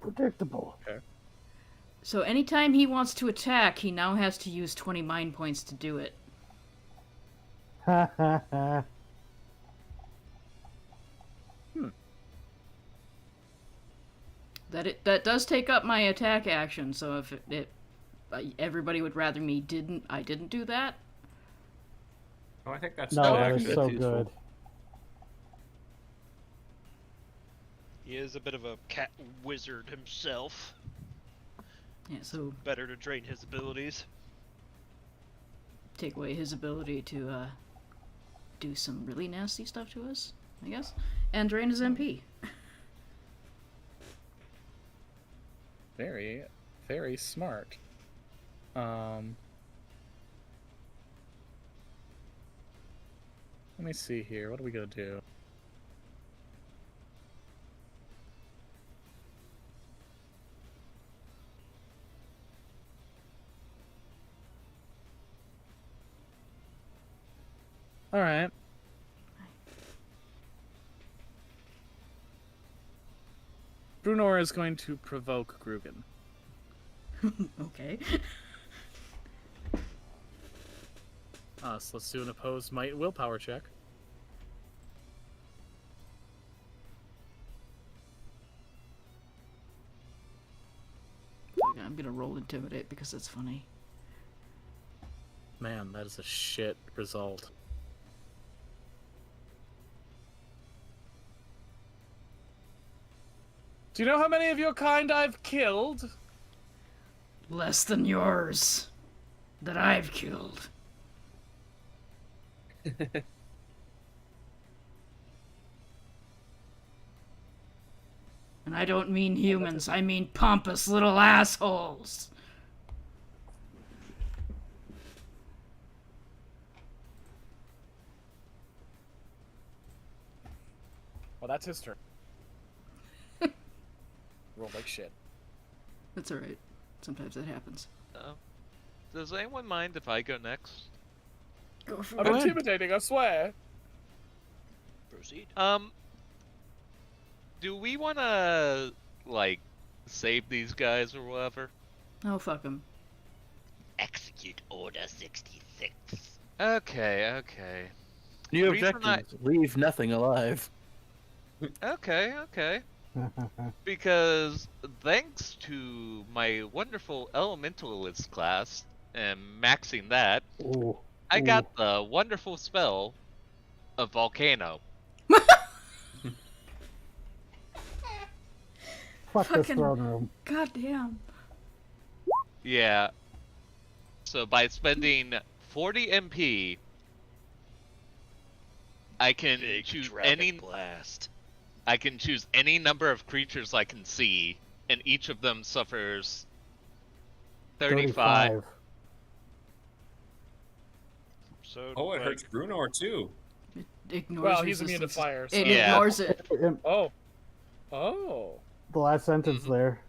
Predictable. So anytime he wants to attack, he now has to use 20 mind points to do it. Ha ha ha. That does take up my attack action. So if everybody would rather I didn't do that. Oh, I think that's No, good, that is actually. so That's useful. good. He is a bit of a cat wizard himself. Yeah. So Better to drain his abilities. take away his ability to do some really nasty stuff to us, I guess, and drain his MP. Very, very smart. Let me see here. What are we gonna do? All right. Brunor is going to provoke Grugan. Okay. So let's do an opposed might willpower check. I'm gonna roll intimidate because it's funny. Man, that is a shit result. Do you know how many of your kind I've killed? Less than yours. That I've killed. And I don't mean humans, I mean pompous little assholes. Well, that's his turn. Rolled like shit. That's alright. Sometimes that happens. Does anyone mind if I go next? Go for I'm it. intimidating, I swear. Proceed. Do we want to, like, save these guys or whatever? Oh, fuck them. Execute Order 66. Okay. New Reason objectives: leave nothing alive. Okay. Because thanks to my wonderful elementalist class and maxing that, Ooh. I got the wonderful spell of volcano. Fuck this Fucking- throne room. God damn. Yeah. So by spending 40 MP, I can Big choose dragon any. blast. I can choose any number of creatures I can see, and each of them suffers 35. So Oh, it like, hurts Brunor too. Ignores Well, he's immune to resistance. fire, so... It Yeah. ignores it. Oh. Oh. The last sentence there.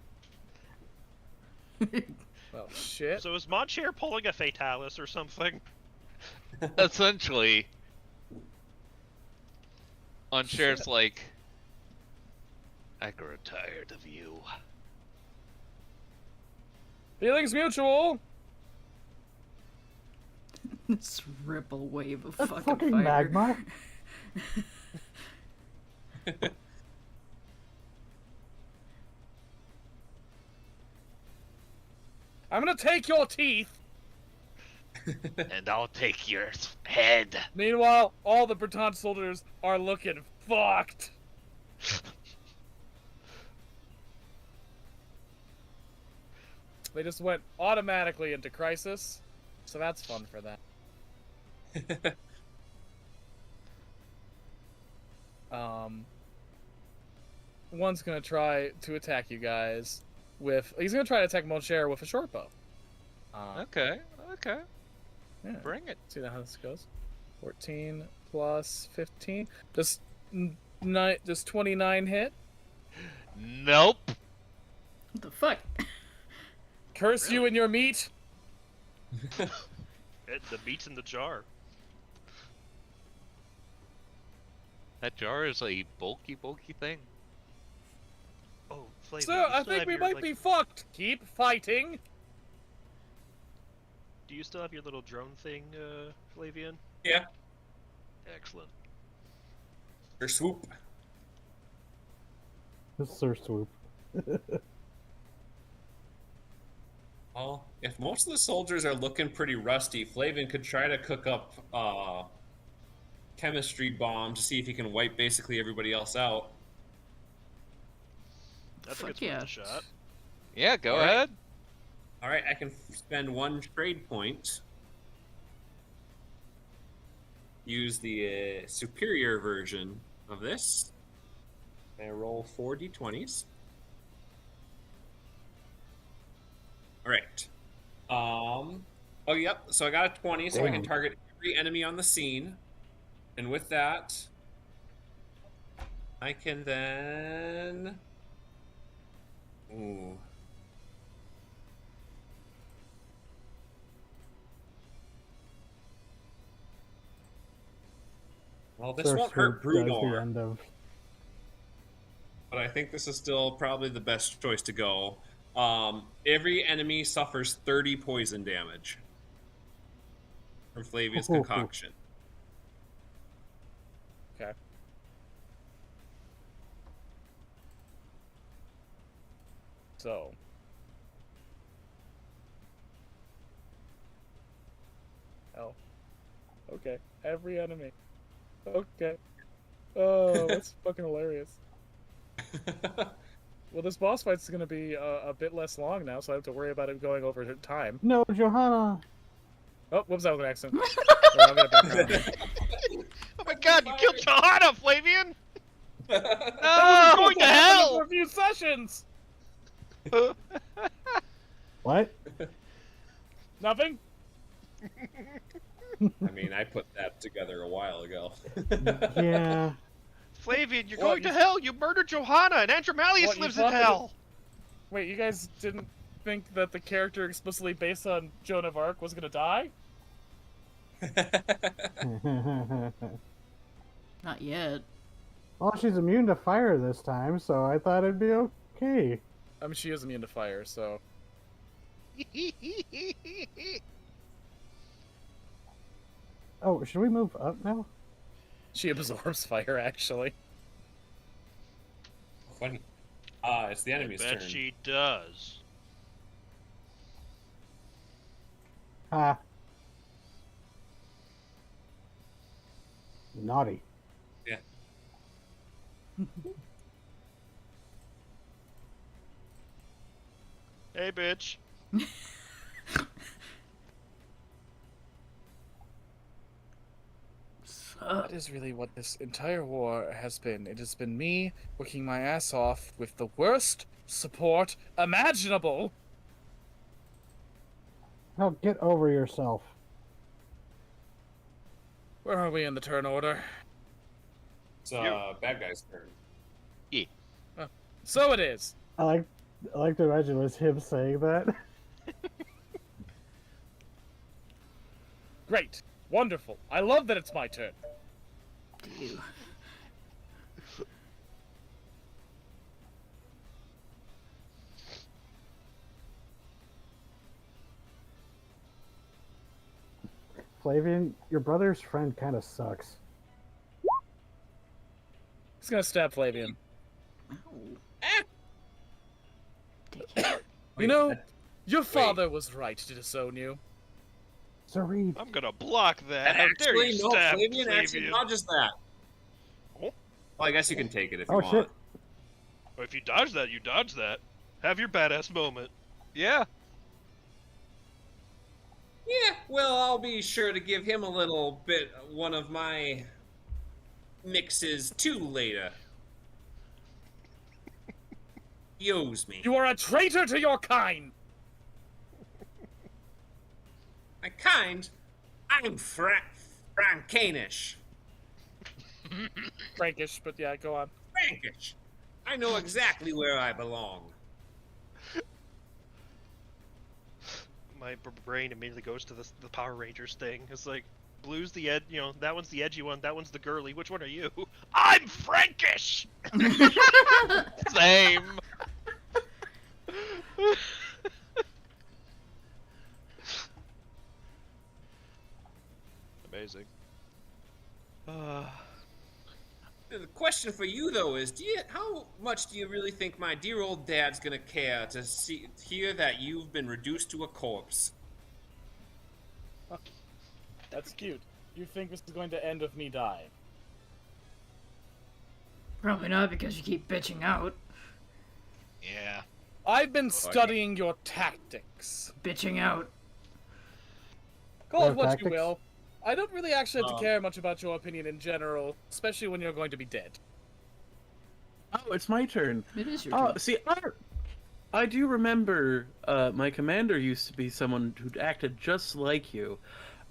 Well, shit. So is Monchair pulling a Fatalis or something? Essentially, on shares like, I grow tired of you. Feelings mutual. This ripple wave of That's fucking, fucking fire. magma. I'm gonna take your teeth. And I'll take your head. Meanwhile, all the Breton soldiers are looking fucked. They just went automatically into crisis, so that's fun for them. One's gonna try to attack you guys with. He's gonna try to attack Moncher with a short bow. okay, Yeah. bring it. See how this goes. 14 plus 15. Does 29 hit? Nope. What the fuck? Curse you and your meat. The meat's in the jar. That jar is a bulky thing. Oh, Flavia, So you I still think have we your, might like- be fucked. Keep fighting. Do you still have your little drone thing, Flavian? Yeah. Excellent. Or swoop. Sir Swoop. Well, if most of the soldiers are looking pretty rusty, Flavin could try to cook up chemistry bomb to see if he can wipe basically everybody else out. I think Fuck it's yeah. worth a shot. Yeah, go Alright. ahead. All right, I can spend one trade point. Use the superior version of this. I roll 4 d20s. All right. Oh, yep. So I got a 20, so I can Damn. target every enemy on the scene. And with that, I can then. Ooh. Well, this Sir won't hurt Swoop does the Brunor, end of. but I think this is still probably the best choice to go. Every enemy suffers 30 poison damage from Flavia's concoction. Okay. So. Oh. Okay. Every enemy. Okay. Oh, that's fucking hilarious. Well, this boss fight's gonna be a bit less long now, so I have to worry about it going over time. No, Johanna. Oh, whoops, that was an accident. No, I'm gonna back around. Oh my god, you killed Johanna, Flavian! No, going to For hell! a few sessions. What? Nothing. I mean, I put that together a while ago. Yeah. Flavian, you're What, going to hell! You murdered Johanna, and Andromalius What, you lives in thought that- hell! Wait, you guys didn't think that the character explicitly based on Joan of Arc was gonna die? Not yet. Well, she's immune to fire this time, so I thought it'd be okay. I mean, she is immune to fire, so. Oh, should we move up now? She absorbs fire, actually. Funny. It's the I enemy's bet turn. she does. Ah. Naughty. Yeah. Hey, bitch. That is really what this entire war has been. It has been me working my ass off with the worst support imaginable. Now get over yourself. Where are we in the turn order? It's bad guy's turn. So it is. I like to imagine it was him saying that. Great. Wonderful. I love that it's my turn. Do you? Flavian, your brother's friend kind of sucks. He's gonna stab Flavian. Dickhead. You know, your father was right to disown you. Zareed. I'm gonna block that. How dare Actually, you no, stab Flavian actually Flavian. dodges that. Oh. Well, I guess you can take it if you Oh want. shit. Well, if you dodge that, you dodge that. Have your badass moment. Yeah. Yeah, well, I'll be sure to give him a little bit, one of my mixes too later. He owes me. You are a traitor to your kind. My kind? I'm Frankanish. Frankish, but yeah, go on. Frankish. I know exactly where I belong. My brain immediately goes to the Power Rangers thing. It's like, blue's the that one's the edgy one, that one's the girly. Which one are you? I'm Frankish! Same. Amazing. The question for you though is, how much do you really think my dear old dad's gonna care to hear that you've been reduced to a corpse? That's cute. You think this is going to end with me dying? Probably not because you keep bitching out. Yeah. I've been studying your tactics. Bitching out. Call it Your what you tactics? will. I don't really actually have to care much about your opinion in general, especially when you're going to be dead. Oh, it's my turn. It is your Oh, turn. see, I do remember my commander used to be someone who acted just like you.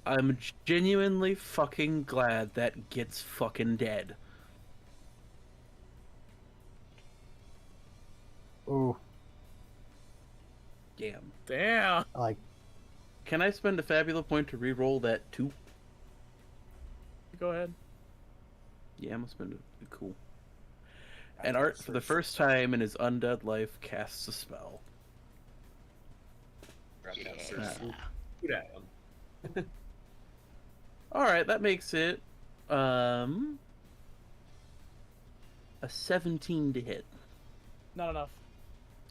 I'm genuinely fucking glad that Git's fucking dead. Ooh, Damn. Damn. I like. Can I spend a fabula point to re-roll that 2? Go ahead. Yeah, I'm gonna spend it. Cool. And Art, for the first time in his undead life, casts a spell. Grab that first swoop. Shoot at him. Alright, that makes it a 17 to hit. Not enough.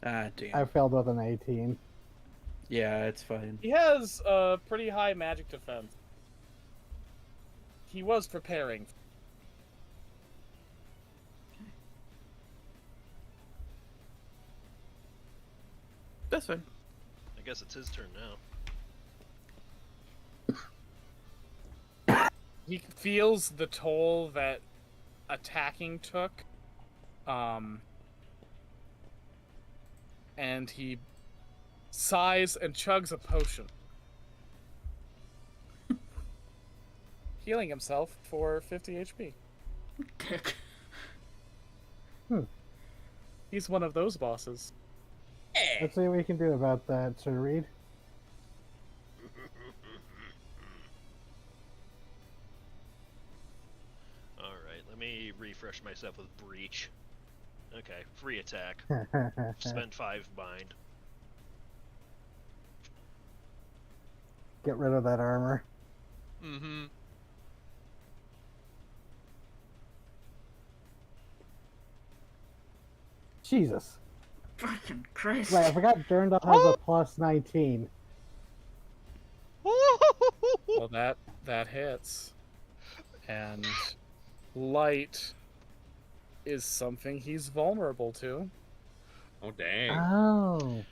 Ah, damn. I failed with an 18. Yeah, it's fine. He has a pretty high magic defense. He was preparing. That's fine. I guess it's his turn now. He feels the toll that attacking took, And he sighs and chugs a potion, healing himself for 50 HP. Dick. He's one of those bosses. Let's see what we can do about that, Sir Reed. Alright, let me refresh myself with Breach. Okay, free attack. Spend 5 bind. Get rid of that armor. Mm-hmm. Jesus. Fucking Christ. Wait, I forgot Durandal has a plus 19. Well, that hits. And light is something he's vulnerable to. Oh dang! Oh.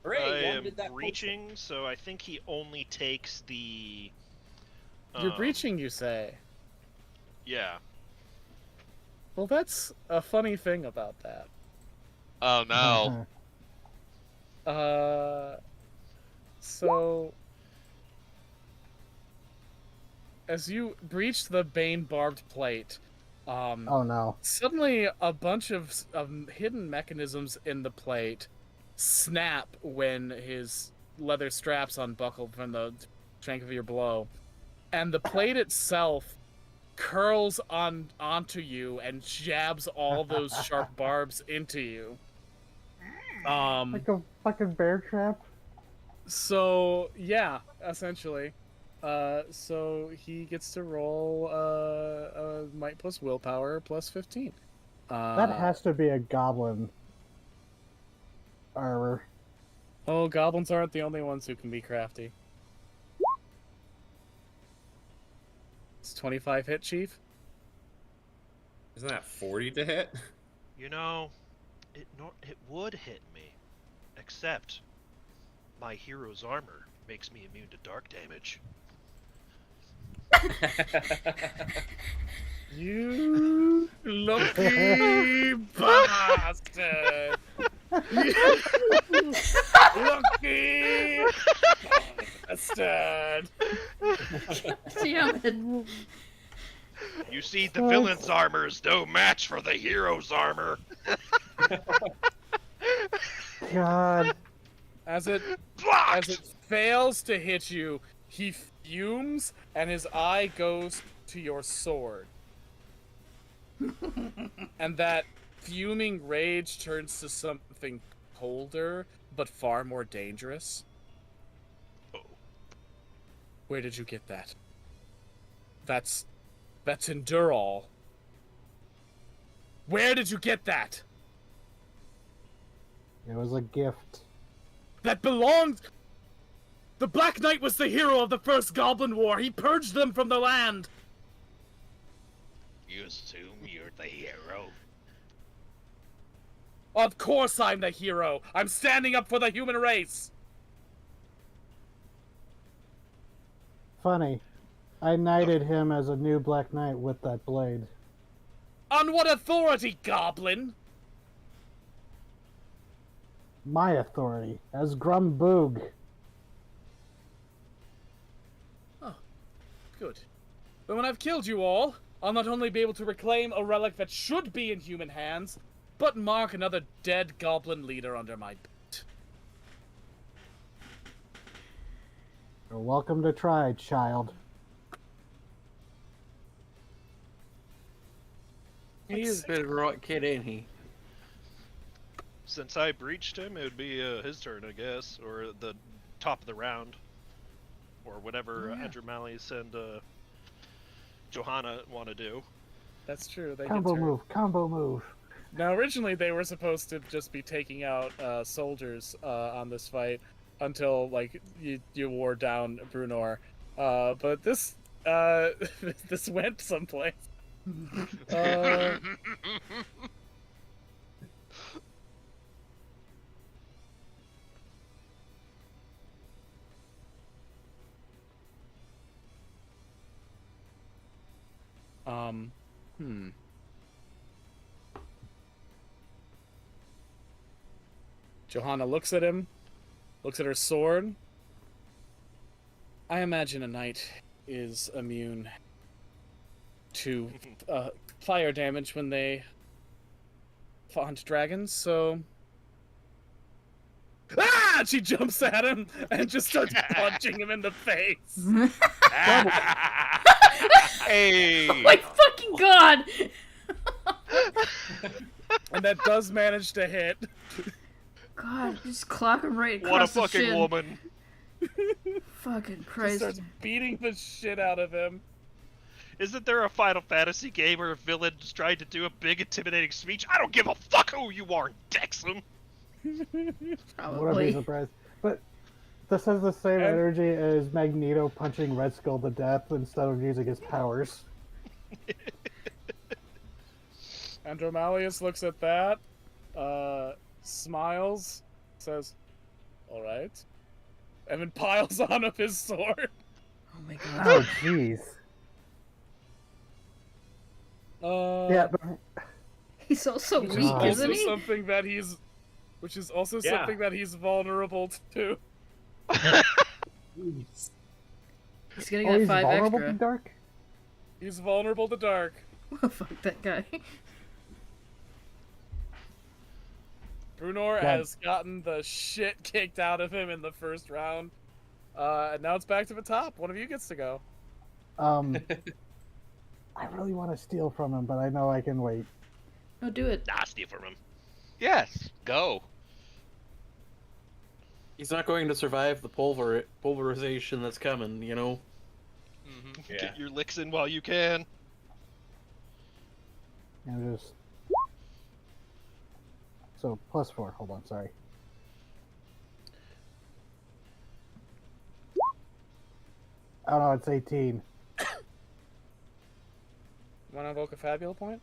Hooray, I one am did that potion. breaching, so I think he only takes the... You're breaching, you say? Yeah. Well, that's a funny thing about that. Oh no. So as you breach the Bane barbed plate, Oh no. suddenly a bunch of hidden mechanisms in the plate snap when his leather straps unbuckle from the strength of your blow, and the plate itself curls onto you and jabs all those sharp barbs into you. Like a fucking bear trap? So yeah, essentially. So he gets to roll might plus willpower plus 15. That has to be a goblin armor. Oh, goblins aren't the only ones who can be crafty. It's 25 hit, Chief. Isn't that 40 to hit? You know, it would hit me. Except, my hero's armor makes me immune to dark damage. You lucky bastard! Lucky bastard! Damn it. You see, the villain's armor is no match for the hero's armor. God. As it Blocked! fails to hit you, he fumes and his eye goes to your sword. And that fuming rage turns to something colder, but far more dangerous. Oh. Where did you get that? That's Endurall. Where did you get that? It was a gift. That belonged... The Black Knight was the hero of the First Goblin War. He purged them from the land. You assume you're the hero? Of course I'm the hero. I'm standing up for the human race. Funny. I knighted him as a new Black Knight with that blade. On what authority, Goblin? My authority, as Grumboog. Good. But when I've killed you all, I'll not only be able to reclaim a relic that should be in human hands, but mark another dead goblin leader under my belt. You're welcome to try, child. He's a bit of a right kid, ain't he? Since I breached him, it would be his turn, I guess, or the top of the round, or whatever Andrew Malice and Johanna want to do. That's true. They Combo get turned. move, combo move. Now, originally they were supposed to just be taking out soldiers on this fight until like you wore down Brunor, but this this went someplace. Johanna looks at him, looks at her sword. I imagine a knight is immune to fire damage when they hunt dragons, so... Ah! She jumps at him and just starts punching him in the face. Hey! Oh my fucking god! And that does manage to hit. God, just clock him right across What a the fucking shin. woman! Fucking She Christ. starts beating the shit out of him. Isn't there a Final Fantasy game where a villain's trying to do a big intimidating speech? I don't give a fuck who you are, Dexum! Wouldn't be Probably. surprised. But this has the same And- energy as Magneto punching Red Skull to death instead of using his powers. Andromalius looks at that, smiles, says, "Alright," and then piles on of his sword. Oh my god. Oh, jeez. Yeah, but He's also Which is weak, God. also isn't he? something that he's, which is also Yeah. something that he's vulnerable to. He's getting oh, that he's 5 vulnerable extra. to dark? He's vulnerable to dark. Fuck that guy. Brunor Yeah. has gotten the shit kicked out of him in the first round. And now it's back to the top. One of you gets to go. I really want to steal from him, but I know I can wait. No, do it. Nah, steal from him. Yes, go. He's not going to survive the pulverization that's coming, you know? Mm-hmm. Yeah. Get your licks in while you can. And just... So, +4. Hold on, sorry. Oh no, it's 18. Want to invoke a Fabula point?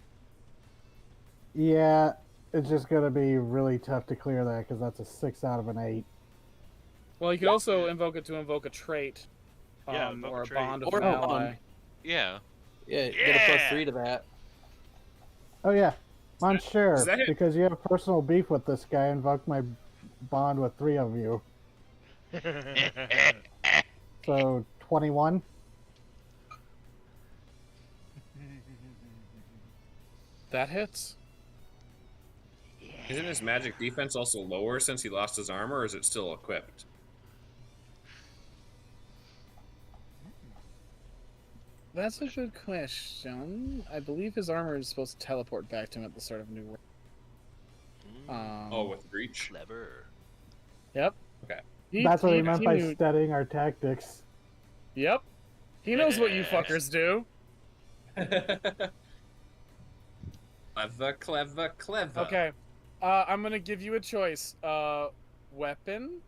Yeah, it's just gonna be really tough to clear that because that's a 6 out of an 8. Well, you could also invoke it to invoke a trait. Yeah, invoke or a a trait. bond of Or an a ally. bond. Yeah. Yeah, get a Yeah! +3 to that. Oh yeah, Monsieur, Is that it? because you have personal beef with this guy, invoke my bond with 3 of you. So, 21? That hits. Isn't his magic defense also lower since he lost his armor, or is it still equipped? That's a good question. I believe his armor is supposed to teleport back to him at the start of a new round. Oh, with reach. Clever. Yep. Okay. That's what he meant by knew- studying our tactics. Yep. He knows what you Yes. fuckers do. Clever, clever, clever. Okay. I'm gonna give you a choice. Weapon.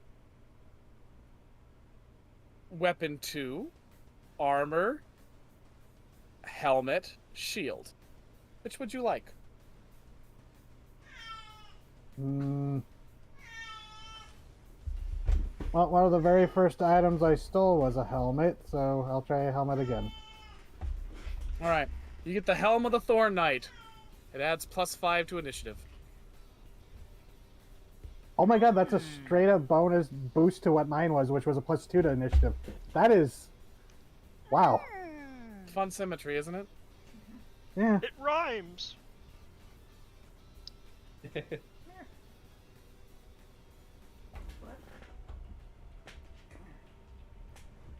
Weapon 2. Armor. Helmet. Shield. Which would you like? Well, one of the very first items I stole was a helmet, so I'll try a helmet again. Alright. You get the Helm of the Thorn Knight. It adds +5 to initiative. Oh my god, that's a straight up bonus boost to what mine was, which was a +2 to initiative. That is... Wow. Fun symmetry, isn't it? Yeah. It rhymes.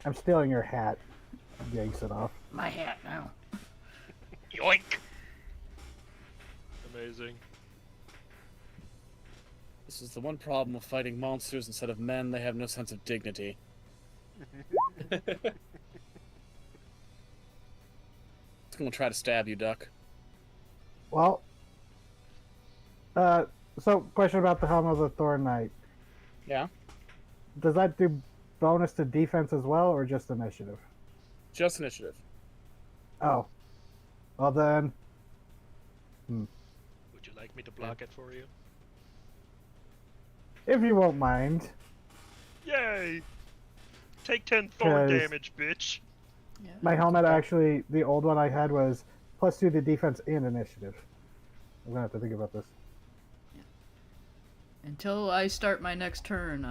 I'm stealing your hat. Yanks it off. My hat now. Yoink. Amazing. This is the one problem of fighting monsters instead of men. They have no sense of dignity. It's gonna try to stab you, Duck. Well, so question about the Helm of the Thorn Knight. Yeah? Does that do bonus to defense as well, or just initiative? Just initiative. Oh. Well then, Would you like me to block it for you? if you won't mind. Yay! Take 10 thorn 'Cause- damage, bitch. Yeah. My helmet actually, the old one I had was +2 to defense and initiative. I'm gonna have to think about this. Until I start my next turn,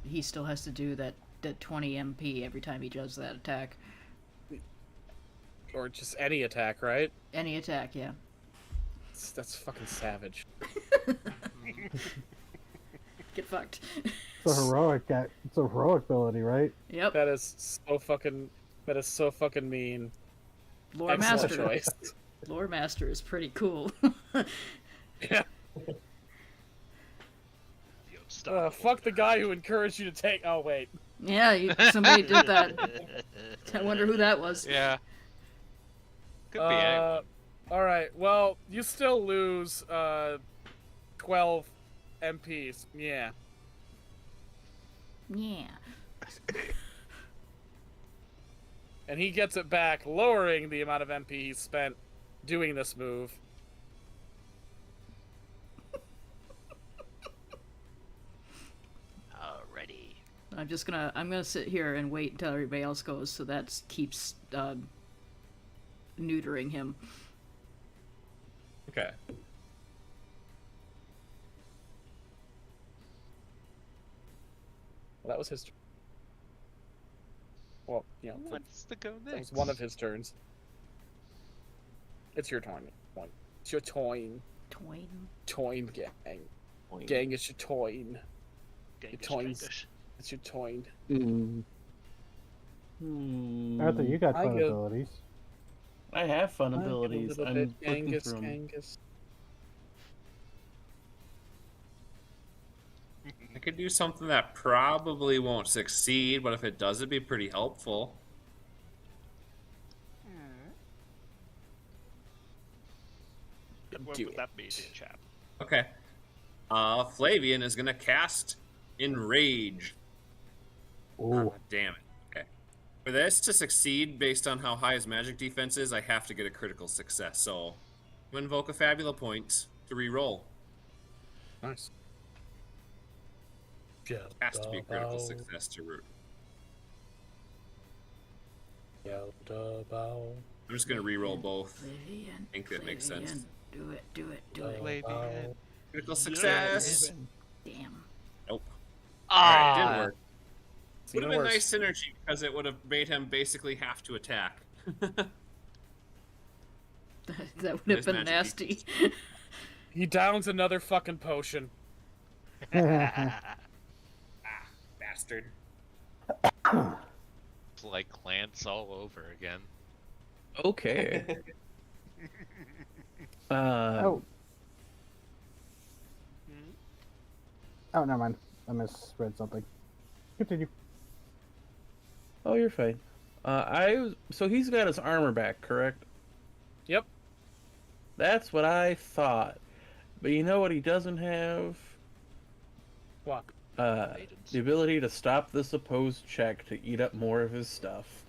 he still has to do that 20 MP every time he does that attack. Or just any attack, right? Any attack, yeah. That's fucking savage. Get fucked. It's a heroic ability, right? Yep. That is so fucking mean. Lore Excellent Master. choice. Lore Master is pretty cool. Yeah. Fuck the guy who encouraged you to take. Oh wait. Yeah, somebody did that. I wonder who that was. Yeah. Could be anyone. All right. Well, you still lose 12 MPs. Yeah. Yeah. And he gets it back, lowering the amount of MP he's spent doing this move. Alrighty. I'm gonna sit here and wait until everybody else goes, so that keeps neutering him. Okay. Well, that was his turn. Well, you know, What's to go that next? was one of his turns. It's your turn. It's your toin. Toin. Toin gang. Gang, it's your toin. Genghis, toys. Genghis. It's your toin. Arthur, you got I fun go- abilities. I have fun I get a abilities. little I'm bit looking Genghis, through 'em. Genghis. I could do something that probably won't succeed, but if it does, it'd be pretty helpful. What Do would it. that be, dear chap? Okay. Flavian is gonna cast Enrage. Ooh. Damn it. Okay. For this to succeed, based on how high his magic defense is, I have to get a critical success. So, I'm invoke a Fabula point to re-roll. Nice. Has to be a critical success to root. I'm just gonna re-roll both. Flavian. I think that makes sense. Flavian. Do it. Do it. Do it. Flavian. Critical success. Damn. Nope. Ah, Alright, it didn't work. It's Would have even been worse. nice synergy because it would have made him basically have to attack. That would have There's been magic nasty. He downs another fucking potion. Bastard. It's like Lance all over again. Okay. Oh. Oh, never mind. I misread something. Continue. Oh, you're fine. So he's got his armor back, correct? Yep. That's what I thought. But you know what he doesn't have? What? Maidens. The ability to stop this opposed check to eat up more of his stuff.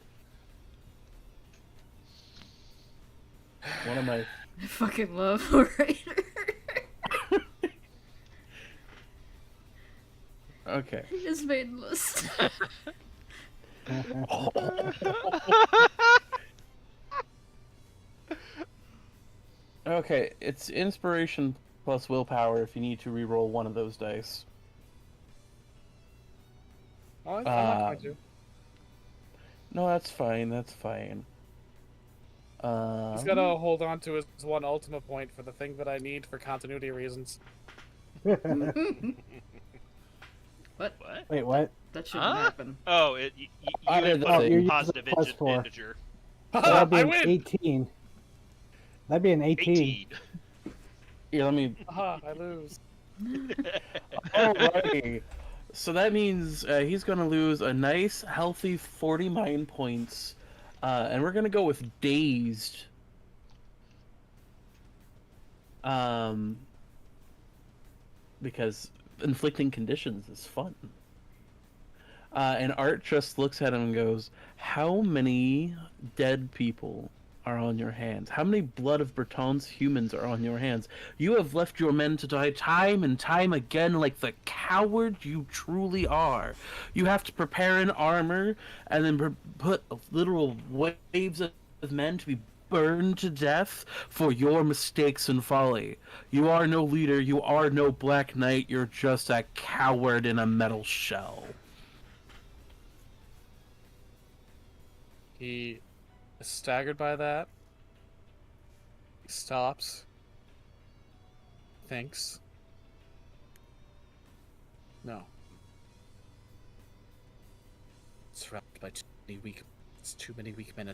One of my I fucking love Orator. okay. He is maidenless. Okay, it's inspiration plus willpower if you need to re-roll one of those dice. Oh, I'm not going to. No, that's fine. That's fine. He's gotta hold on to his one ultimate point for the thing that I need for continuity reasons. What? What? Wait, what? That shouldn't Huh? happen. Oh, you I did input the a same. You're positive using the +4. integer. That'd be I an win! 18. That'd be an 18. 18. Here, let me. Aha, I lose. Alrighty. So that means he's gonna lose a nice, healthy 40 mind points, and we're gonna go with dazed. Because inflicting conditions is fun. And Art just looks at him and goes, "How many dead people are on your hands? How many blood of Breton's humans are on your hands? You have left your men to die time and time again like the coward you truly are. You have to prepare an armor and then put literal waves of men to be burned to death for your mistakes and folly. You are no leader, you are no Black Knight, you're just a coward in a metal shell. He is staggered by that. He stops. Thinks. No. Surrounded by too many weak men.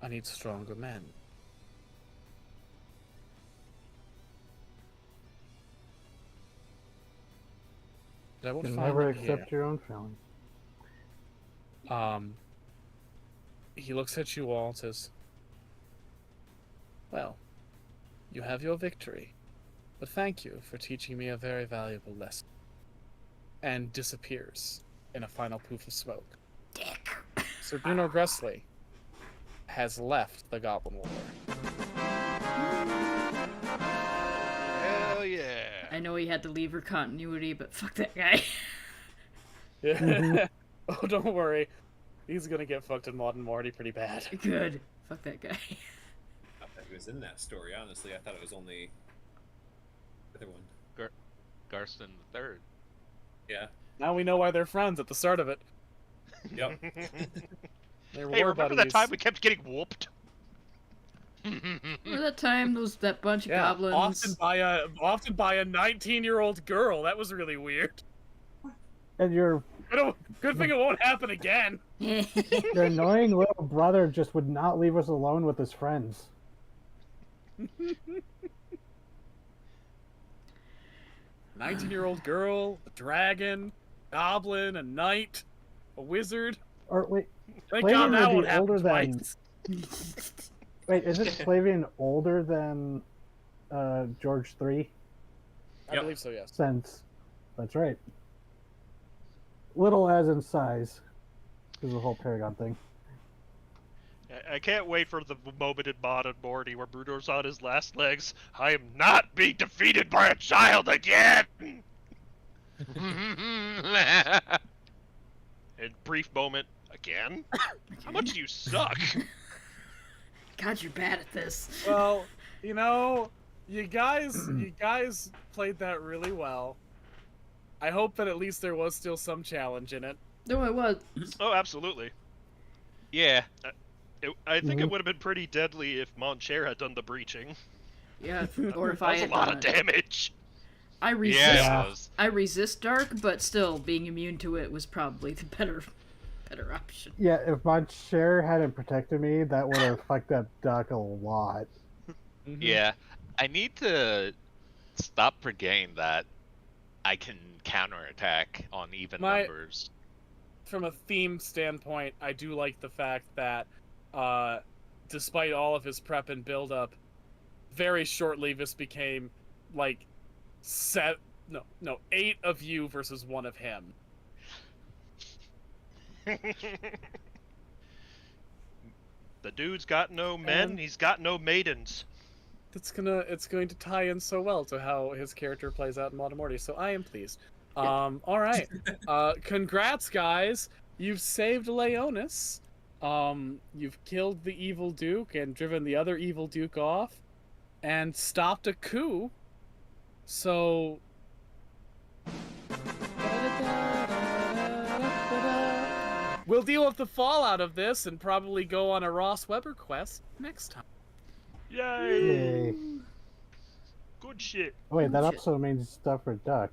I need stronger men. But I won't You find never them here. accept your own feelings. He looks at you all and says, "Well, you have your victory, but thank you for teaching me a very valuable lesson." And disappears in a final poof of smoke. Dick. Sir Bruno Gressley has left the Goblin War. Hell yeah. I know he had to leave for continuity, but fuck that guy. Yeah. Oh, don't worry. He's gonna get fucked in Mod and Morty pretty bad. Good. Fuck that guy. I thought he was in that story, honestly. I thought it was only the other one. Garston the Third. Yeah. Now we know why they're friends at the start of it. Yep. They were Hey, remember that buddies. time we kept getting whooped? Remember that time that bunch of Yeah, goblins? often by a 19-year-old girl. That was really weird. And your Good thing it won't happen again. your annoying little brother just would not leave us alone with his friends. 19-year-old girl, a dragon, goblin, a knight, a wizard. Or wait, Thank Flavian God that would won't be happen older than. twice. Wait, isn't Flavian older than George III? I Yep. believe so, yes. Since that's right. Little as in size, because the whole Paragon thing. I can't wait for the moment in Mod and Morty where Bruno's on his last legs. I am not being defeated by a child again! And brief moment, again? How much do you suck? God, you're bad at this. Well, you guys played that really well. I hope that at least there was still some challenge in it. No, it was. Oh, absolutely. Yeah. I think Mhm. it would have been pretty deadly if Moncher had done the breaching. Yeah, or if That I was a had lot done of it. damage. I resist. Yeah, it was. I resist dark, but still, being immune to it was probably the better option. Yeah, if Moncher hadn't protected me, that would have fucked up Duck a lot. Mhm. Yeah. I need to stop forgetting that I can counterattack on even numbers. From a theme standpoint, I do like the fact that, despite all of his prep and build-up, very shortly this became like 8 of you versus 1 of him. The dude's got no men, And- he's got no maidens. It's going to tie in so well to how his character plays out in Mod and Morty, so I am pleased. All right. Congrats, guys. You've saved Leonis. You've killed the evil Duke and driven the other evil Duke off, and stopped a coup. So. We'll deal with the fallout of this and probably go on a Ross Weber quest next time. Yay! Yay. Good shit. Oh, wait, that Shit. also means stuff for Duck.